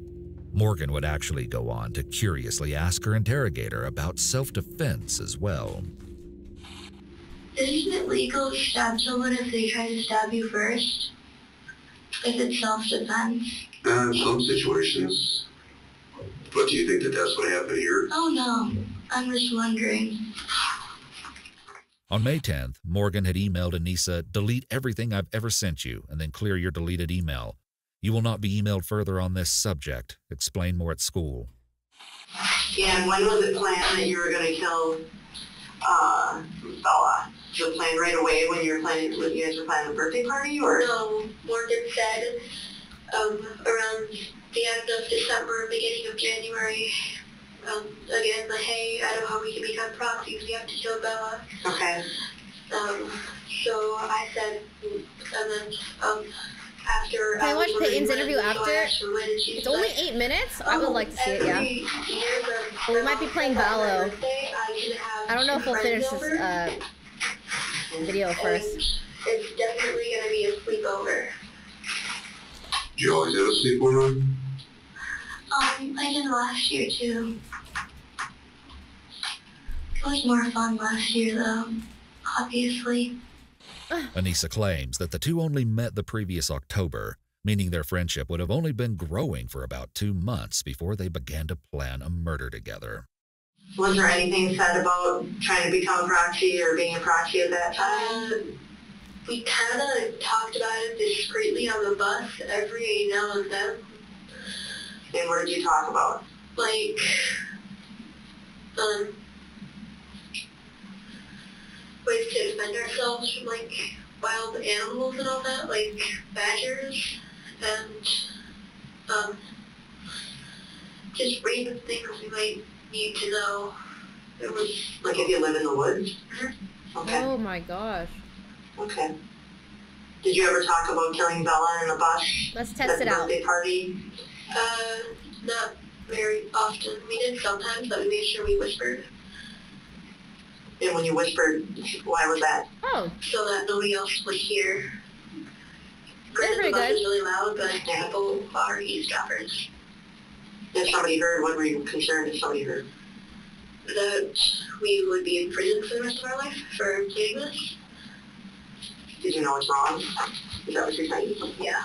Speaker 5: Morgan would actually go on to curiously ask her interrogator about self-defense as well.
Speaker 2: Isn't it legal to stab someone if they try to stab you first? If it's self-defense?
Speaker 6: In some situations. But do you think that that's what happened here?
Speaker 2: Oh no, I'm just wondering.
Speaker 5: On May 10th, Morgan had emailed Anissa, delete everything I've ever sent you and then clear your deleted email. You will not be emailed further on this subject. Explain more at school.
Speaker 2: Yeah, and when was it planned that you were going to kill Bella? Was it planned right away when you guys were planning the birthday party, or? No, Morgan said around the end of December, beginning of January. Again, hey, I know how we can become proxies. We have to kill Bella. Okay. So I said, and then after.
Speaker 1: Can I watch Peyton's interview after? It's only 8 minutes. I would like to see it. Yeah. Well, we might be playing Valo. I don't know if we'll finish this video first.
Speaker 2: It's definitely gonna be a sleepover.
Speaker 6: Did you always have a sleepover?
Speaker 2: I did last year too. It was more fun last year though, obviously.
Speaker 5: Anissa claims that the two only met the previous October, meaning their friendship would have only been growing for about 2 months before they began to plan a murder together.
Speaker 2: Was there anything said about trying to become a proxy or being a proxy at that time? We kind of talked about it discreetly on the bus every now and then. And what did you talk about? Like, ways to defend ourselves from, like, wild animals and all that, like badgers, and, just random things we might need to know. It was, like, if you live in the woods? Mm-hmm. Okay.
Speaker 1: Oh my gosh.
Speaker 2: Okay. Did you ever talk about killing Bella in the bus?
Speaker 1: Let's test it out.
Speaker 2: At the birthday party? Not very often. We did sometimes, but we made sure we whispered. And when you whispered, why was that?
Speaker 1: Oh.
Speaker 2: So that nobody else would hear.
Speaker 1: They're pretty
Speaker 2: the bus
Speaker 1: good.
Speaker 2: is really loud, but people are eavesdroppers. If somebody heard, what were you concerned if somebody heard? That we would be in prison for the rest of our life for doing this. Did you know it's wrong? Is that what you're saying? Yeah.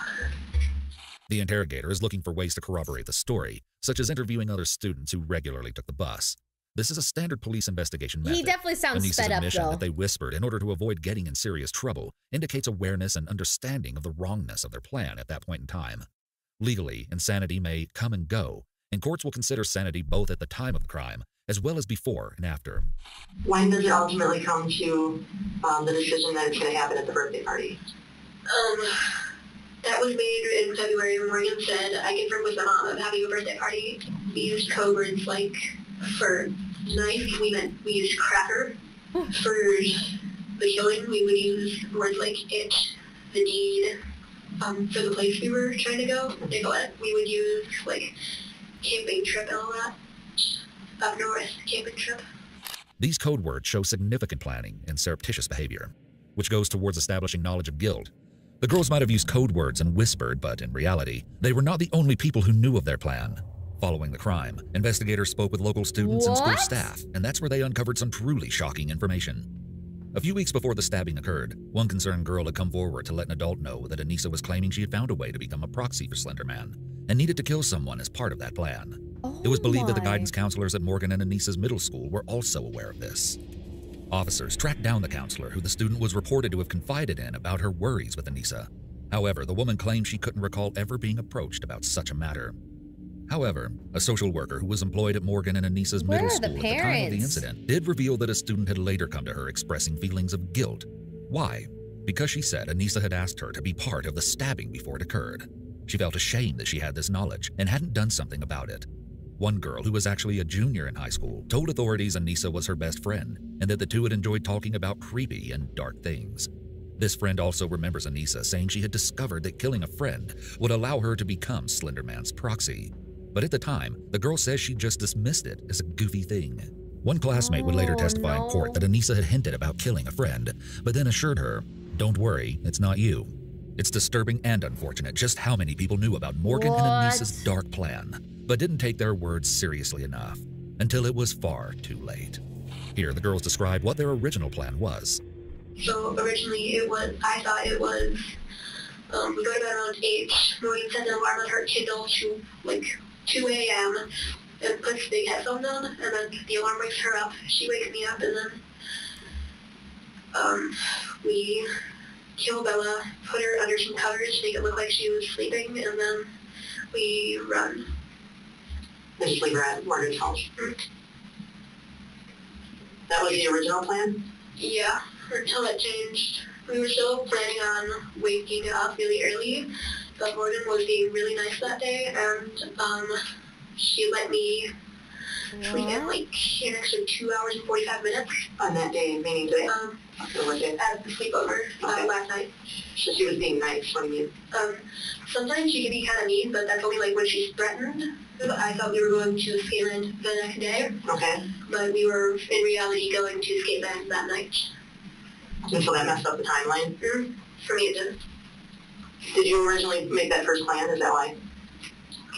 Speaker 5: The interrogator is looking for ways to corroborate the story, such as interviewing other students who regularly took the bus. This is a standard police investigation method.
Speaker 1: He definitely sounds
Speaker 5: Anissa's
Speaker 1: sped up,
Speaker 5: admission
Speaker 1: though.
Speaker 5: that they whispered in order to avoid getting in serious trouble indicates awareness and understanding of the wrongness of their plan at that point in time. Legally, insanity may come and go, and courts will consider sanity both at the time of the crime as well as before and after.
Speaker 2: When does it ultimately come to the decision that it's going to happen at the birthday party? That was made in February. Morgan said, I confirmed with my mom of having a birthday party. We used code words like, for knife, we used cracker. For the killing, we would use words like it, the deed. For the place we were trying to go, Nicolette, we would use like camping trip and all that. Up north, camping trip.
Speaker 5: These code words show significant planning and surreptitious behavior, which goes towards establishing knowledge of guilt. The girls might have used code words and whispered, but in reality, they were not the only people who knew of their plan. Following the crime, investigators spoke with local students and school staff, and that's where they uncovered some truly shocking information. A few weeks before the stabbing occurred, one concerned girl had come forward to let an adult know that Anissa was claiming she had found a way to become a proxy for Slender Man and needed to kill someone as part of that plan. It was believed that the guidance counselors at Morgan and Anissa's middle school were also aware of this. Officers tracked down the counselor who the student was reported to have confided in about her worries with Anissa. However, the woman claimed she couldn't recall ever being approached about such a matter. However, a social worker who was employed at Morgan and Anissa's middle school at the time of the incident did reveal that a student had later come to her expressing feelings of guilt. Why? Because she said Anissa had asked her to be part of the stabbing before it occurred. She felt ashamed that she had this knowledge and hadn't done something about it. One girl, who was actually a junior in high school, told authorities Anissa was her best friend and that the two had enjoyed talking about creepy and dark things. This friend also remembers Anissa saying she had discovered that killing a friend would allow her to become Slender Man's proxy. But at the time, the girl says she just dismissed it as a goofy thing. One classmate would later testify in court that Anissa had hinted about killing a friend, but then assured her, "Don't worry, it's not you." It's disturbing and unfortunate just how many people knew about Morgan and Anissa's dark plan, but didn't take their words seriously enough until it was far too late. Here, the girls describe what their original plan was.
Speaker 2: So originally I thought it was, we go to bed around 8, Morgan sets an alarm on her Kindle to like 2 a.m. and puts big headphones on, and then the alarm wakes her up. She wakes me up, and then we kill Bella, put her under some covers, make it look like she was sleeping, and then we run. And just leave her at Morgan's house. That was the original plan? Yeah, until it changed. We were still planning on waking up really early, but Morgan was being really nice that day, and she let me sleep in like an extra 2 hours and 45 minutes. On that day, meaning today? At the sleepover last night. So she was being nice, what do you mean? Sometimes she can be kind of mean, but that's only like when she's threatened. I thought we were going to Skateland the next day. Okay. But we were in reality going to Skateland that night. And so that messed up the timeline? For me it did. Did you originally make that first plan? Is that why?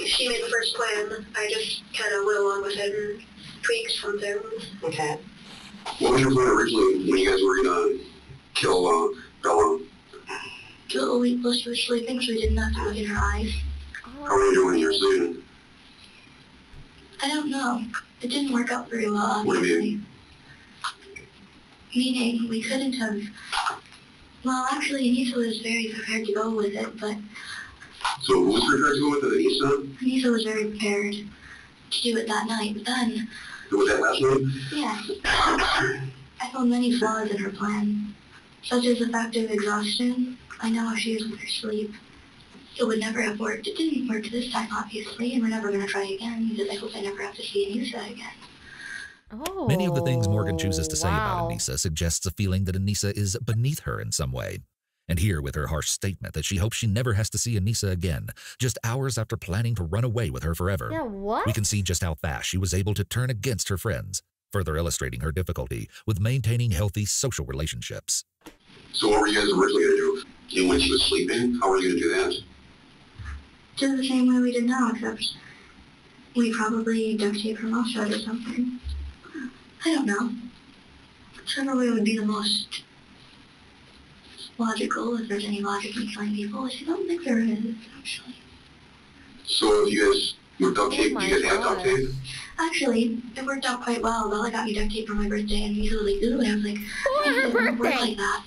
Speaker 2: She made the first plan. I just kind of went along with it and tweaked some things. Okay.
Speaker 6: What was your plan originally when you guys were going to kill Bella?
Speaker 2: Well, she was sleeping, so we didn't have to look in her eyes.
Speaker 6: How were you doing when you were sleeping?
Speaker 2: I don't know. It didn't work out very well,
Speaker 6: What do you
Speaker 2: obviously.
Speaker 6: mean?
Speaker 2: Meaning, we couldn't have... Well, actually, Anissa was very prepared to go with it, but...
Speaker 6: So who was prepared to go with it, Anissa?
Speaker 2: Anissa was very prepared to do it that night, but then...
Speaker 6: Was that last night?
Speaker 2: Yeah. I found many flaws in her plan, such as the fact of exhaustion. I know how she is with her sleep. It would never have worked. It didn't work this time, obviously, and we're never going to try again, because I hope I never have to see Anissa again.
Speaker 1: Oh,
Speaker 5: Many of the things Morgan chooses to say
Speaker 1: wow.
Speaker 5: about Anissa suggests a feeling that Anissa is beneath her in some way. And here with her harsh statement that she hopes she never has to see Anissa again, just hours after planning to run away with her forever.
Speaker 1: Yeah, what?
Speaker 5: We can see just how fast she was able to turn against her friends, further illustrating her difficulty with maintaining healthy social relationships.
Speaker 6: So what were you guys originally going to do? You when she was sleeping? How were you going to do that?
Speaker 2: Just the same way we did now, except we probably duct tape her mouth shut or something. I don't know. Whichever way would be the most logical, if there's any logic in killing people, which I don't think there is, actually.
Speaker 6: So if you guys were duct tape,
Speaker 1: Oh
Speaker 6: you guys
Speaker 1: my
Speaker 6: had duct tape?
Speaker 2: Actually, it worked out quite well. Bella got me duct tape for my birthday, and he was like, ooh, and I was like,
Speaker 1: For her
Speaker 2: it doesn't work
Speaker 1: birthday.
Speaker 2: like that.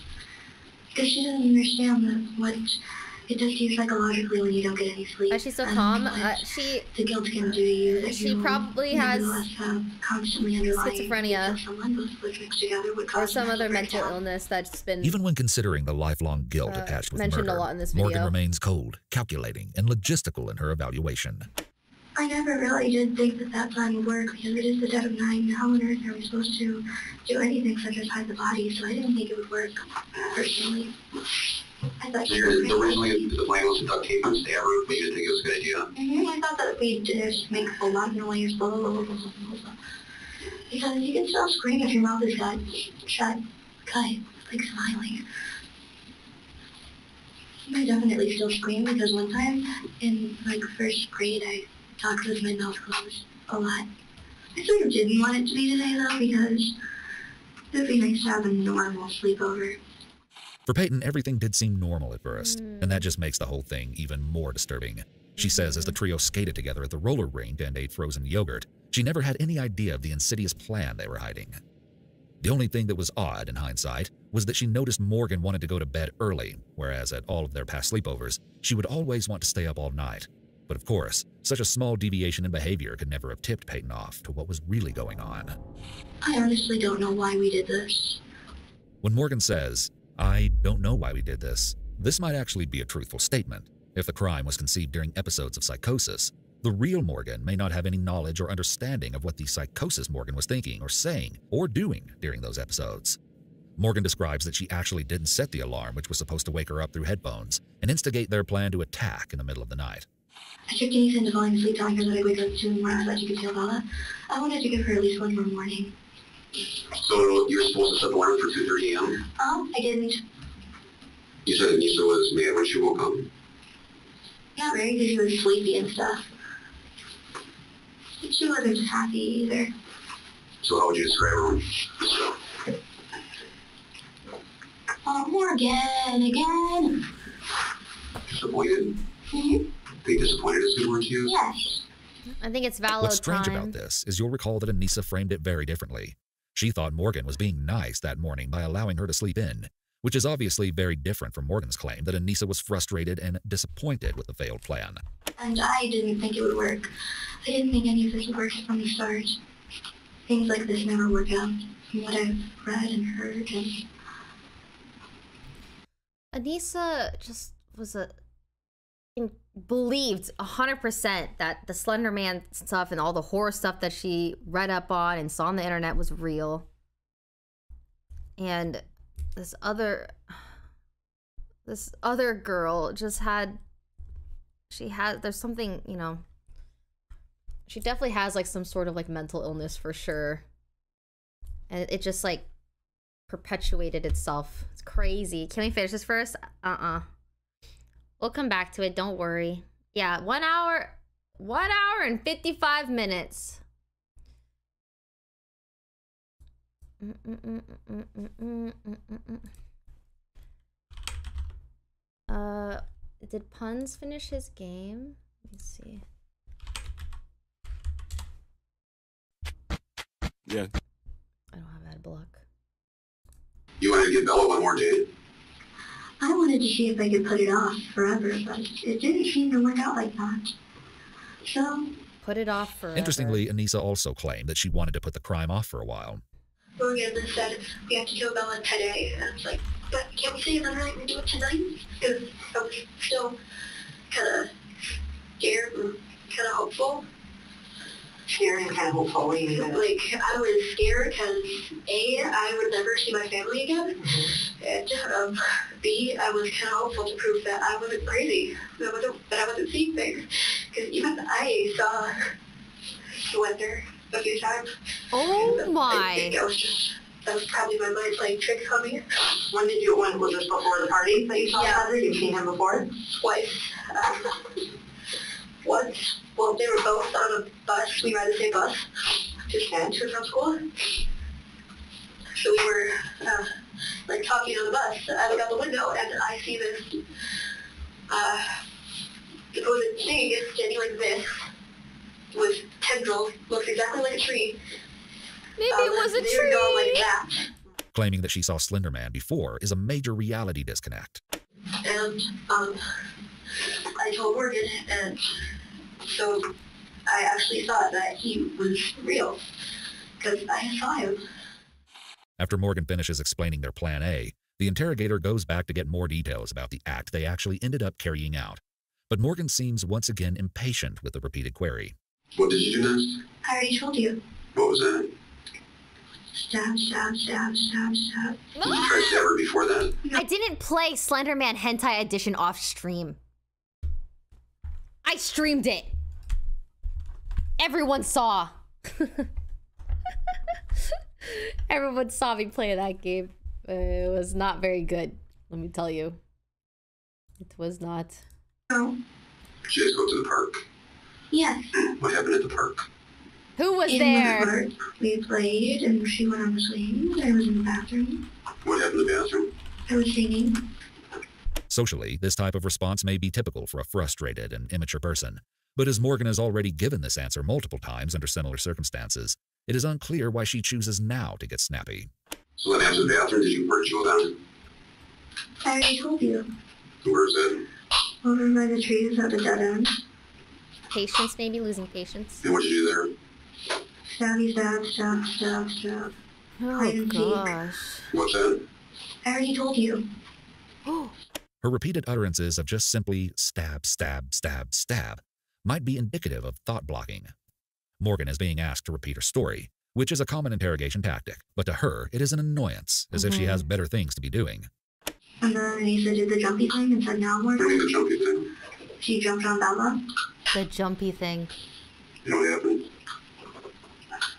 Speaker 2: Because she doesn't understand that what it does to you psychologically when you don't get any sleep.
Speaker 1: She's so
Speaker 2: and
Speaker 1: calm.
Speaker 2: what
Speaker 1: She
Speaker 2: the guilt can do to you. That
Speaker 1: she
Speaker 2: you
Speaker 1: probably has
Speaker 2: nevertheless have constantly underlying
Speaker 1: schizophrenia
Speaker 2: someone, both of which mixed together would
Speaker 1: or
Speaker 2: cause
Speaker 1: some other mental
Speaker 2: breakdown.
Speaker 1: illness that's been
Speaker 5: Even when considering the lifelong guilt attached with
Speaker 1: mentioned
Speaker 5: murder,
Speaker 1: a lot in this
Speaker 5: Morgan
Speaker 1: video.
Speaker 5: remains cold, calculating, and logistical in her evaluation.
Speaker 2: I never really did think that that plan would work because it is the dead of night, and how on earth are we supposed to do anything such as hide the body? So I didn't think it would work, personally. I thought
Speaker 6: So
Speaker 2: she was
Speaker 6: originally the plan was to duct tape and stab her, but you didn't think it was a good idea?
Speaker 2: I thought that if we just make a lot of noise, blah, blah, blah, blah, blah, blah, blah. Because you can still scream if your mouth is shut, like smiling. I definitely still scream because one time in like first grade I talked with my mouth closed a lot. I sort of didn't want it to be today though because it would be nice to have a normal sleepover.
Speaker 5: For Peyton, everything did seem normal at first, and that just makes the whole thing even more disturbing. She says as the trio skated together at the roller rink and ate frozen yogurt, she never had any idea of the insidious plan they were hiding. The only thing that was odd in hindsight was that she noticed Morgan wanted to go to bed early, whereas at all of their past sleepovers, she would always want to stay up all night. But of course, such a small deviation in behavior could never have tipped Peyton off to what was really going on.
Speaker 2: I honestly don't know why we did this.
Speaker 5: When Morgan says, "I don't know why we did this," this might actually be a truthful statement. If the crime was conceived during episodes of psychosis, the real Morgan may not have any knowledge or understanding of what the psychosis Morgan was thinking or saying or doing during those episodes. Morgan describes that she actually didn't set the alarm, which was supposed to wake her up through headphones and instigate their plan to attack in the middle of the night.
Speaker 2: I tricked Denise into falling asleep telling her that I'd wake up 2 in the morning so that she could tell Bella. I wanted to give her at least one more morning.
Speaker 6: So you were supposed to set the alarm for 2:30 a.m.?
Speaker 2: I didn't.
Speaker 6: You said Anissa was mad when she woke up?
Speaker 2: Not very, because she was sleepy and stuff. But she wasn't happy either.
Speaker 6: So how would you describe her?
Speaker 2: Morgan, again.
Speaker 6: Disappointed?
Speaker 2: Mm-hmm.
Speaker 6: I think disappointed is a good word to use.
Speaker 2: Yes.
Speaker 1: I think it's valid
Speaker 5: What's strange
Speaker 1: time.
Speaker 5: about this is you'll recall that Anissa framed it very differently. She thought Morgan was being nice that morning by allowing her to sleep in, which is obviously very different from Morgan's claim that Anissa was frustrated and disappointed with the failed plan.
Speaker 2: And I didn't think it would work. I didn't think any of this would work from the start. Things like this never work out, from what I've read and heard. And
Speaker 1: Anissa just was believed 100% that the Slender Man stuff and all the horror stuff that she read up on and saw on the internet was real. And this other girl just there's something, you know, she definitely has like some sort of like mental illness for sure. And it just like perpetuated itself. It's crazy. Can we finish this first? We'll come back to it, don't worry. Yeah, 1 hour and 55 minutes. Did Puns finish his game? Let me see.
Speaker 8: Yeah.
Speaker 1: I don't have ad block.
Speaker 6: You wanted to give Bella one more day?
Speaker 2: I wanted to see if I could put it off forever, but it didn't seem to work out like that. So,
Speaker 1: Put it off forever.
Speaker 5: Interestingly, Anissa also claimed that she wanted to put the crime off for a while.
Speaker 2: Morgan said, we have to kill Bella today. And I was like, but can't we say another night and do it tonight? Because I was still kind of scared and kind of hopeful.
Speaker 7: Scared and kind of hopeful. What do you mean by that?
Speaker 2: Like, I was scared because, A, I would never see my family again. And B, I was kind of hopeful to prove that I wasn't crazy, that I wasn't seeing things. Because even I saw Slender a few times.
Speaker 1: Oh
Speaker 2: I
Speaker 1: my.
Speaker 2: think I was just That was probably my mind playing tricks on me. When was this before the party that you saw Slender? You've seen him before? Twice. Once, well, they were both on a bus. We ride the same bus. Just to and from school. So we were, like, talking on the bus. I look out the window and I see this, it was a thing standing like this with tendrils, looks exactly like a tree.
Speaker 1: Maybe it was a
Speaker 2: they were going like
Speaker 1: tree.
Speaker 2: that.
Speaker 5: Claiming that she saw Slender Man before is a major reality disconnect.
Speaker 2: And, I told Morgan, and so I actually thought that he was real, because I saw him.
Speaker 5: After Morgan finishes explaining their plan A, the interrogator goes back to get more details about the act they actually ended up carrying out. But Morgan seems once again impatient with the repeated query.
Speaker 6: What did you do next?
Speaker 2: I already told you.
Speaker 6: What was that?
Speaker 2: Stab, stab, stab, stab, stab.
Speaker 6: Did you try to stab her before that?
Speaker 1: I didn't play Slender Man Hentai Edition off stream. I streamed it. Everyone saw. Everyone saw me play that game. It was not very good, let me tell you. It was not.
Speaker 2: No.
Speaker 6: Did you guys go to the park?
Speaker 2: Yes.
Speaker 6: What happened at the park?
Speaker 1: Who was
Speaker 2: In
Speaker 1: there?
Speaker 2: the park, we played, and she went on the swing. I was in the bathroom.
Speaker 6: What happened in the bathroom?
Speaker 2: I was singing.
Speaker 5: Socially, this type of response may be typical for a frustrated and immature person. But as Morgan has already given this answer multiple times under similar circumstances, it is unclear why she chooses now to get snappy.
Speaker 6: So then after the bathroom, where'd you go down?
Speaker 2: I already told you.
Speaker 6: Where's that?
Speaker 2: Over by the trees at the dead end.
Speaker 1: Patience, maybe losing patience.
Speaker 6: And what'd you do there?
Speaker 2: Stabby, stab, stab, stab, stab. Hide
Speaker 1: Oh
Speaker 2: and seek.
Speaker 1: gosh.
Speaker 6: What's that?
Speaker 2: I already told you.
Speaker 5: Her repeated utterances of just simply stab, stab, stab, stab might be indicative of thought blocking. Morgan is being asked to repeat her story, which is a common interrogation tactic, but to her, it is an annoyance, as if she has better things to be doing.
Speaker 2: And then Anissa did the jumpy thing and said, now
Speaker 6: What do
Speaker 2: Morgan.
Speaker 6: you mean the jumpy thing?
Speaker 2: She jumped on Bella.
Speaker 1: The jumpy thing.
Speaker 6: You know what happened?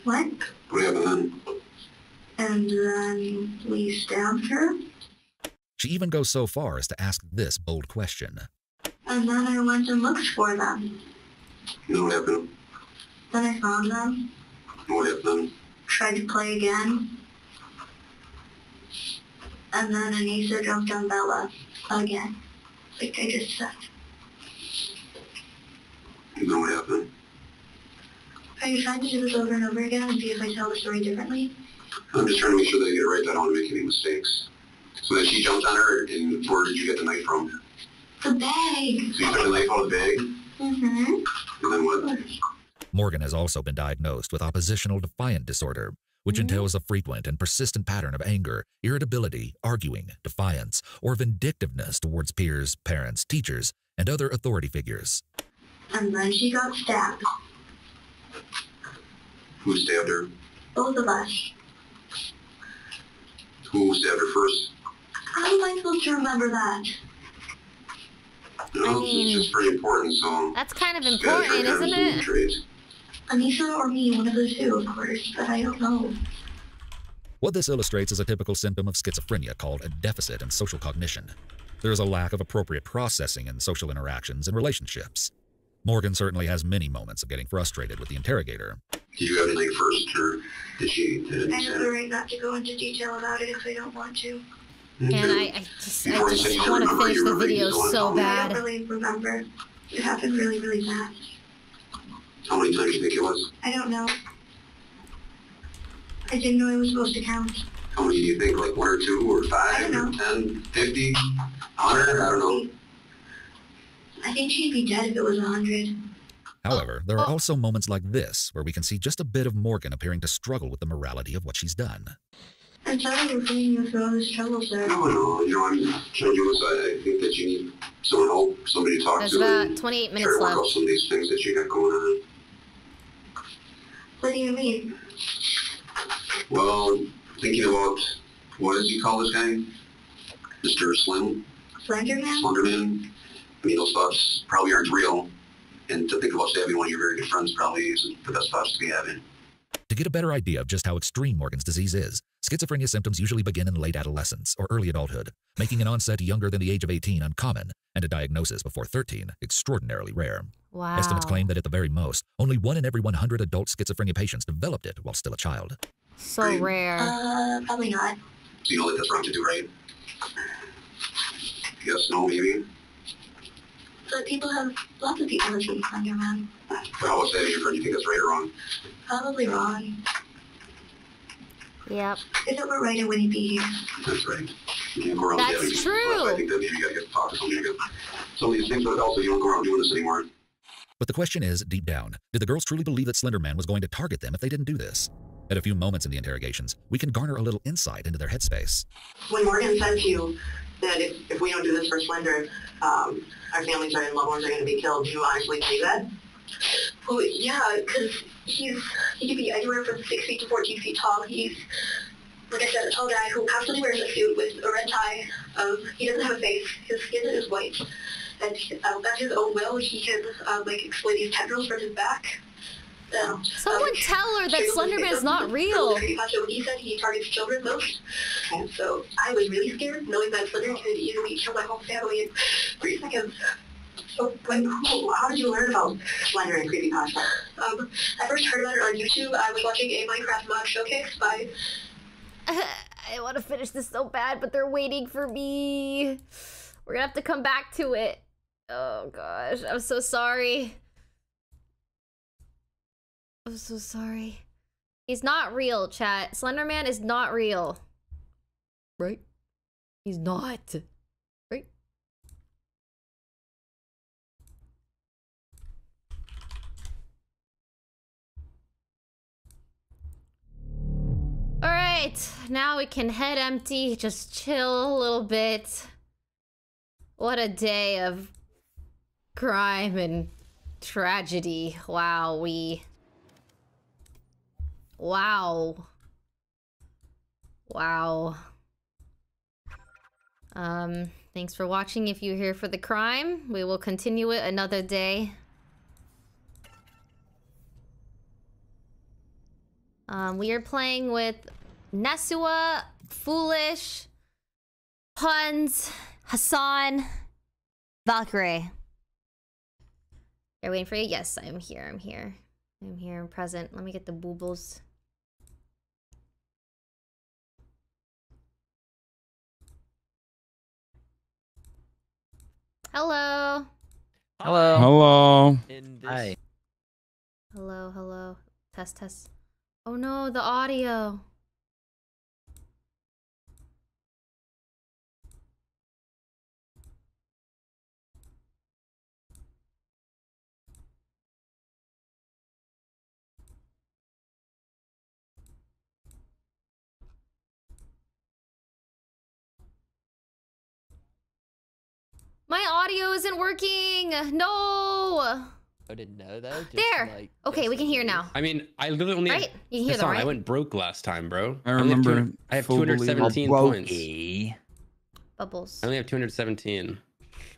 Speaker 2: What?
Speaker 6: What happened then?
Speaker 2: And then we stabbed her.
Speaker 5: She even goes so far as to ask this bold question.
Speaker 2: And then I went and looked for them.
Speaker 6: You know what happened?
Speaker 2: Then I found them.
Speaker 6: What happened then?
Speaker 2: Tried to play again. And then Anissa jumped on Bella again. Like I just said.
Speaker 6: You know what happened?
Speaker 2: Are you trying to do this over and over again and see if I tell the story differently?
Speaker 6: I'm just trying to make sure that I get it right. I don't want to make any mistakes. So then she jumped on her, and where did you get the knife from?
Speaker 2: The bag.
Speaker 6: So you took the knife out of the bag,
Speaker 2: Mm-hmm.
Speaker 6: and then what?
Speaker 5: Morgan has also been diagnosed with oppositional defiant disorder, which entails a frequent and persistent pattern of anger, irritability, arguing, defiance, or vindictiveness towards peers, parents, teachers, and other authority figures.
Speaker 2: And then she got stabbed.
Speaker 6: Who stabbed her?
Speaker 2: Both of us.
Speaker 6: Who stabbed her first?
Speaker 2: How am I supposed to remember that?
Speaker 6: No,
Speaker 1: I mean,
Speaker 6: it's just pretty important, so...
Speaker 1: That's kind of
Speaker 6: Just gotta try
Speaker 1: important,
Speaker 6: to have
Speaker 1: isn't
Speaker 6: some
Speaker 1: it?
Speaker 6: traits.
Speaker 2: Anissa or me, one of the two, of course, but I don't know.
Speaker 5: What this illustrates is a typical symptom of schizophrenia called a deficit in social cognition. There is a lack of appropriate processing in social interactions and relationships. Morgan certainly has many moments of getting frustrated with the interrogator.
Speaker 6: Did you have anything first, or did
Speaker 2: I have the right not to go into detail about it if I don't want to.
Speaker 1: And I just want to finish the video so
Speaker 2: I
Speaker 1: bad.
Speaker 2: don't really remember. It happened really, really fast.
Speaker 6: How many times do you think it was?
Speaker 2: I don't know. I didn't know I was supposed to count.
Speaker 6: How many do you think? Like 1 or 2 or 5
Speaker 2: I
Speaker 6: or
Speaker 2: don't
Speaker 6: 10, 50, 100? I don't know.
Speaker 2: I think she'd be dead if it was 100.
Speaker 5: However, there are also moments like this where we can see just a bit of Morgan appearing to struggle with the morality of what she's done.
Speaker 2: I'm sorry for putting you through all this trouble, sir.
Speaker 6: No, you know, I'm trying to do this. I think that you need some help, somebody to talk
Speaker 1: There's
Speaker 6: to.
Speaker 1: about
Speaker 6: and
Speaker 1: 28
Speaker 6: try
Speaker 1: minutes
Speaker 6: to work out
Speaker 1: left.
Speaker 6: some of these things that you got going on.
Speaker 2: What do you mean?
Speaker 6: Well, thinking about, what does he call this guy? Mr. Slender
Speaker 2: Slender Man?
Speaker 6: I mean, those thoughts probably aren't real. And to think about stabbing one of your very good friends probably isn't the best thoughts to be having.
Speaker 5: To get a better idea of just how extreme Morgan's disease is, schizophrenia symptoms usually begin in late adolescence or early adulthood, making an onset younger than the age of 18 uncommon and a diagnosis before 13 extraordinarily rare.
Speaker 1: Wow.
Speaker 5: Estimates claim that at the very most, only 1 in every 100 adult schizophrenia patients developed it while still a child.
Speaker 1: So rare.
Speaker 2: Probably not.
Speaker 6: So you know that that's wrong to do, right? Yes, no, maybe?
Speaker 2: But lots of people have seen Slender Man.
Speaker 6: But how about that? Do you think that's right or wrong?
Speaker 2: Probably wrong.
Speaker 1: Yep.
Speaker 2: If it were right, it wouldn't be here.
Speaker 6: That's right. You can't go around
Speaker 1: That's
Speaker 6: getting
Speaker 1: true.
Speaker 6: I think that maybe you gotta get talk to somebody to get some of these things, but also you don't go around doing this anymore.
Speaker 5: But the question is, deep down, did the girls truly believe that Slender Man was going to target them if they didn't do this? At a few moments in the interrogations, we can garner a little insight into their headspace.
Speaker 2: When Morgan said to you that if we don't do this for Slender, our families and loved ones are going to be killed, do you honestly believe that? Well, yeah, because he could be anywhere from 6 feet to 14 feet tall. He's, like I said, a tall guy who constantly wears a suit with a red tie. He doesn't have a face. His skin is white. And at his own will, he can, exploit these tendrils from his back.
Speaker 1: Someone tell her that Slender Man is not real.
Speaker 2: He said he targets children most. And so I was really scared, knowing that Slender could easily kill my whole family in 3 seconds. So how did you learn about Slender and creepypasta? I first heard about it on YouTube. I was watching a Minecraft mod showcase by...
Speaker 1: I want to finish this so bad, but they're waiting for me. We're gonna have to come back to it. Oh gosh, I'm so sorry. I'm so sorry. He's not real, chat. Slender Man is not real. Right? He's not. Right? Alright, now we can head empty, just chill a little bit. What a day of crime and tragedy. Wow, Wow. Wow. Thanks for watching. If you're here for the crime, we will continue it another day. We are playing with Nesua, Foolish, Puns, Hassan, Valkyrie. You're waiting for you? Yes, I'm here. I'm here. I'm here. I'm present. Let me get the boobles. Hello.
Speaker 8: Hello.
Speaker 9: Hello.
Speaker 8: Hi.
Speaker 1: Hello, hello. Test, test. Oh no, the audio. My audio isn't working. No.
Speaker 8: I didn't know though. Just
Speaker 1: There.
Speaker 8: like,
Speaker 1: Okay, we can hear now.
Speaker 10: I mean, I literally only
Speaker 1: Right? You can hear that,
Speaker 10: I
Speaker 1: right?
Speaker 10: went broke last time, bro.
Speaker 9: I remember.
Speaker 10: I have
Speaker 9: full
Speaker 10: 217
Speaker 9: believer.
Speaker 10: points.
Speaker 1: Bubbles.
Speaker 10: I only have 217.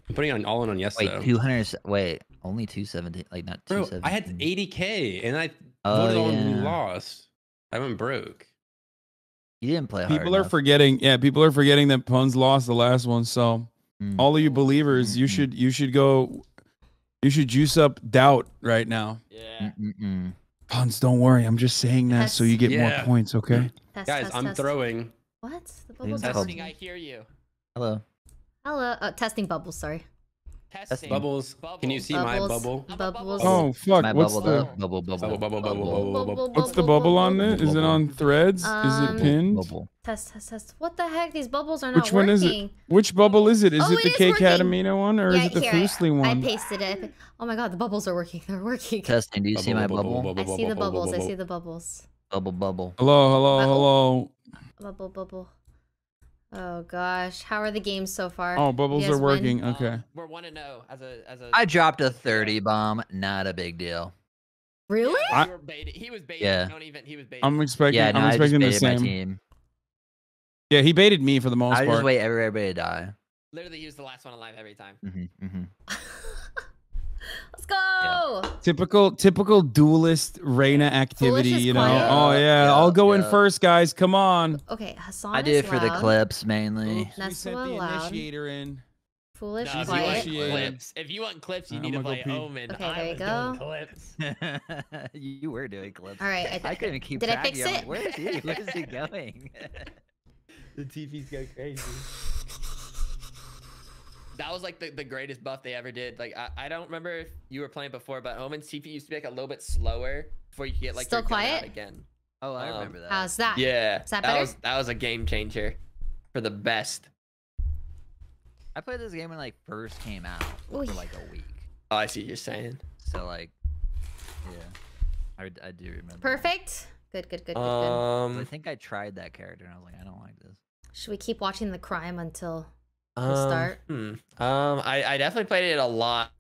Speaker 10: I'm putting on all in on yes
Speaker 8: Wait,
Speaker 10: though.
Speaker 8: 200. Wait, only 217. Like not
Speaker 10: Bro,
Speaker 8: 217.
Speaker 10: I had 80k and I
Speaker 8: Oh,
Speaker 10: voted on and we
Speaker 8: yeah.
Speaker 10: lost. I went broke.
Speaker 8: You didn't play hard
Speaker 9: People are
Speaker 8: enough.
Speaker 9: forgetting. Yeah, people are forgetting that Puns lost the last one. So all of you believers, you should go. You should juice up doubt right now.
Speaker 8: Yeah.
Speaker 9: Puns, don't worry. I'm just saying that so you get more points. Okay.
Speaker 1: Test,
Speaker 10: Guys,
Speaker 1: test,
Speaker 10: I'm
Speaker 1: test.
Speaker 10: throwing.
Speaker 1: What? The bubbles
Speaker 8: Testing.
Speaker 1: are working.
Speaker 11: I hear you.
Speaker 8: Hello.
Speaker 1: Hello. Testing bubbles, sorry.
Speaker 11: Testing.
Speaker 10: Bubbles. Can you see my
Speaker 1: Bubbles.
Speaker 10: bubble?
Speaker 1: Bubbles.
Speaker 9: Oh fuck!
Speaker 8: My
Speaker 9: What's
Speaker 8: bubble
Speaker 9: the
Speaker 8: up. Bubble.
Speaker 10: Bubble, bubble, bubble, bubble.
Speaker 9: what's the bubble on it? Is it on threads? Is it pinned?
Speaker 8: Bubble.
Speaker 1: Test, test, test. What the heck? These bubbles are not
Speaker 9: Which one
Speaker 1: working.
Speaker 9: is it? Which bubble is it? Is
Speaker 1: Oh,
Speaker 9: it the
Speaker 1: it is
Speaker 9: K
Speaker 1: working.
Speaker 9: Catamina one or is it the
Speaker 1: here,
Speaker 9: Foosly one?
Speaker 1: I pasted it. Oh my god, the bubbles are working. They're working.
Speaker 8: Testing. Do you see my bubble?
Speaker 1: I see the bubbles. I see the bubbles.
Speaker 8: Bubble.
Speaker 9: Hello.
Speaker 1: Bubble, bubble. Oh gosh, how are the games so far?
Speaker 9: Oh, bubbles
Speaker 1: You guys
Speaker 9: are working.
Speaker 1: win?
Speaker 9: Okay.
Speaker 11: We're 1-0 as a.
Speaker 8: I dropped a 30 bomb. Not a big deal.
Speaker 1: Really?
Speaker 11: Yeah, he was baiting.
Speaker 8: Yeah.
Speaker 11: Don't even. He was baiting.
Speaker 9: I'm expecting.
Speaker 8: Yeah, no,
Speaker 9: I'm
Speaker 8: I just
Speaker 9: expecting the
Speaker 8: baited my
Speaker 9: same.
Speaker 8: team.
Speaker 9: Yeah, he baited me for the most
Speaker 8: I
Speaker 9: part.
Speaker 8: just wait everybody to die.
Speaker 11: Literally, he was the last one alive every time.
Speaker 1: Let's Let's go.
Speaker 9: Typical duelist Reina activity,
Speaker 1: Foolish is
Speaker 9: you know.
Speaker 1: quiet.
Speaker 9: Oh yeah, I'll go in first, guys. Come on.
Speaker 1: Okay, Hassan
Speaker 8: I do
Speaker 1: is
Speaker 8: it for the
Speaker 1: loud.
Speaker 8: clips mainly.
Speaker 9: Oops, we sent
Speaker 1: Nessua
Speaker 9: the
Speaker 1: loud.
Speaker 9: initiator in.
Speaker 1: Foolish,
Speaker 11: No, if you
Speaker 1: quiet.
Speaker 11: want clips, if you want clips, you
Speaker 9: I'm
Speaker 11: need to
Speaker 9: gonna go
Speaker 11: play
Speaker 9: pee.
Speaker 11: Omen.
Speaker 1: Okay,
Speaker 11: I
Speaker 1: there you
Speaker 11: was doing
Speaker 1: go.
Speaker 11: clips.
Speaker 8: You were doing clips.
Speaker 1: All right,
Speaker 8: I couldn't keep
Speaker 1: did I
Speaker 8: track
Speaker 1: fix
Speaker 8: of you. I'm
Speaker 1: it?
Speaker 8: like, where is he? Where is he going?
Speaker 10: The TV's go crazy.
Speaker 11: That was like the greatest buff they ever did. Like I don't remember if you were playing before, but Omen's TP used to be like a little bit slower before you could get like
Speaker 1: Still
Speaker 11: your gun out
Speaker 1: quiet?
Speaker 11: again.
Speaker 8: Oh, I remember that.
Speaker 1: How's that?
Speaker 11: Yeah,
Speaker 1: Is that better?
Speaker 11: that was a game changer for the best.
Speaker 8: I played this game when like first came out for
Speaker 1: Oy.
Speaker 8: like a week.
Speaker 11: Oh, I see what you're saying.
Speaker 8: So like, yeah, I do remember.
Speaker 1: Perfect. Good.
Speaker 8: I think I tried that character and I was like, I don't like this.
Speaker 1: Should we keep watching the crime until we start?
Speaker 11: I definitely played it a lot.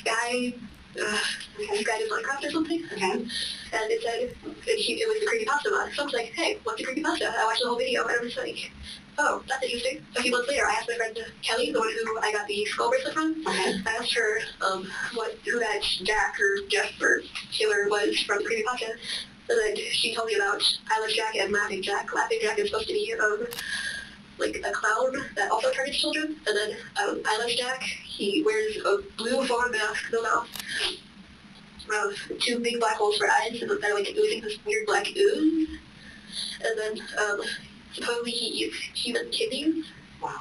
Speaker 2: Guy, this guy did Minecraft or something. Okay. And it said, it was the creepypasta mod. So I was like, hey, what's the creepypasta? I watched the whole video and I was like, oh, that's interesting. A few months later, I asked my friend Kelly, the one who I got the skull bracelet from. I asked her who that Jack or Jeff or Taylor was from the creepypasta. And then she told me about Eyeless Jack and Laughing Jack. Laughing Jack is supposed to be like a clown that also targets children. And then Eyeless Jack, he wears a blue foreign mask, no mouth. Two big black holes for eyes, and they're like oozing this weird black ooze. And then supposedly he eats human kidneys. Wow.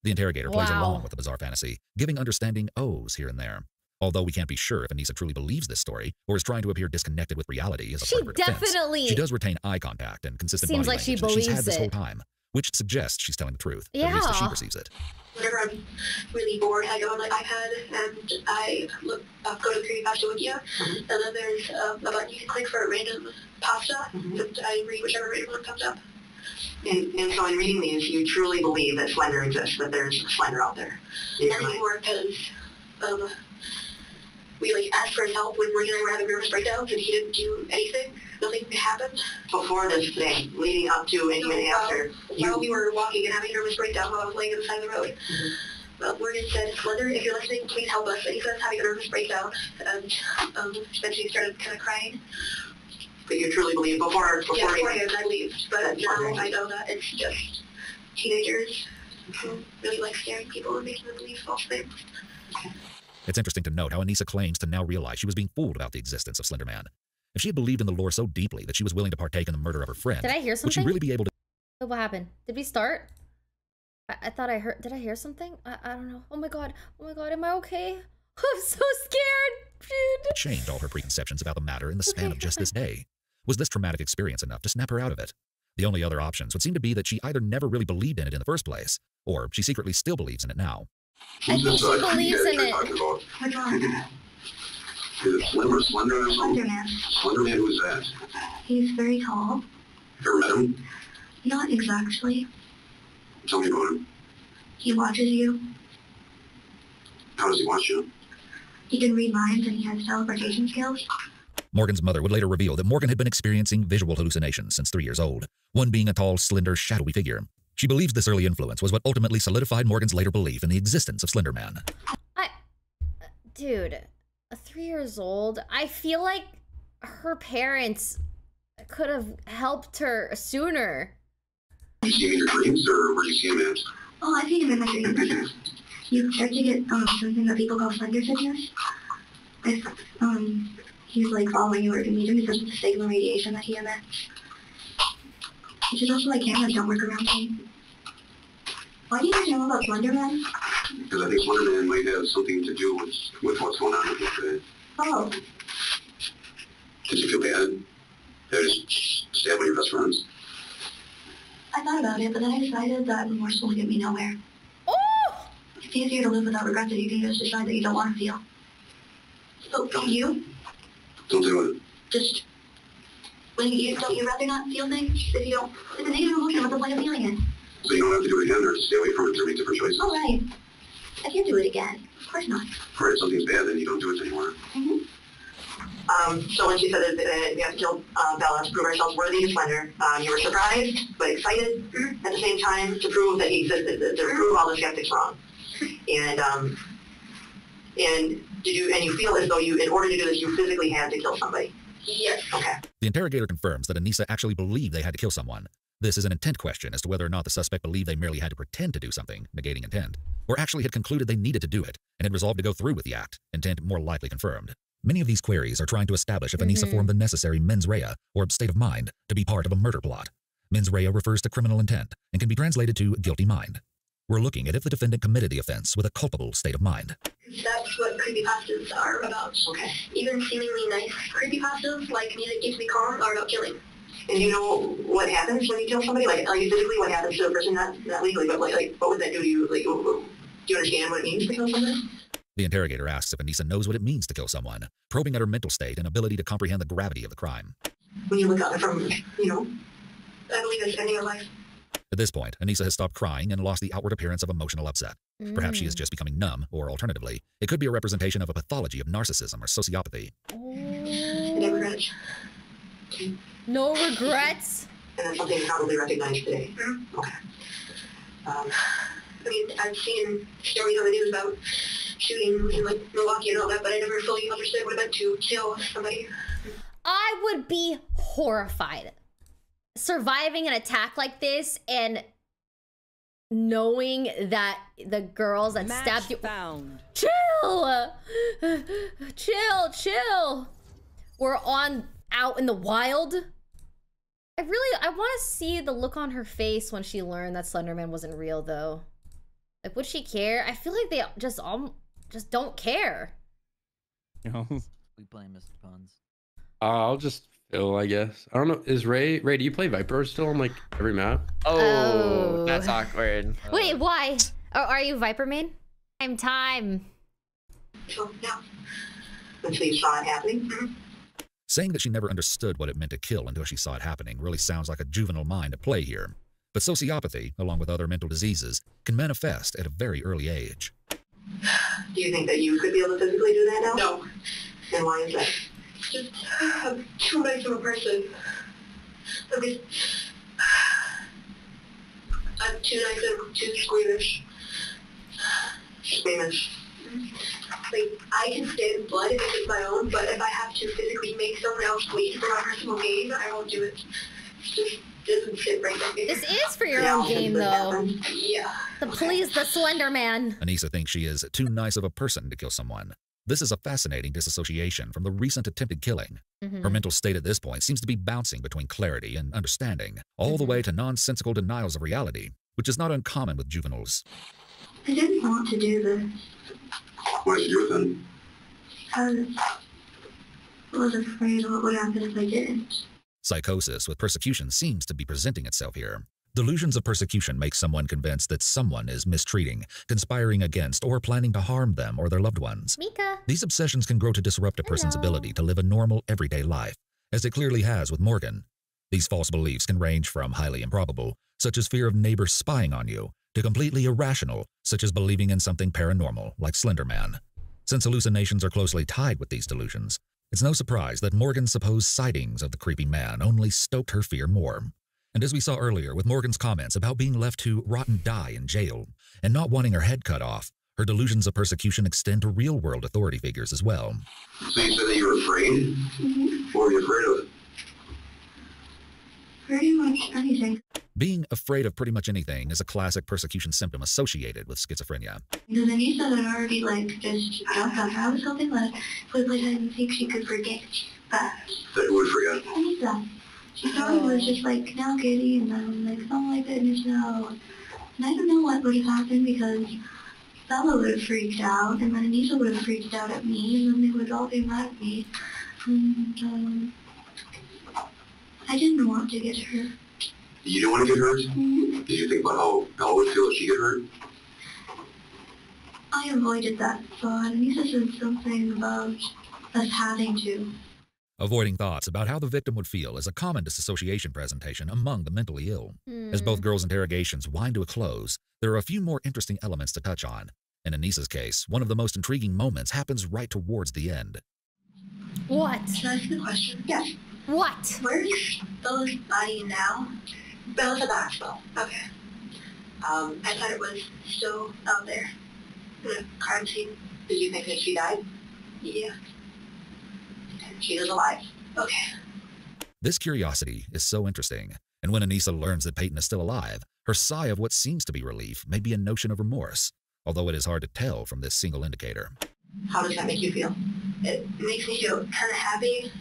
Speaker 5: The interrogator plays
Speaker 1: Wow.
Speaker 5: along with the bizarre fantasy, giving understanding O's here and there. Although we can't be sure if Anissa truly believes this story or is trying to appear disconnected with reality as a
Speaker 1: She
Speaker 5: part of her defense,
Speaker 1: definitely
Speaker 5: she does retain eye contact and consistent
Speaker 1: seems
Speaker 5: body
Speaker 1: like she
Speaker 5: language that she's had
Speaker 1: believes
Speaker 5: this whole
Speaker 1: it.
Speaker 5: time, which suggests she's telling the truth. At least as she
Speaker 1: Yeah.
Speaker 5: perceives it.
Speaker 2: Whenever I'm really bored, I go on my iPad and I go to the creepypasta Wikia, and then there's a button you can click for a random pasta, and I read whichever random one comes up. And so in reading these, you truly believe that Slender exists, that there's Slender out there. Not anymore, because we like asked for his help when Morgan and I were having nervous breakdowns, and he didn't do anything. Nothing happened. Before this thing, leading up to and even after. While we were walking and having a nervous breakdown while I was laying on the side of the road. Morgan said, Slender, if you're listening, please help us. And he started having a nervous breakdown, and then she started kind of crying. But you truly believe before beforehand I believed, but now I know that it's just teenagers who really like scaring people and making them believe false things.
Speaker 5: It's interesting to note how Anissa claims to now realize she was being fooled about the existence of Slender Man. If she had believed in the lore so deeply that she was willing to partake in the murder of her friend,
Speaker 1: Did I hear
Speaker 5: would she
Speaker 1: something?
Speaker 5: really be able to
Speaker 1: What happened? Did we start? I thought I heard. Did I hear something? I don't know. Oh my god. Am I okay? I'm so scared, dude.
Speaker 5: change all her preconceptions about the matter in the span of just this day? Was this traumatic experience enough to snap her out of it? The only other options would seem to be that she either never really believed in it in the first place, or she secretly still believes in it now.
Speaker 1: I think she believes in it.
Speaker 2: What's wrong?
Speaker 6: Is it Slender or something?
Speaker 2: Slender Man.
Speaker 6: Slender Man, who's that?
Speaker 2: He's very tall.
Speaker 6: You ever met him?
Speaker 2: Not exactly.
Speaker 6: Tell me about him.
Speaker 2: He watches you.
Speaker 6: How does he watch you?
Speaker 2: He can read minds and he has teleportation skills.
Speaker 5: Morgan's mother would later reveal that Morgan had been experiencing visual hallucinations since 3 years old, one being a tall, slender, shadowy figure. She believes this early influence was what ultimately solidified Morgan's later belief in the existence of Slender Man.
Speaker 1: Dude, 3 years old, I feel like her parents could have helped her sooner.
Speaker 6: You see him in your dreams, or were you seeing him?
Speaker 2: Oh, I've seen him in my dreams. You start to get something that people call slender sickness. If he's like following you or if you meet him because of the signal radiation that he emits. Which is also like cameras don't work around me. Why do you guys know about Slender Man?
Speaker 6: Because I think Slender Man might have something to do with what's going on with you today.
Speaker 2: Oh,
Speaker 6: Did you feel bad? Did I just stab one of your best friends?
Speaker 2: I thought about it, but then I decided that remorse will get me nowhere.
Speaker 1: Oh!
Speaker 2: It's easier to live without regrets if you can just decide that you don't want to feel. So, don't you?
Speaker 6: Don't do it.
Speaker 2: Just, don't you rather not feel things if you don't? It's a negative emotion, what's the point of feeling it?
Speaker 6: So you don't have to do it again, or stay away from it or make different choices.
Speaker 2: Oh, right. I can't do it again. Of course not.
Speaker 6: Or if something's bad, then you don't do it anymore.
Speaker 2: Mm-hmm. So when she said that we have to kill Bella to prove ourselves worthy to Slender, you were surprised but excited at the same time to prove that he existed, to prove all the skeptics wrong. And you feel as though in order to do this, you physically had to kill somebody. Yes. Okay.
Speaker 5: The interrogator confirms that Anissa actually believed they had to kill someone. This is an intent question as to whether or not the suspect believed they merely had to pretend to do something, negating intent, or actually had concluded they needed to do it and had resolved to go through with the act, intent more likely confirmed. Many of these queries are trying to establish if Anissa formed the necessary mens rea, or state of mind, to be part of a murder plot. Mens rea refers to criminal intent and can be translated to guilty mind. We're looking at if the defendant committed the offense with a culpable state of mind.
Speaker 2: That's what creepypastas are about. Okay. Even seemingly nice creepypastas, like Music Keeps Me Calm, are about killing. And you know what happens when you kill somebody? Like physically what happens to a person, not legally, but like what would that do to you? Like, do you understand what it means to kill somebody?
Speaker 5: The interrogator asks if Anissa knows what it means to kill someone, probing at her mental state and ability to comprehend the gravity of the crime.
Speaker 2: When you look at it from, I believe it's ending her life.
Speaker 5: At this point, Anissa has stopped crying and lost the outward appearance of emotional upset. Perhaps she is just becoming numb, or alternatively, it could be a representation of a pathology of narcissism or sociopathy.
Speaker 2: No regrets.
Speaker 1: No regrets?
Speaker 2: And that's something you probably recognize today. Okay. I've seen stories on the news about shootings in like Milwaukee and all that, but I never fully understood what it meant to kill somebody.
Speaker 1: I would be horrified. Surviving an attack like this and knowing that the girls that stabbed you
Speaker 12: found.
Speaker 1: Chill! Chill. We're out in the wild. I want to see the look on her face when she learned that Slenderman wasn't real, though. Like, would she care? I feel like they just don't care.
Speaker 8: We blame Mr. Puns.
Speaker 13: I'll just Phil, I guess. I don't know. Is Ray, do you play Viper still on like every map?
Speaker 11: Oh, that's awkward.
Speaker 1: Wait, why? Are you Viper main? Time.
Speaker 2: So, yeah. Until you saw it happening.
Speaker 5: Saying that she never understood what it meant to kill until she saw it happening really sounds like a juvenile mind at play here. But sociopathy, along with other mental diseases, can manifest at a very early age.
Speaker 2: Do you think that you could be able to physically do that now? No. And why is that? Just too nice of a person. I'm too nice and too squeamish. Squeamish. Like, I can stand blood if it's my own, but if I have to physically make someone else bleed for my personal gain, I won't do it. It just doesn't fit right with me.
Speaker 1: This is for your own game, though.
Speaker 2: Yeah.
Speaker 1: Please, the Slender Man.
Speaker 5: Anissa thinks she is too nice of a person to kill someone. This is a fascinating disassociation from the recent attempted killing. Her mental state at this point seems to be bouncing between clarity and understanding, all the way to nonsensical denials of reality, which is not uncommon with juveniles.
Speaker 2: I didn't want to do this.
Speaker 6: Why did you do it then?
Speaker 2: I was afraid of what would happen if I didn't.
Speaker 5: Psychosis with persecution seems to be presenting itself here. Delusions of persecution make someone convinced that someone is mistreating, conspiring against, or planning to harm them or their loved ones.
Speaker 1: Mika.
Speaker 5: These obsessions can grow to disrupt a person's ability to live a normal, everyday life, as it clearly has with Morgan. These false beliefs can range from highly improbable, such as fear of neighbors spying on you, to completely irrational, such as believing in something paranormal, like Slender Man. Since hallucinations are closely tied with these delusions, it's no surprise that Morgan's supposed sightings of the creepy man only stoked her fear more. And as we saw earlier with Morgan's comments about being left to rot and die in jail, and not wanting her head cut off, her delusions of persecution extend to real-world authority figures as well.
Speaker 6: So you said that you were afraid? What were you afraid of?
Speaker 2: Pretty much anything.
Speaker 5: Being afraid of pretty much anything is a classic persecution symptom associated with schizophrenia.
Speaker 2: Because Anissa had already, just jumped on her. I was hoping that I didn't think she could forget.
Speaker 6: That who would forget?
Speaker 2: Anissa. She probably was just now giddy, and then something like that, and no. And I don't know what would have happened because Bella would have freaked out, and then Anissa would have freaked out at me, and then they would all be mad at me. And, I didn't want to get hurt.
Speaker 6: You didn't want to get hurt? Did you think about how Bella would feel if she get hurt?
Speaker 2: I avoided that thought. Anissa said something about us having to.
Speaker 5: Avoiding thoughts about how the victim would feel is a common disassociation presentation among the mentally ill. As both girls' interrogations wind to a close, there are a few more interesting elements to touch on. In Anissa's case, one of the most intriguing moments happens right towards the end.
Speaker 1: What?
Speaker 2: Can I ask you a question? Yes.
Speaker 1: What?
Speaker 2: Where's Bella's body now? Bella's at the hospital. Okay. I thought it was still out there. In a crime scene. Did you think that she died? Yeah. She is alive. Okay.
Speaker 5: This curiosity is so interesting, and when Anissa learns that Peyton is still alive, her sigh of what seems to be relief may be a notion of remorse, although it is hard to tell from this single indicator.
Speaker 2: How does that make you feel? It makes me feel kind of happy.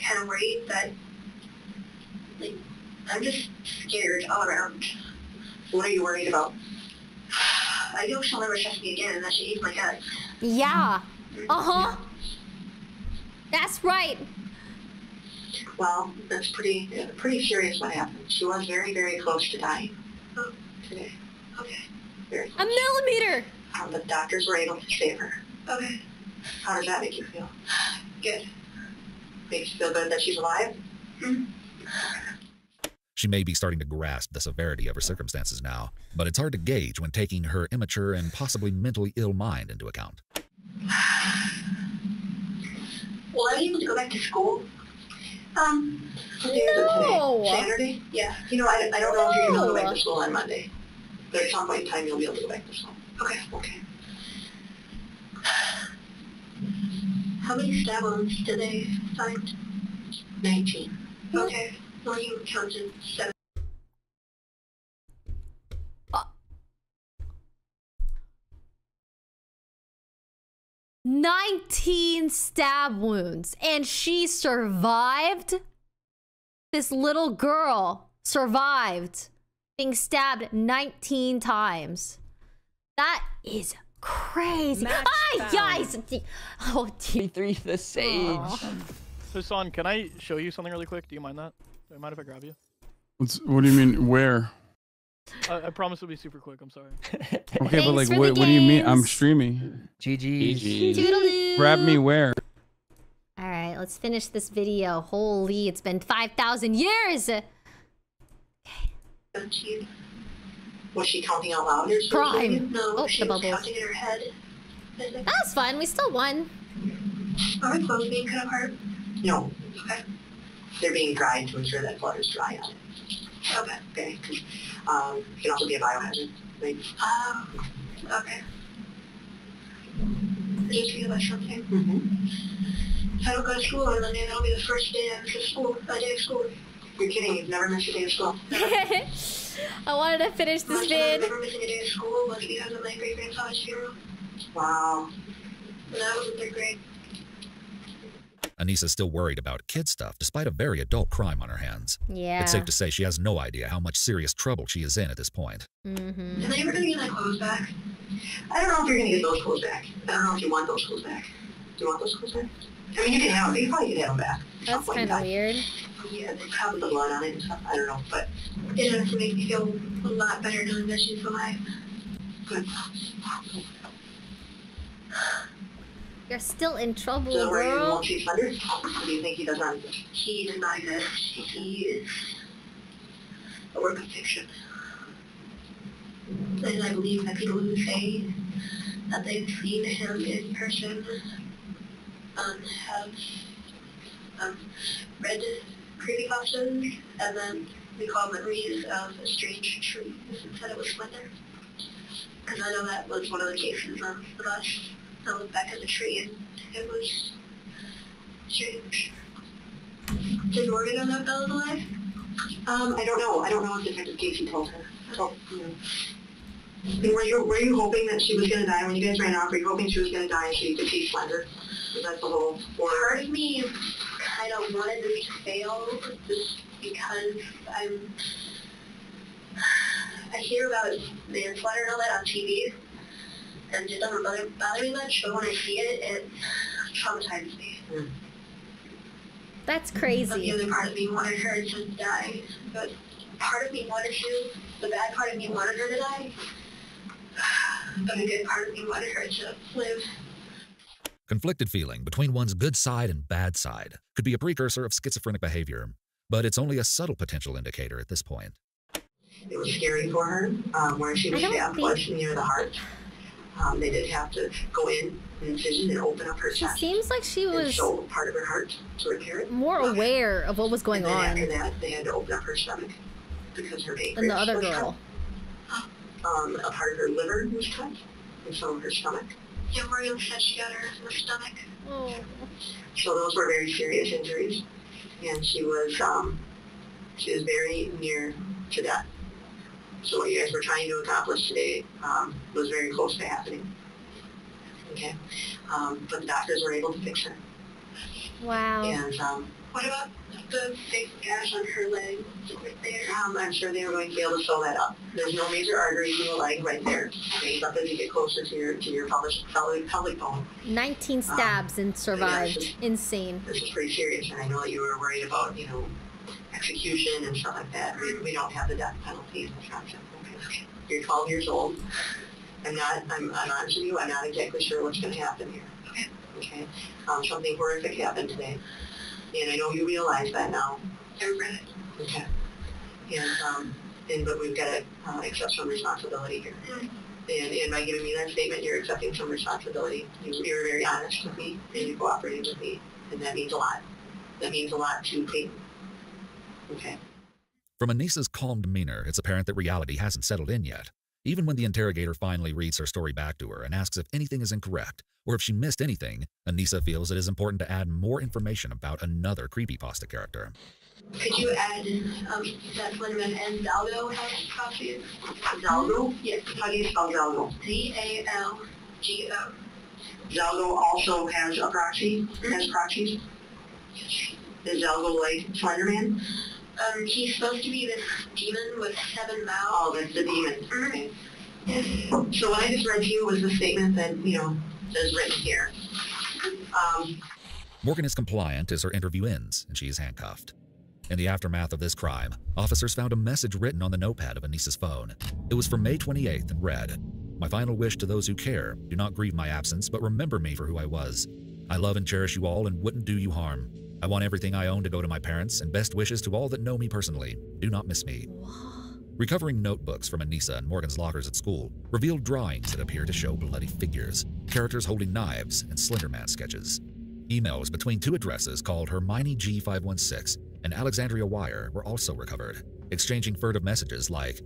Speaker 2: Kind of worried that, like, I'm just scared all around. What are you worried about? I know she'll never trust me again and that she eats my guts.
Speaker 1: Yeah. Uh-huh. That's right.
Speaker 2: Well, that's pretty serious what happened. She was very, very close to dying. Oh, today. Okay. Very close.
Speaker 1: A millimeter.
Speaker 2: The doctors were able to save her. Okay. How does that make you feel? Good. Makes you feel good that she's alive? Mm-hmm.
Speaker 5: She may be starting to grasp the severity of her circumstances now, but it's hard to gauge when taking her immature and possibly mentally ill mind into account.
Speaker 2: Will I be able to go back to school?
Speaker 1: No.
Speaker 2: Saturday? Yeah. You know, I don't know if you're going to be able to go back to school on Monday. But at some point in time, you'll be able to go back to school. Okay. Okay. How many stab wounds did they find? 19. Okay. Well, you counted 7.
Speaker 1: 19 stab wounds, and she survived. This little girl survived being stabbed 19 times. That is crazy. Guys! Oh,
Speaker 10: Three the sage.
Speaker 12: So, Son, can I show you something really quick? Do you mind that? Do you mind if I grab you?
Speaker 9: What do you mean? Where?
Speaker 12: I promise it'll be super quick. I'm sorry.
Speaker 9: Okay, but like, what do you mean? I'm streaming.
Speaker 8: GG.
Speaker 1: Toodaloo.
Speaker 9: Grab me where?
Speaker 1: All right, let's finish this video. Holy, it's been 5,000 years.
Speaker 2: Was she counting out loud or
Speaker 1: Crime.
Speaker 2: something? No,
Speaker 1: Oh,
Speaker 2: she
Speaker 1: the
Speaker 2: was
Speaker 1: bubbles.
Speaker 2: counting in her head.
Speaker 1: That was fun. We still won.
Speaker 2: Are her clothes being cut apart? No. Okay. They're being dried to ensure that blood is dry on it. Okay. Okay. It can also be a biohazard. Like, okay. I just feel like something. If I don't go to school on Monday, that'll be the first day of school. Day of school. You're kidding? You've never missed a day of school.
Speaker 1: I wanted to finish this vid.
Speaker 2: Never missing a day of school was because of my great grandfather's funeral. Wow. When I was in 3rd grade.
Speaker 5: Anissa's still worried about kid stuff despite a very adult crime on her hands.
Speaker 1: Yeah.
Speaker 5: It's safe to say she has no idea how much serious trouble she is in at this point.
Speaker 1: Mm-hmm.
Speaker 2: Am I ever going to get my clothes back? I don't know if you're going to get those clothes back. I don't know if you want those clothes back. Do you want those clothes back? I mean, you can have them. You probably can have them back.
Speaker 1: That's kind of weird.
Speaker 2: Yeah, they probably put blood on it and stuff. I don't know, but it does make me feel a lot better knowing that she's alive. Good.
Speaker 1: You're still in trouble,
Speaker 2: So were you
Speaker 1: girl.
Speaker 2: won't treat Slender? Or do you think he does not exist? He does not exist. He is a work of fiction. And I believe that people who say that they've seen him in person have read creepypastas and then recall memories of a strange tree and said it was Slender. Because I know that was one of the cases of us. I looked back at the tree and it was strange. Did Morgan know that Bella's alive? I don't know. I don't know if Detective Casey told her. So, And were you hoping that she was going to die when you guys ran off? Were you hoping she was going to die and she could see Slender? Was that the whole part of me kind of wanted to fail just because I hear about manslaughter and all that on TV, and it doesn't bother me much, but when I see it, it traumatizes me.
Speaker 1: That's crazy.
Speaker 2: But the other part of me wanted her to die, but part of me wanted to, the bad part of me wanted her to die, but a good part of me wanted her to live.
Speaker 5: Conflicted feeling between one's good side and bad side could be a precursor of schizophrenic behavior, but it's only a subtle potential indicator at this point.
Speaker 2: It was scary for her, where she was stabbed close near the heart. They did have to go in and incision and open up her
Speaker 1: She
Speaker 2: chest.
Speaker 1: seems like she
Speaker 2: And
Speaker 1: was
Speaker 2: show part of her heart to repair it.
Speaker 1: more aware of what was going
Speaker 2: and then
Speaker 1: on
Speaker 2: after that, they had to open up her stomach because her pancreas
Speaker 1: than the other
Speaker 2: was
Speaker 1: girl.
Speaker 2: cut. A part of her liver was cut, and some of her stomach. Yeah, Maria said she got her stomach.
Speaker 1: Oh.
Speaker 2: So those were very serious injuries, and she was very near to death. So what you guys were trying to accomplish today was very close to happening. Okay, but the doctors were able to fix her.
Speaker 1: Wow.
Speaker 2: And what about the big gash on her leg right there? I'm sure they were going to be able to sew that up. There's no major arteries in the leg right there. Okay, but as you get closer to your pelvic bone.
Speaker 1: 19 stabs and survived. Insane.
Speaker 2: This is pretty serious, and I know that you were worried about, execution and stuff like that. We don't have the death penalty in Wisconsin. Okay. You're 12 years old. I'm honest with you, I'm not exactly sure what's going to happen here. Okay. Something horrific happened today. And I know you realize that now. I regret it. Okay. But we've got to accept some responsibility here. And by giving me that statement, you're accepting some responsibility. You were very honest with me, and you cooperated with me. And that means a lot. That means a lot to Peyton. Okay.
Speaker 5: From Anissa's calm demeanor, it's apparent that reality hasn't settled in yet. Even when the interrogator finally reads her story back to her and asks if anything is incorrect, or if she missed anything, Anissa feels it is important to add more information about another creepypasta character.
Speaker 2: Could you add that Slenderman and Zalgo has proxies? Zalgo? Yes. How do you spell Zalgo? Z-A-L-G-O. Zalgo also has a proxy? Has proxies? Is Zalgo like Slenderman? He's supposed to be this demon with 7 mouths. Oh, that's the demon. Okay. So what I just read to you was the statement that, is written here.
Speaker 5: Morgan is compliant as her interview ends, and she is handcuffed. In the aftermath of this crime, officers found a message written on the notepad of Anissa's phone. It was from May 28th and read, "My final wish to those who care, do not grieve my absence, but remember me for who I was. I love and cherish you all and wouldn't do you harm. I want everything I own to go to my parents, and best wishes to all that know me personally. Do not miss me." Recovering notebooks from Anissa and Morgan's lockers at school revealed drawings that appear to show bloody figures, characters holding knives, and Slenderman sketches. Emails between two addresses called Hermione G516 and Alexandria Wire were also recovered, exchanging furtive messages like,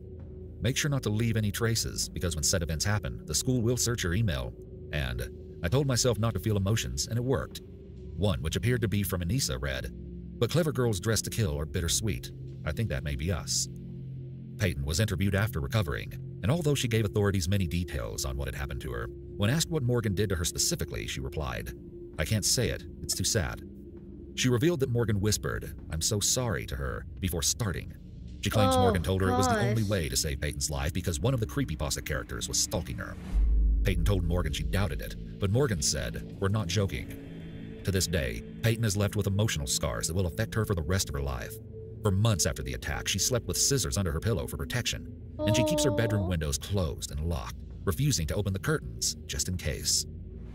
Speaker 5: "Make sure not to leave any traces, because when said events happen, the school will search your email," and "I told myself not to feel emotions, and it worked." One, which appeared to be from Anissa, read, "But clever girls dressed to kill are bittersweet. I think that may be us." Peyton was interviewed after recovering, and although she gave authorities many details on what had happened to her, when asked what Morgan did to her specifically, she replied, "I can't say it, it's too sad." She revealed that Morgan whispered, "I'm so sorry," to her before starting. She claims Morgan told her it was the only way to save Peyton's life because one of the creepypasta characters was stalking her. Peyton told Morgan she doubted it, but Morgan said, "We're not joking." To this day, Peyton is left with emotional scars that will affect her for the rest of her life. For months after the attack, she slept with scissors under her pillow for protection, and she keeps her bedroom windows closed and locked, refusing to open the curtains just in case.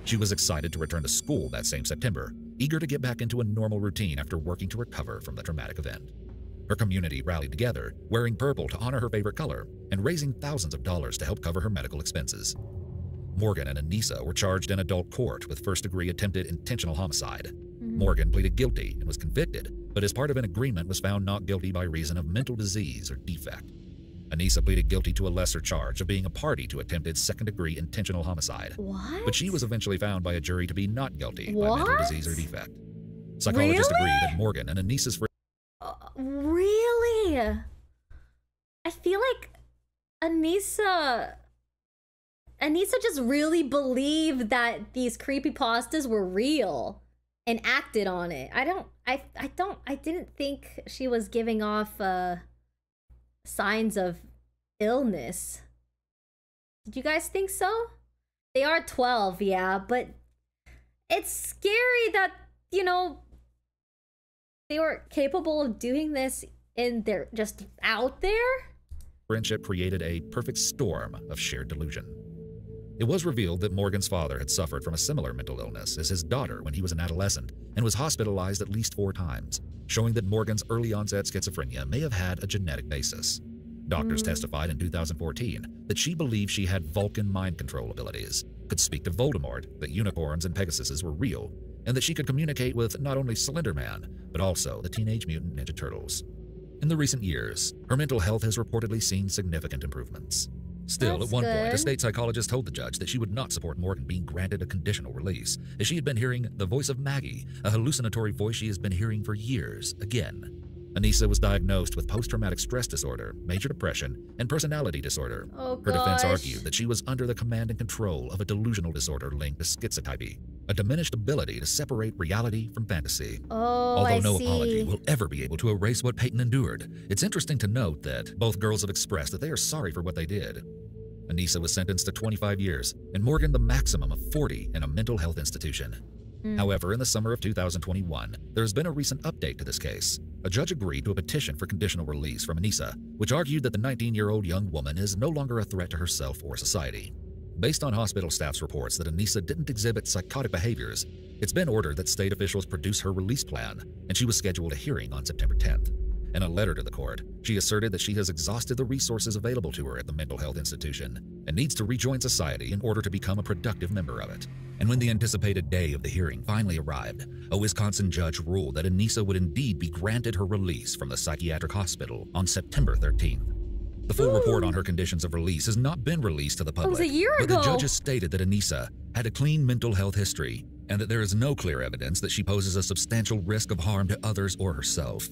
Speaker 5: She was excited to return to school that same September, eager to get back into a normal routine after working to recover from the traumatic event. Her community rallied together, wearing purple to honor her favorite color, and raising thousands of dollars to help cover her medical expenses. Morgan and Anissa were charged in adult court with first-degree attempted intentional homicide. Morgan pleaded guilty and was convicted, but as part of an agreement was found not guilty by reason of mental disease or defect. Anissa pleaded guilty to a lesser charge of being a party to attempted second-degree intentional homicide.
Speaker 1: What?
Speaker 5: But she was eventually found by a jury to be not guilty by mental disease or defect. Psychologists agree that Morgan and Anissa's
Speaker 1: really? I feel like Anissa just really believed that these creepypastas were real and acted on it. I didn't think she was giving off signs of illness. Did you guys think so? They are 12, yeah, but it's scary that, they were capable of doing this and they're just out there?
Speaker 5: friendship created a perfect storm of shared delusion. It was revealed that Morgan's father had suffered from a similar mental illness as his daughter when he was an adolescent and was hospitalized at least 4 times, showing that Morgan's early onset schizophrenia may have had a genetic basis. Doctors testified in 2014 that she believed she had Vulcan mind control abilities, could speak to Voldemort, that unicorns and Pegasuses were real, and that she could communicate with not only Slender Man, but also the Teenage Mutant Ninja Turtles. In the recent years, her mental health has reportedly seen significant improvements. Still,
Speaker 1: That's
Speaker 5: at one point, a
Speaker 1: good.
Speaker 5: state psychologist told the judge that she would not support Morgan being granted a conditional release, as she had been hearing the voice of Maggie, a hallucinatory voice she has been hearing for years, again. Anissa was diagnosed with post-traumatic stress disorder, major depression, and personality disorder.
Speaker 1: Oh,
Speaker 5: Her defense
Speaker 1: gosh.
Speaker 5: argued that she was under the command and control of a delusional disorder linked to schizotypy, a diminished ability to separate reality from fantasy.
Speaker 1: Oh,
Speaker 5: Although
Speaker 1: I
Speaker 5: no
Speaker 1: see.
Speaker 5: apology will ever be able to erase what Peyton endured, it's interesting to note that both girls have expressed that they are sorry for what they did. Anissa was sentenced to 25 years, and Morgan the maximum of 40 in a mental health institution. However, in the summer of 2021, there has been a recent update to this case. A judge agreed to a petition for conditional release from Anissa, which argued that the 19-year-old young woman is no longer a threat to herself or society. Based on hospital staff's reports that Anissa didn't exhibit psychotic behaviors, it's been ordered that state officials produce her release plan, and she was scheduled a hearing on September 10th. In a letter to the court, she asserted that she has exhausted the resources available to her at the mental health institution and needs to rejoin society in order to become a productive member of it. And when the anticipated day of the hearing finally arrived, a Wisconsin judge ruled that Anissa would indeed be granted her release from the psychiatric hospital on September 13th. The full report on her conditions of release has not been released to the public,
Speaker 1: was a year
Speaker 5: but the
Speaker 1: ago.
Speaker 5: judge has stated that Anissa had a clean mental health history and that there is no clear evidence that she poses a substantial risk of harm to others or herself.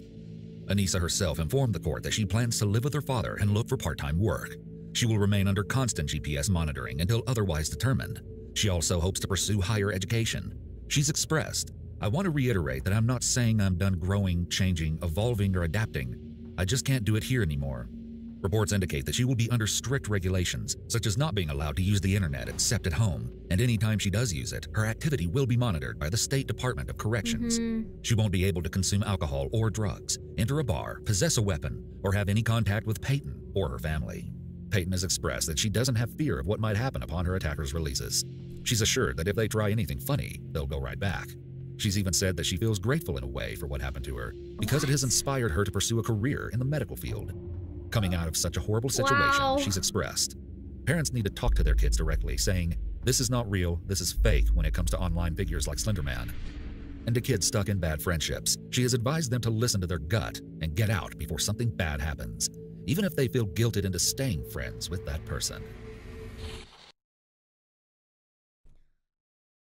Speaker 5: Anissa herself informed the court that she plans to live with her father and look for part-time work. She will remain under constant GPS monitoring until otherwise determined. She also hopes to pursue higher education. She's expressed, "I want to reiterate that I'm not saying I'm done growing, changing, evolving, or adapting. I just can't do it here anymore." Reports indicate that she will be under strict regulations, such as not being allowed to use the internet except at home, and anytime she does use it, her activity will be monitored by the State Department of Corrections. She won't be able to consume alcohol or drugs, enter a bar, possess a weapon, or have any contact with Peyton or her family. Peyton has expressed that she doesn't have fear of what might happen upon her attacker's releases. She's assured that if they try anything funny, they'll go right back. She's even said that she feels grateful in a way for what happened to her, because it has inspired her to pursue a career in the medical field. Coming out of such a horrible situation, she's expressed, parents need to talk to their kids directly, saying, "This is not real, this is fake," when it comes to online figures like Slender Man. And to kids stuck in bad friendships, she has advised them to listen to their gut and get out before something bad happens, even if they feel guilted into staying friends with that person.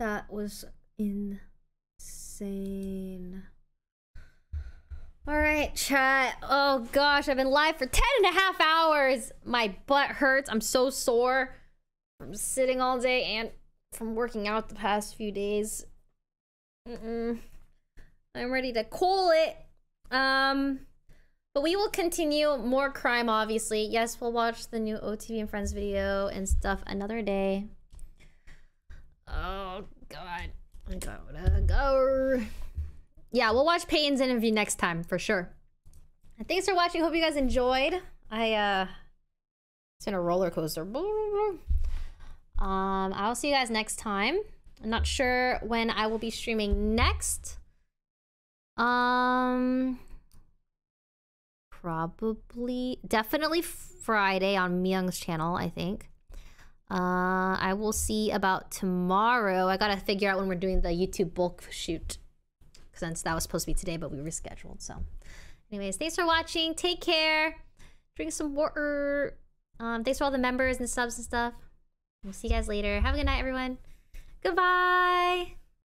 Speaker 1: That was insane. All right, chat. Oh gosh, I've been live for 10.5 hours. My butt hurts. I'm so sore from sitting all day and from working out the past few days. I'm ready to call it. But we will continue more crime, obviously. Yes, we'll watch the new OTV and Friends video and stuff another day. Oh god, I gotta go. Yeah, we'll watch Peyton's interview next time for sure. And thanks for watching. Hope you guys enjoyed. It's been a roller coaster. I'll see you guys next time. I'm not sure when I will be streaming next. Definitely Friday on Myung's channel, I think. I will see about tomorrow. I gotta figure out when we're doing the YouTube bulk shoot, since that was supposed to be today, but we rescheduled. So anyways, thanks for watching. Take care. Drink some water. Thanks for all the members and subs and stuff. We'll see you guys later. Have a good night, everyone. Goodbye.